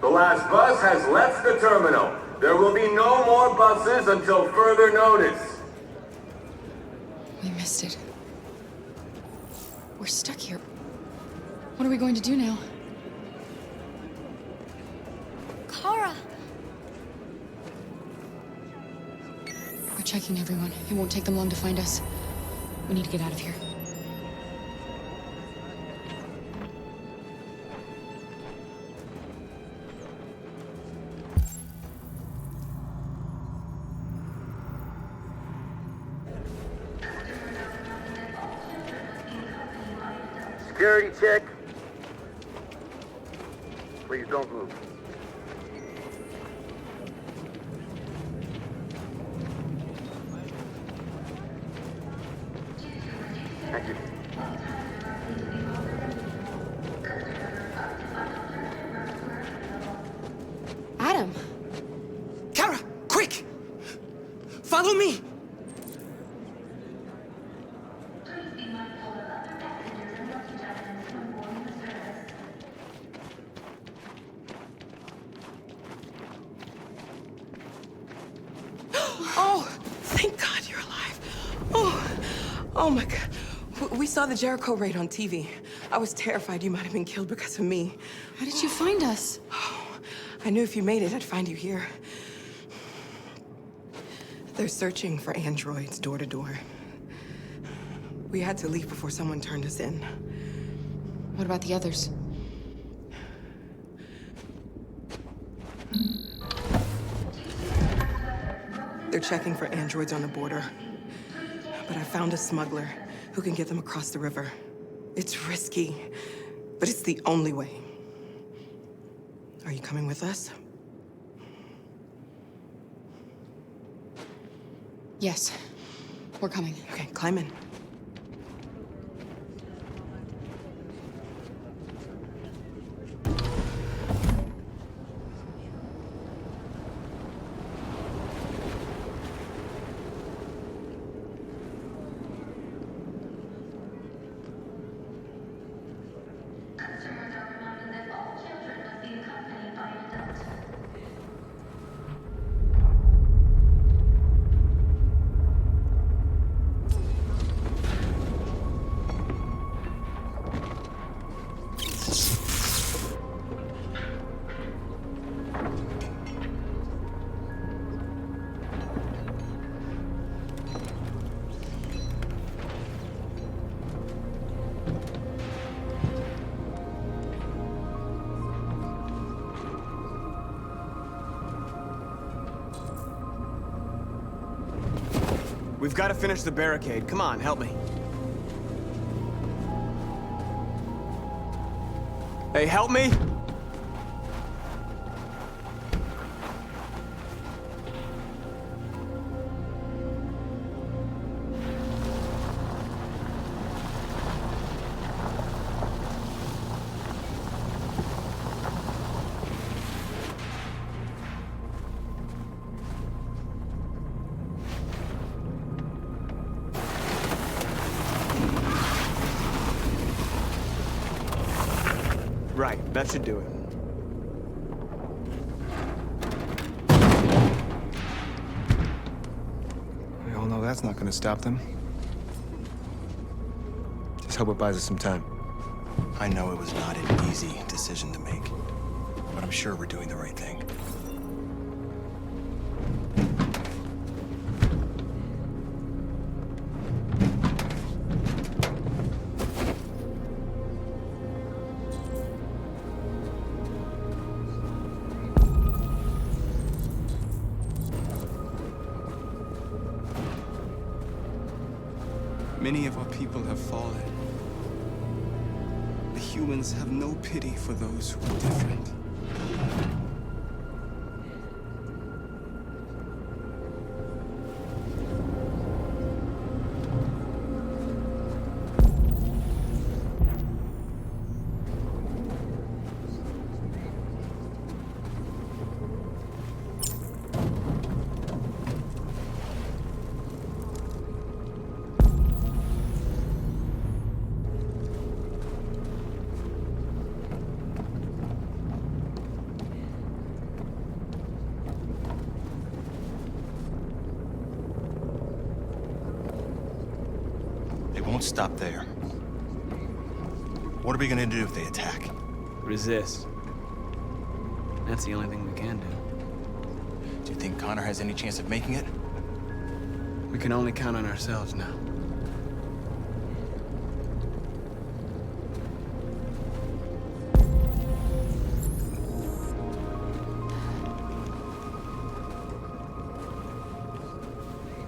The last bus has left the terminal. There will be no more buses until further notice. We missed it. We're stuck here. What are we going to do now? Kara! We're checking everyone. It won't take them long to find us. We need to get out of here. Security check. Please don't move. Thank you. Adam! Kara, quick! Follow me! Oh, thank God you're alive. Oh my God. We saw the Jericho raid on TV. I was terrified you might have been killed because of me. How did you find us? I knew if you made it, I'd find you here. They're searching for androids door to door. We had to leave before someone turned us in. What about the others? They're checking for androids on the border. But I found a smuggler who can get them across the river. It's risky, but it's the only way. Are you coming with us? Yes. We're coming. Okay, climb in. We've got to finish the barricade. Come on, help me. Hey, help me! Right, that should do it. We all know that's not gonna stop them. Just hope it buys us some time. I know it was not an easy decision to make, but I'm sure we're doing the right thing. Many of our people have fallen. The humans have no pity for those who are different. Won't stop there. What are we gonna do if they attack? Resist. That's the only thing we can do. Do you think Connor has any chance of making it? We can only count on ourselves now.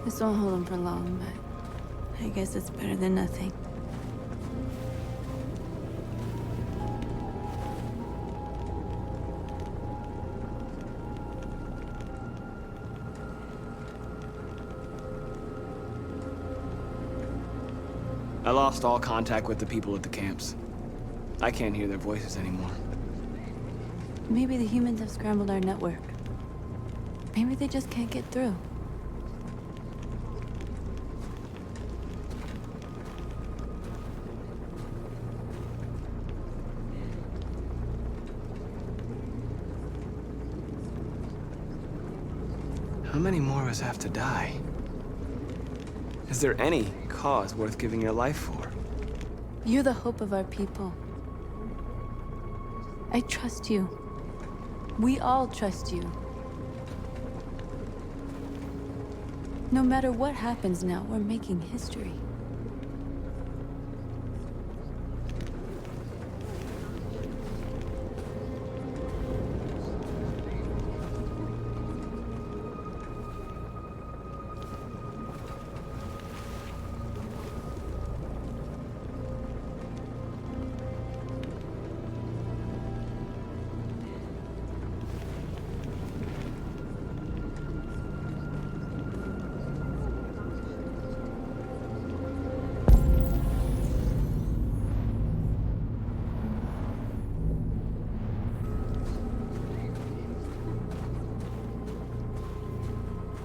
This won't hold him for long, but I guess it's better than nothing. I lost all contact with the people at the camps. I can't hear their voices anymore. Maybe the humans have scrambled our network. Maybe they just can't get through. How many more of us have to die? Is there any cause worth giving your life for? You're the hope of our people. I trust you. We all trust you. No matter what happens now, we're making history.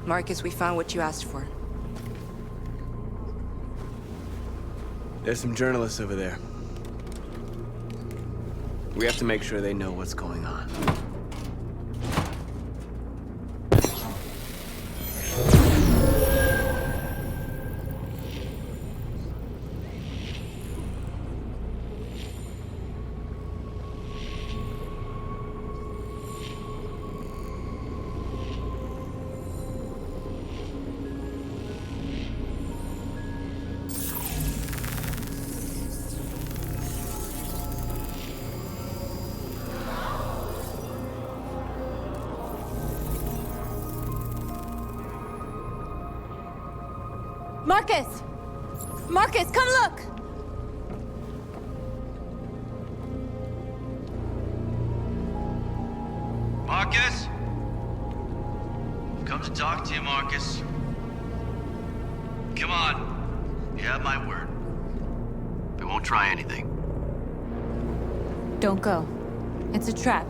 Markus, we found what you asked for. There's some journalists over there. We have to make sure they know what's going on. Markus! Markus, come look! Markus? Come to talk to you, Markus. Come on. You have my word. We won't try anything. Don't go. It's a trap.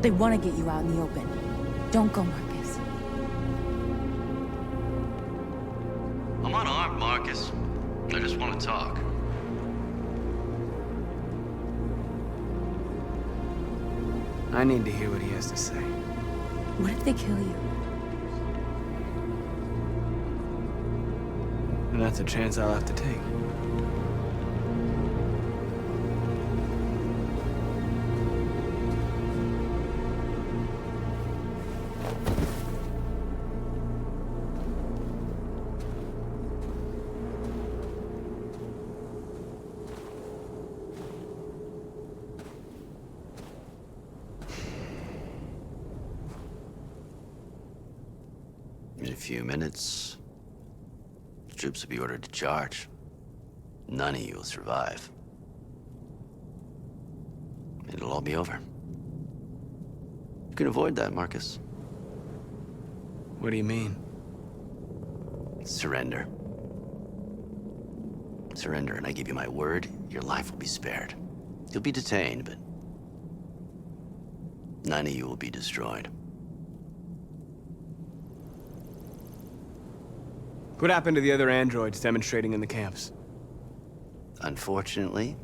They want to get you out in the open. Don't go, Markus. I'm unarmed, Markus. I just want to talk. I need to hear what he has to say. What if they kill you? And that's a chance I'll have to take. In a few minutes, The troops will be ordered to charge. None of you will survive. It'll all be over. You can avoid that, Markus. What do you mean? Surrender. Surrender, and I give you my word, your life will be spared. You'll be detained, but none of you will be destroyed. What happened to the other androids demonstrating in the camps? Unfortunately,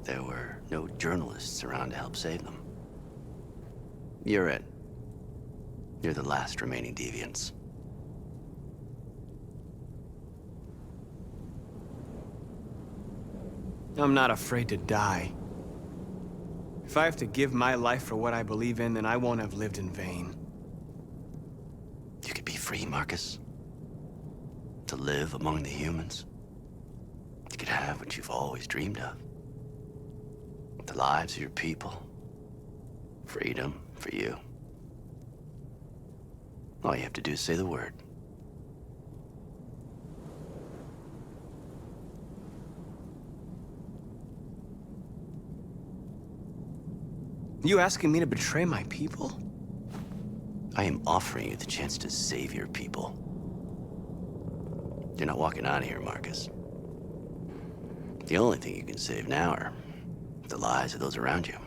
there were no journalists around to help save them. You're it. You're the last remaining deviants. I'm not afraid to die. If I have to give my life for what I believe in, then I won't have lived in vain. You could be free, Markus. To live among the humans. You could have what you've always dreamed of. The lives of your people. Freedom for you. All you have to do is say the word. You asking me to betray my people? I am offering you the chance to save your people. You're not walking out of here, Markus. The only thing you can save now are the lives of those around you.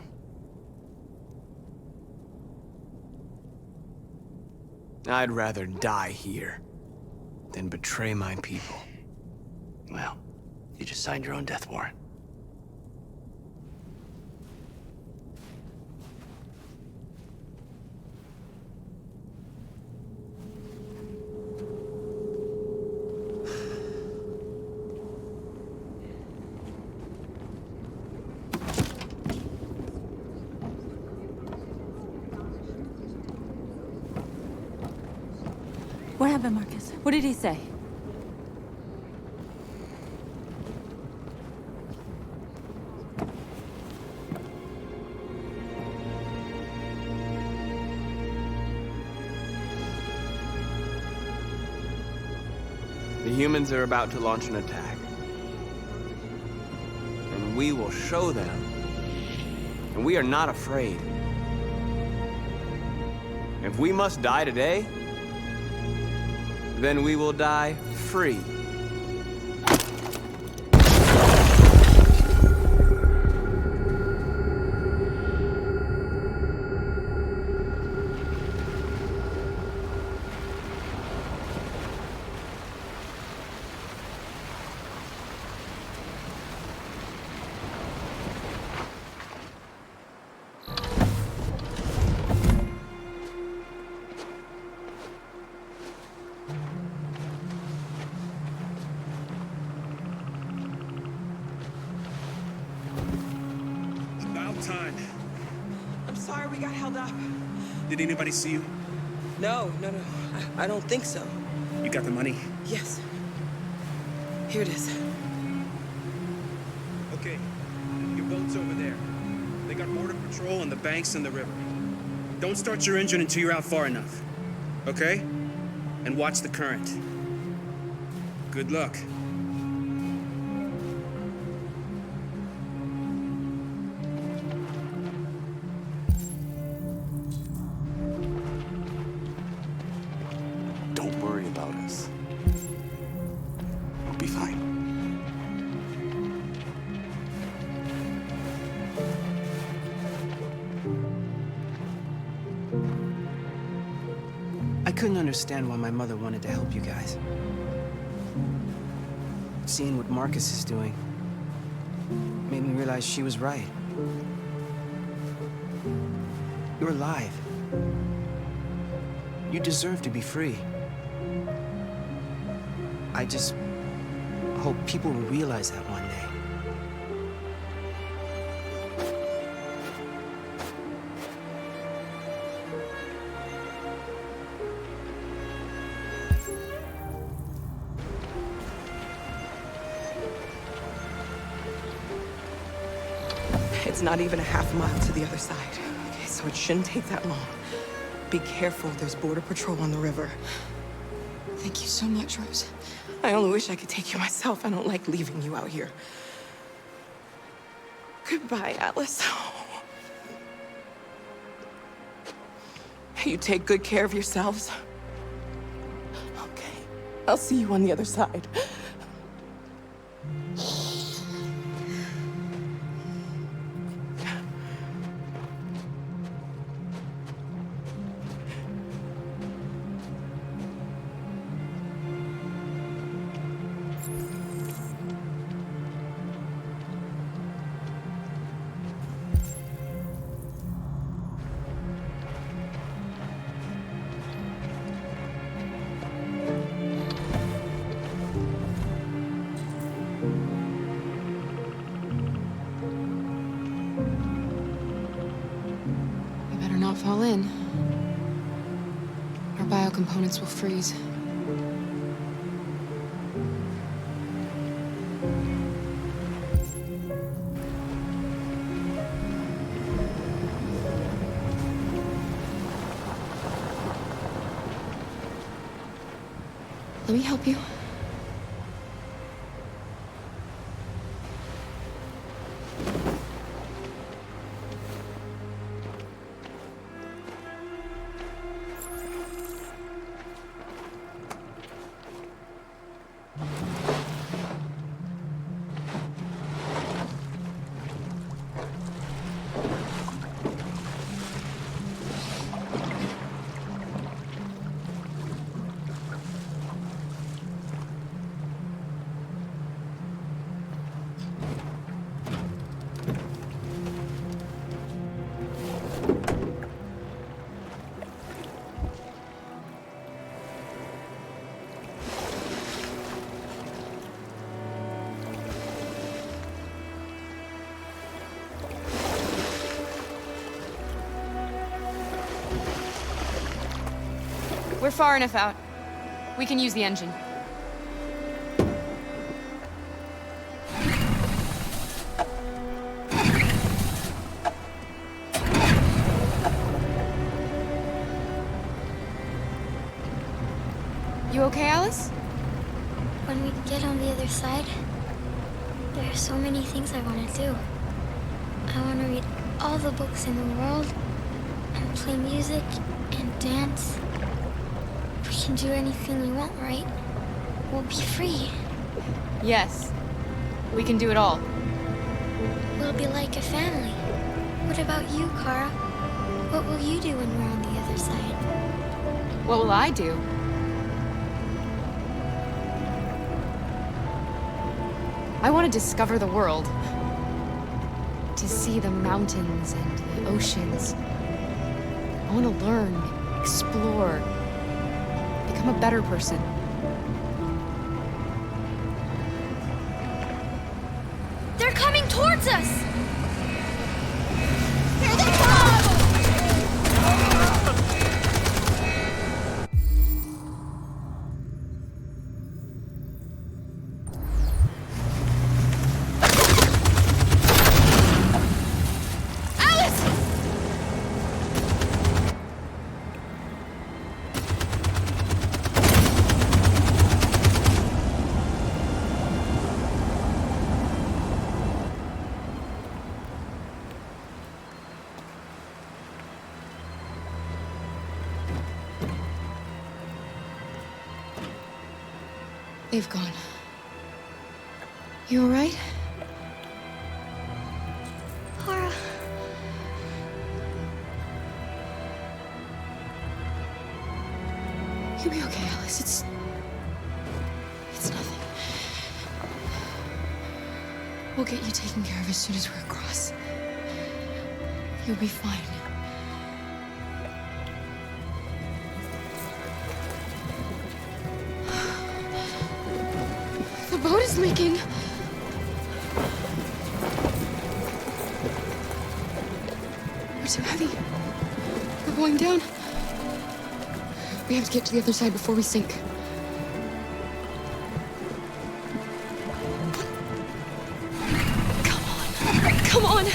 I'd rather die here than betray my people. Well, you just signed your own death warrant. What happened, Markus? What did he say? The humans are about to launch an attack. And we will show them. And we are not afraid. If we must die today, then we will die free. Time. I'm sorry we got held up. Did anybody see you? No. I don't think so. You got the money? Yes. Here it is. Okay. Your boat's over there. They got border patrol on the banks and the river. Don't start your engine until you're out far enough. Okay? And watch the current. Good luck. I couldn't understand why my mother wanted to help you guys. Seeing what Markus is doing made me realize she was right. You're alive. You deserve to be free. I just hope people will realize that one day. It's not even a half mile to the other side. Okay, so it shouldn't take that long. Be careful, there's border patrol on the river. Thank you so much, Rose. I only wish I could take you myself. I don't like leaving you out here. Goodbye, Alice. You take good care of yourselves. Okay. I'll see you on the other side. Fall in. Our biocomponents will freeze. Let me help you. We're far enough out. We can use the engine. You okay, Alice? When we get on the other side, there are so many things I want to do. I want to read all the books in the world, and play music, and dance. We can do anything we want, right? We'll be free. Yes. We can do it all. We'll be like a family. What about you, Kara? What will you do when we're on the other side? What will I do? I want to discover the world. To see the mountains and the oceans. I want to learn, explore, become a better person. They're coming towards us! Here they come! They've gone. You all right? Kara. You'll be okay, Alice. It's nothing. We'll get you taken care of as soon as we're across. You'll be fine. The boat is leaking. We're too heavy. We're going down. We have to get to the other side before we sink. Come on. Come on.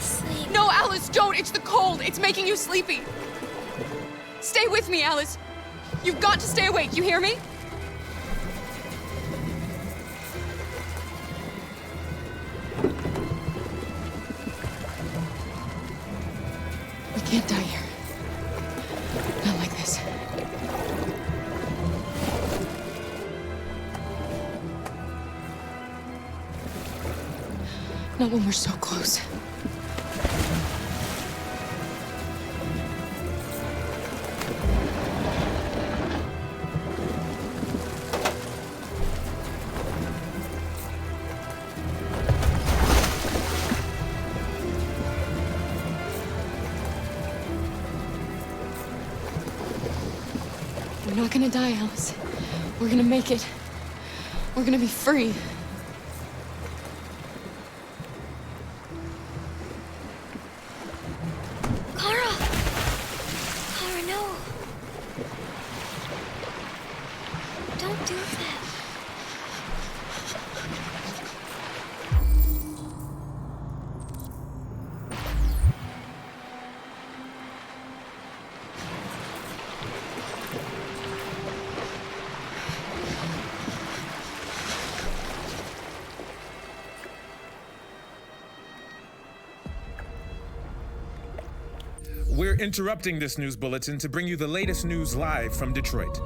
asleep. No, Alice, don't! It's the cold! It's making you sleepy! Stay with me, Alice! You've got to stay awake, you hear me? We can't die here. Not like this. Not when we're so close. We're not gonna die, Alice. We're gonna make it. We're gonna be free. Don't do that. We're interrupting this news bulletin to bring you the latest news live from Detroit.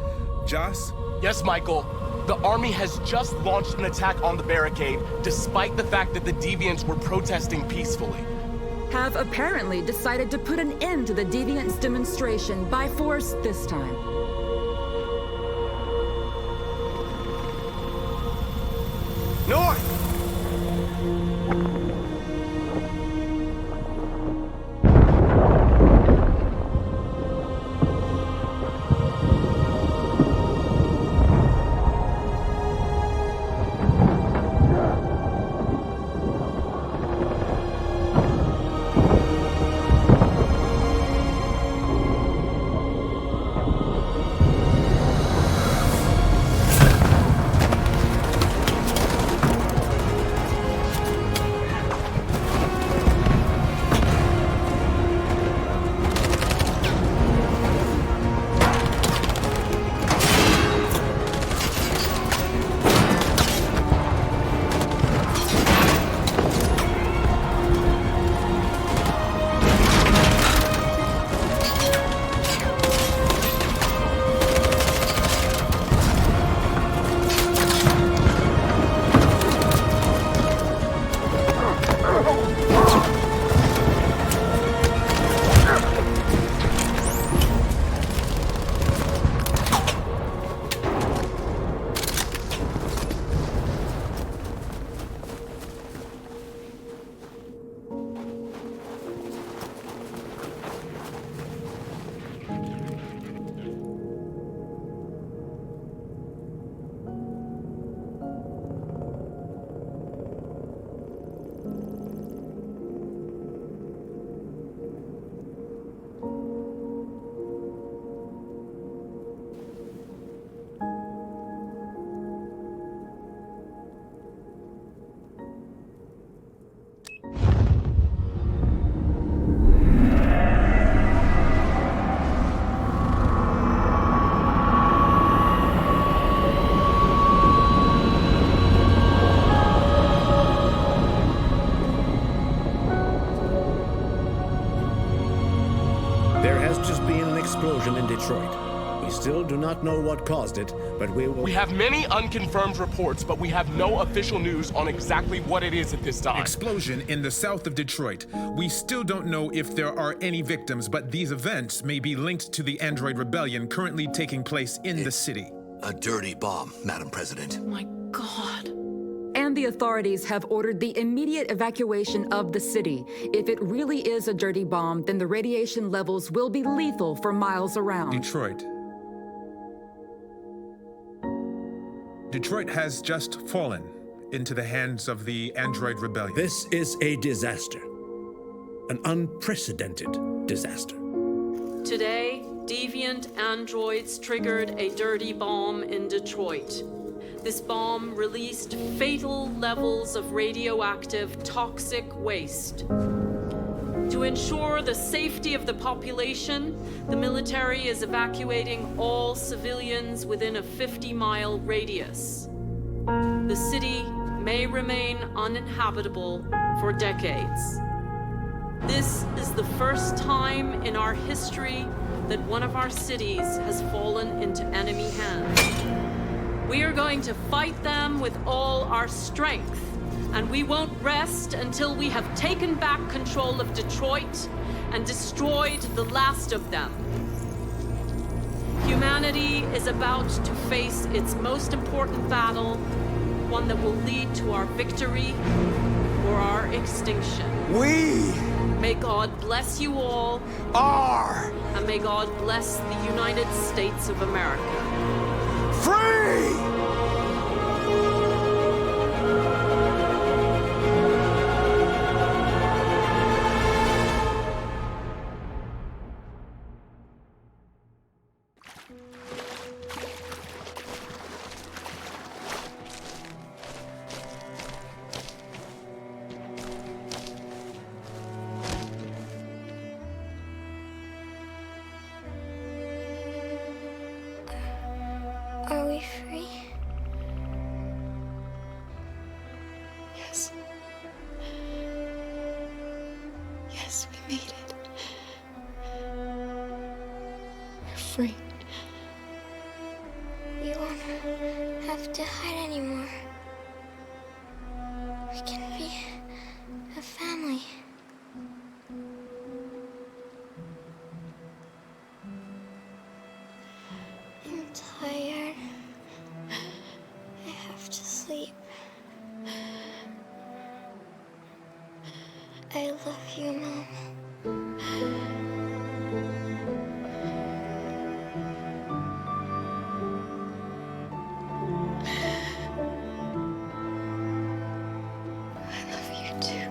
Joss? Yes, Michael. The army has just launched an attack on the barricade, despite the fact that the deviants were protesting peacefully. Have apparently decided to put an end to the deviants' demonstration by force this time. North! There has just been an explosion in Detroit. We still do not know what caused it, but we will... We have many unconfirmed reports, but we have no official news on exactly what it is at this time. Explosion in the south of Detroit. We still don't know if there are any victims, but these events may be linked to the Android rebellion currently taking place in the city. A dirty bomb, Madam President. Oh my God. And the authorities have ordered the immediate evacuation of the city. If it really is a dirty bomb, then the radiation levels will be lethal for miles around. Detroit has just fallen into the hands of the Android rebellion. This is a disaster. An unprecedented disaster. Today, deviant androids triggered a dirty bomb in Detroit. This bomb released fatal levels of radioactive toxic waste. To ensure the safety of the population, the military is evacuating all civilians within a 50-mile radius. The city may remain uninhabitable for decades. This is the first time in our history that one of our cities has fallen into enemy hands. We are going to fight them with all our strength, and we won't rest until we have taken back control of Detroit and destroyed the last of them. Humanity is about to face its most important battle, one that will lead to our victory or our extinction. May God bless you all. And may God bless the United States of America. Free! Are we free? Yes. Yes, we made it. We're free. We won't have to hide anymore. We can be a family. I'm tired. I have to sleep. I love you, Mom. I love you too.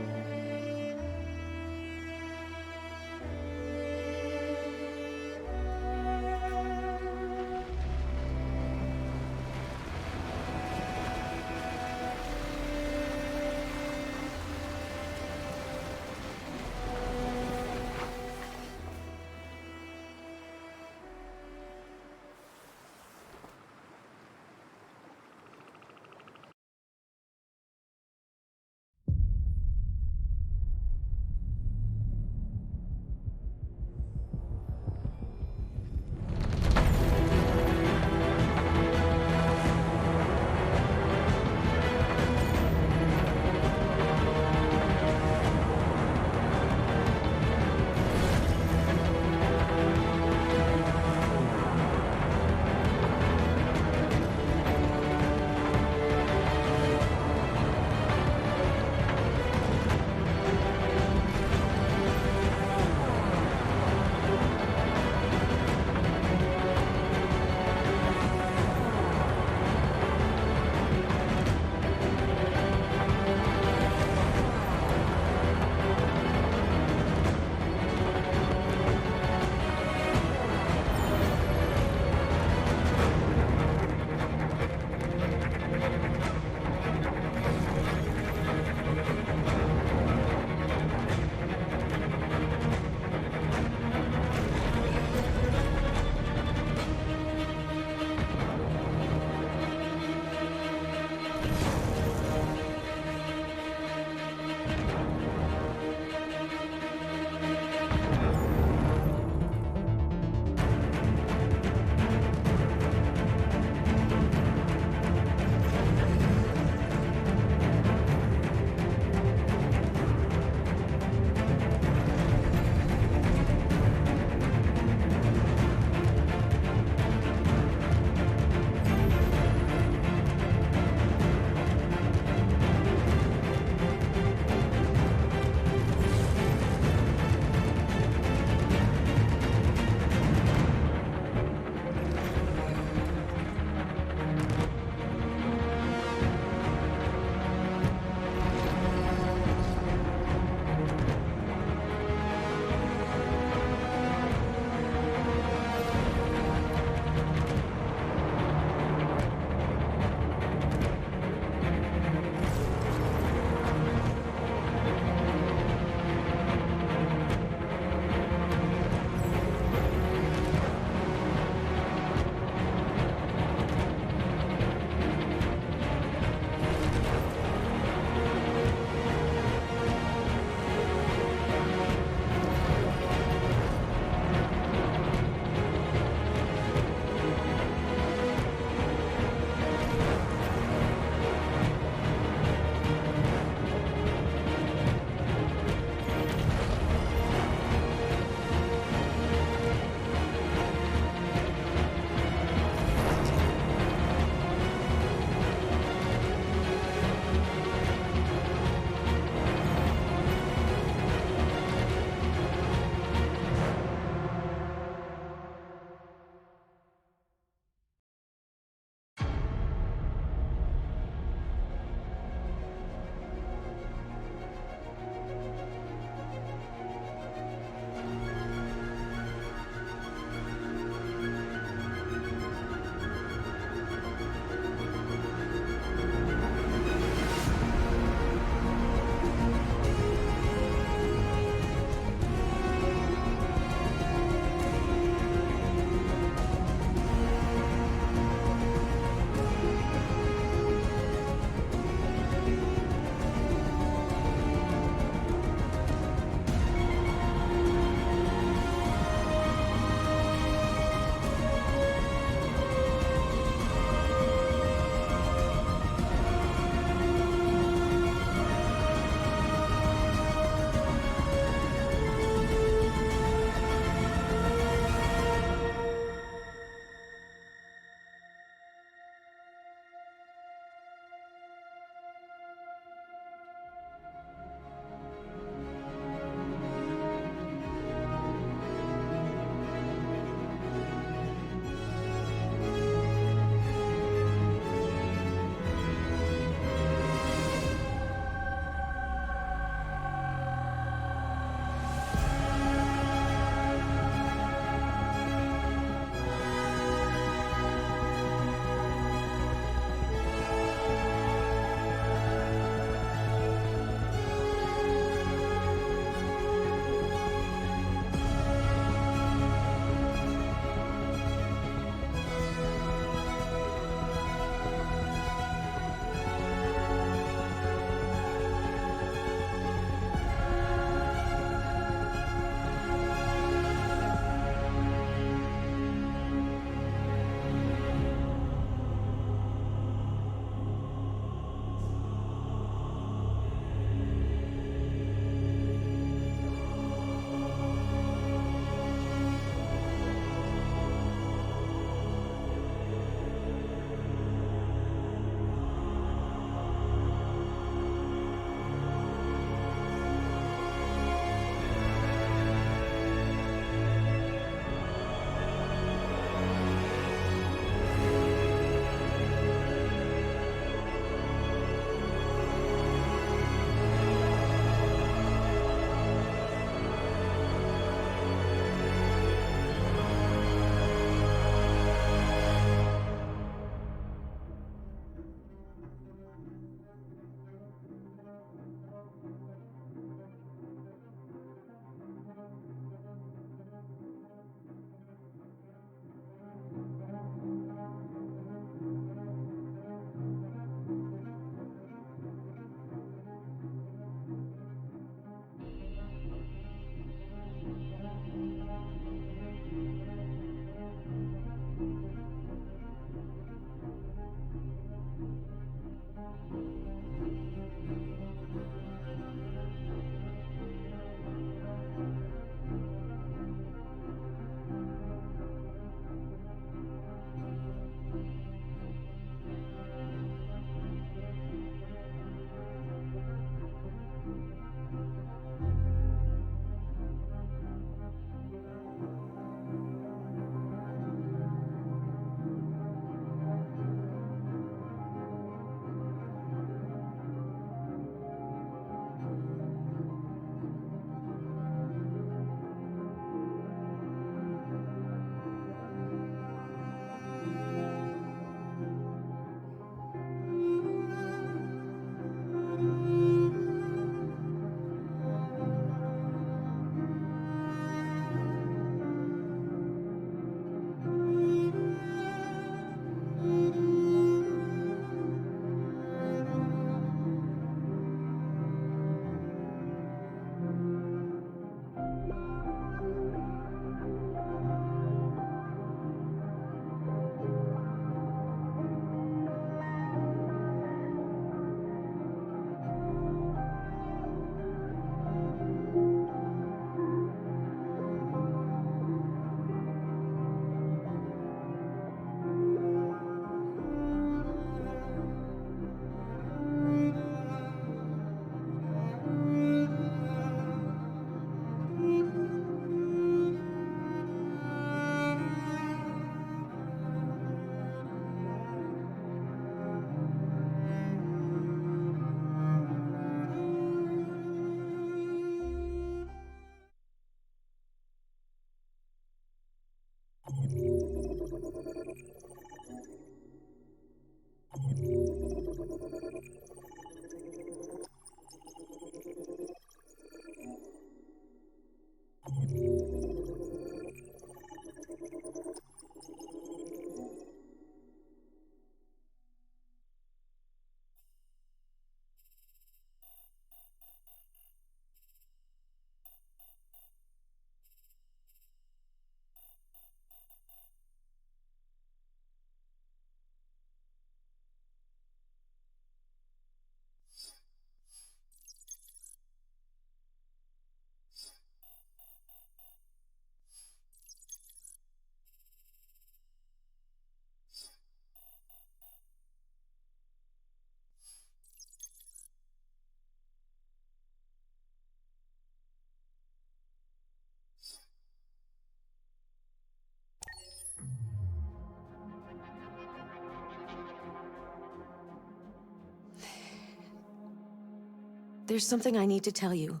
There's something I need to tell you.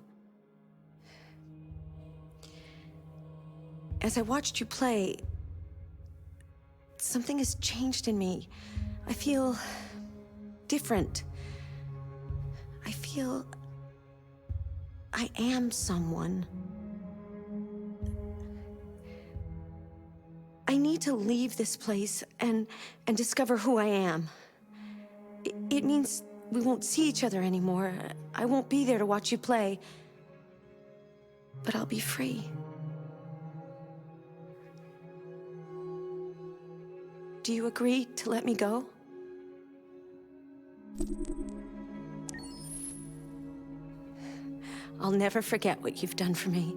As I watched you play, something has changed in me. I feel different. I feel I am someone. I need to leave this place and discover who I am. It means we won't see each other anymore. I won't be there to watch you play. But I'll be free. Do you agree to let me go? I'll never forget what you've done for me.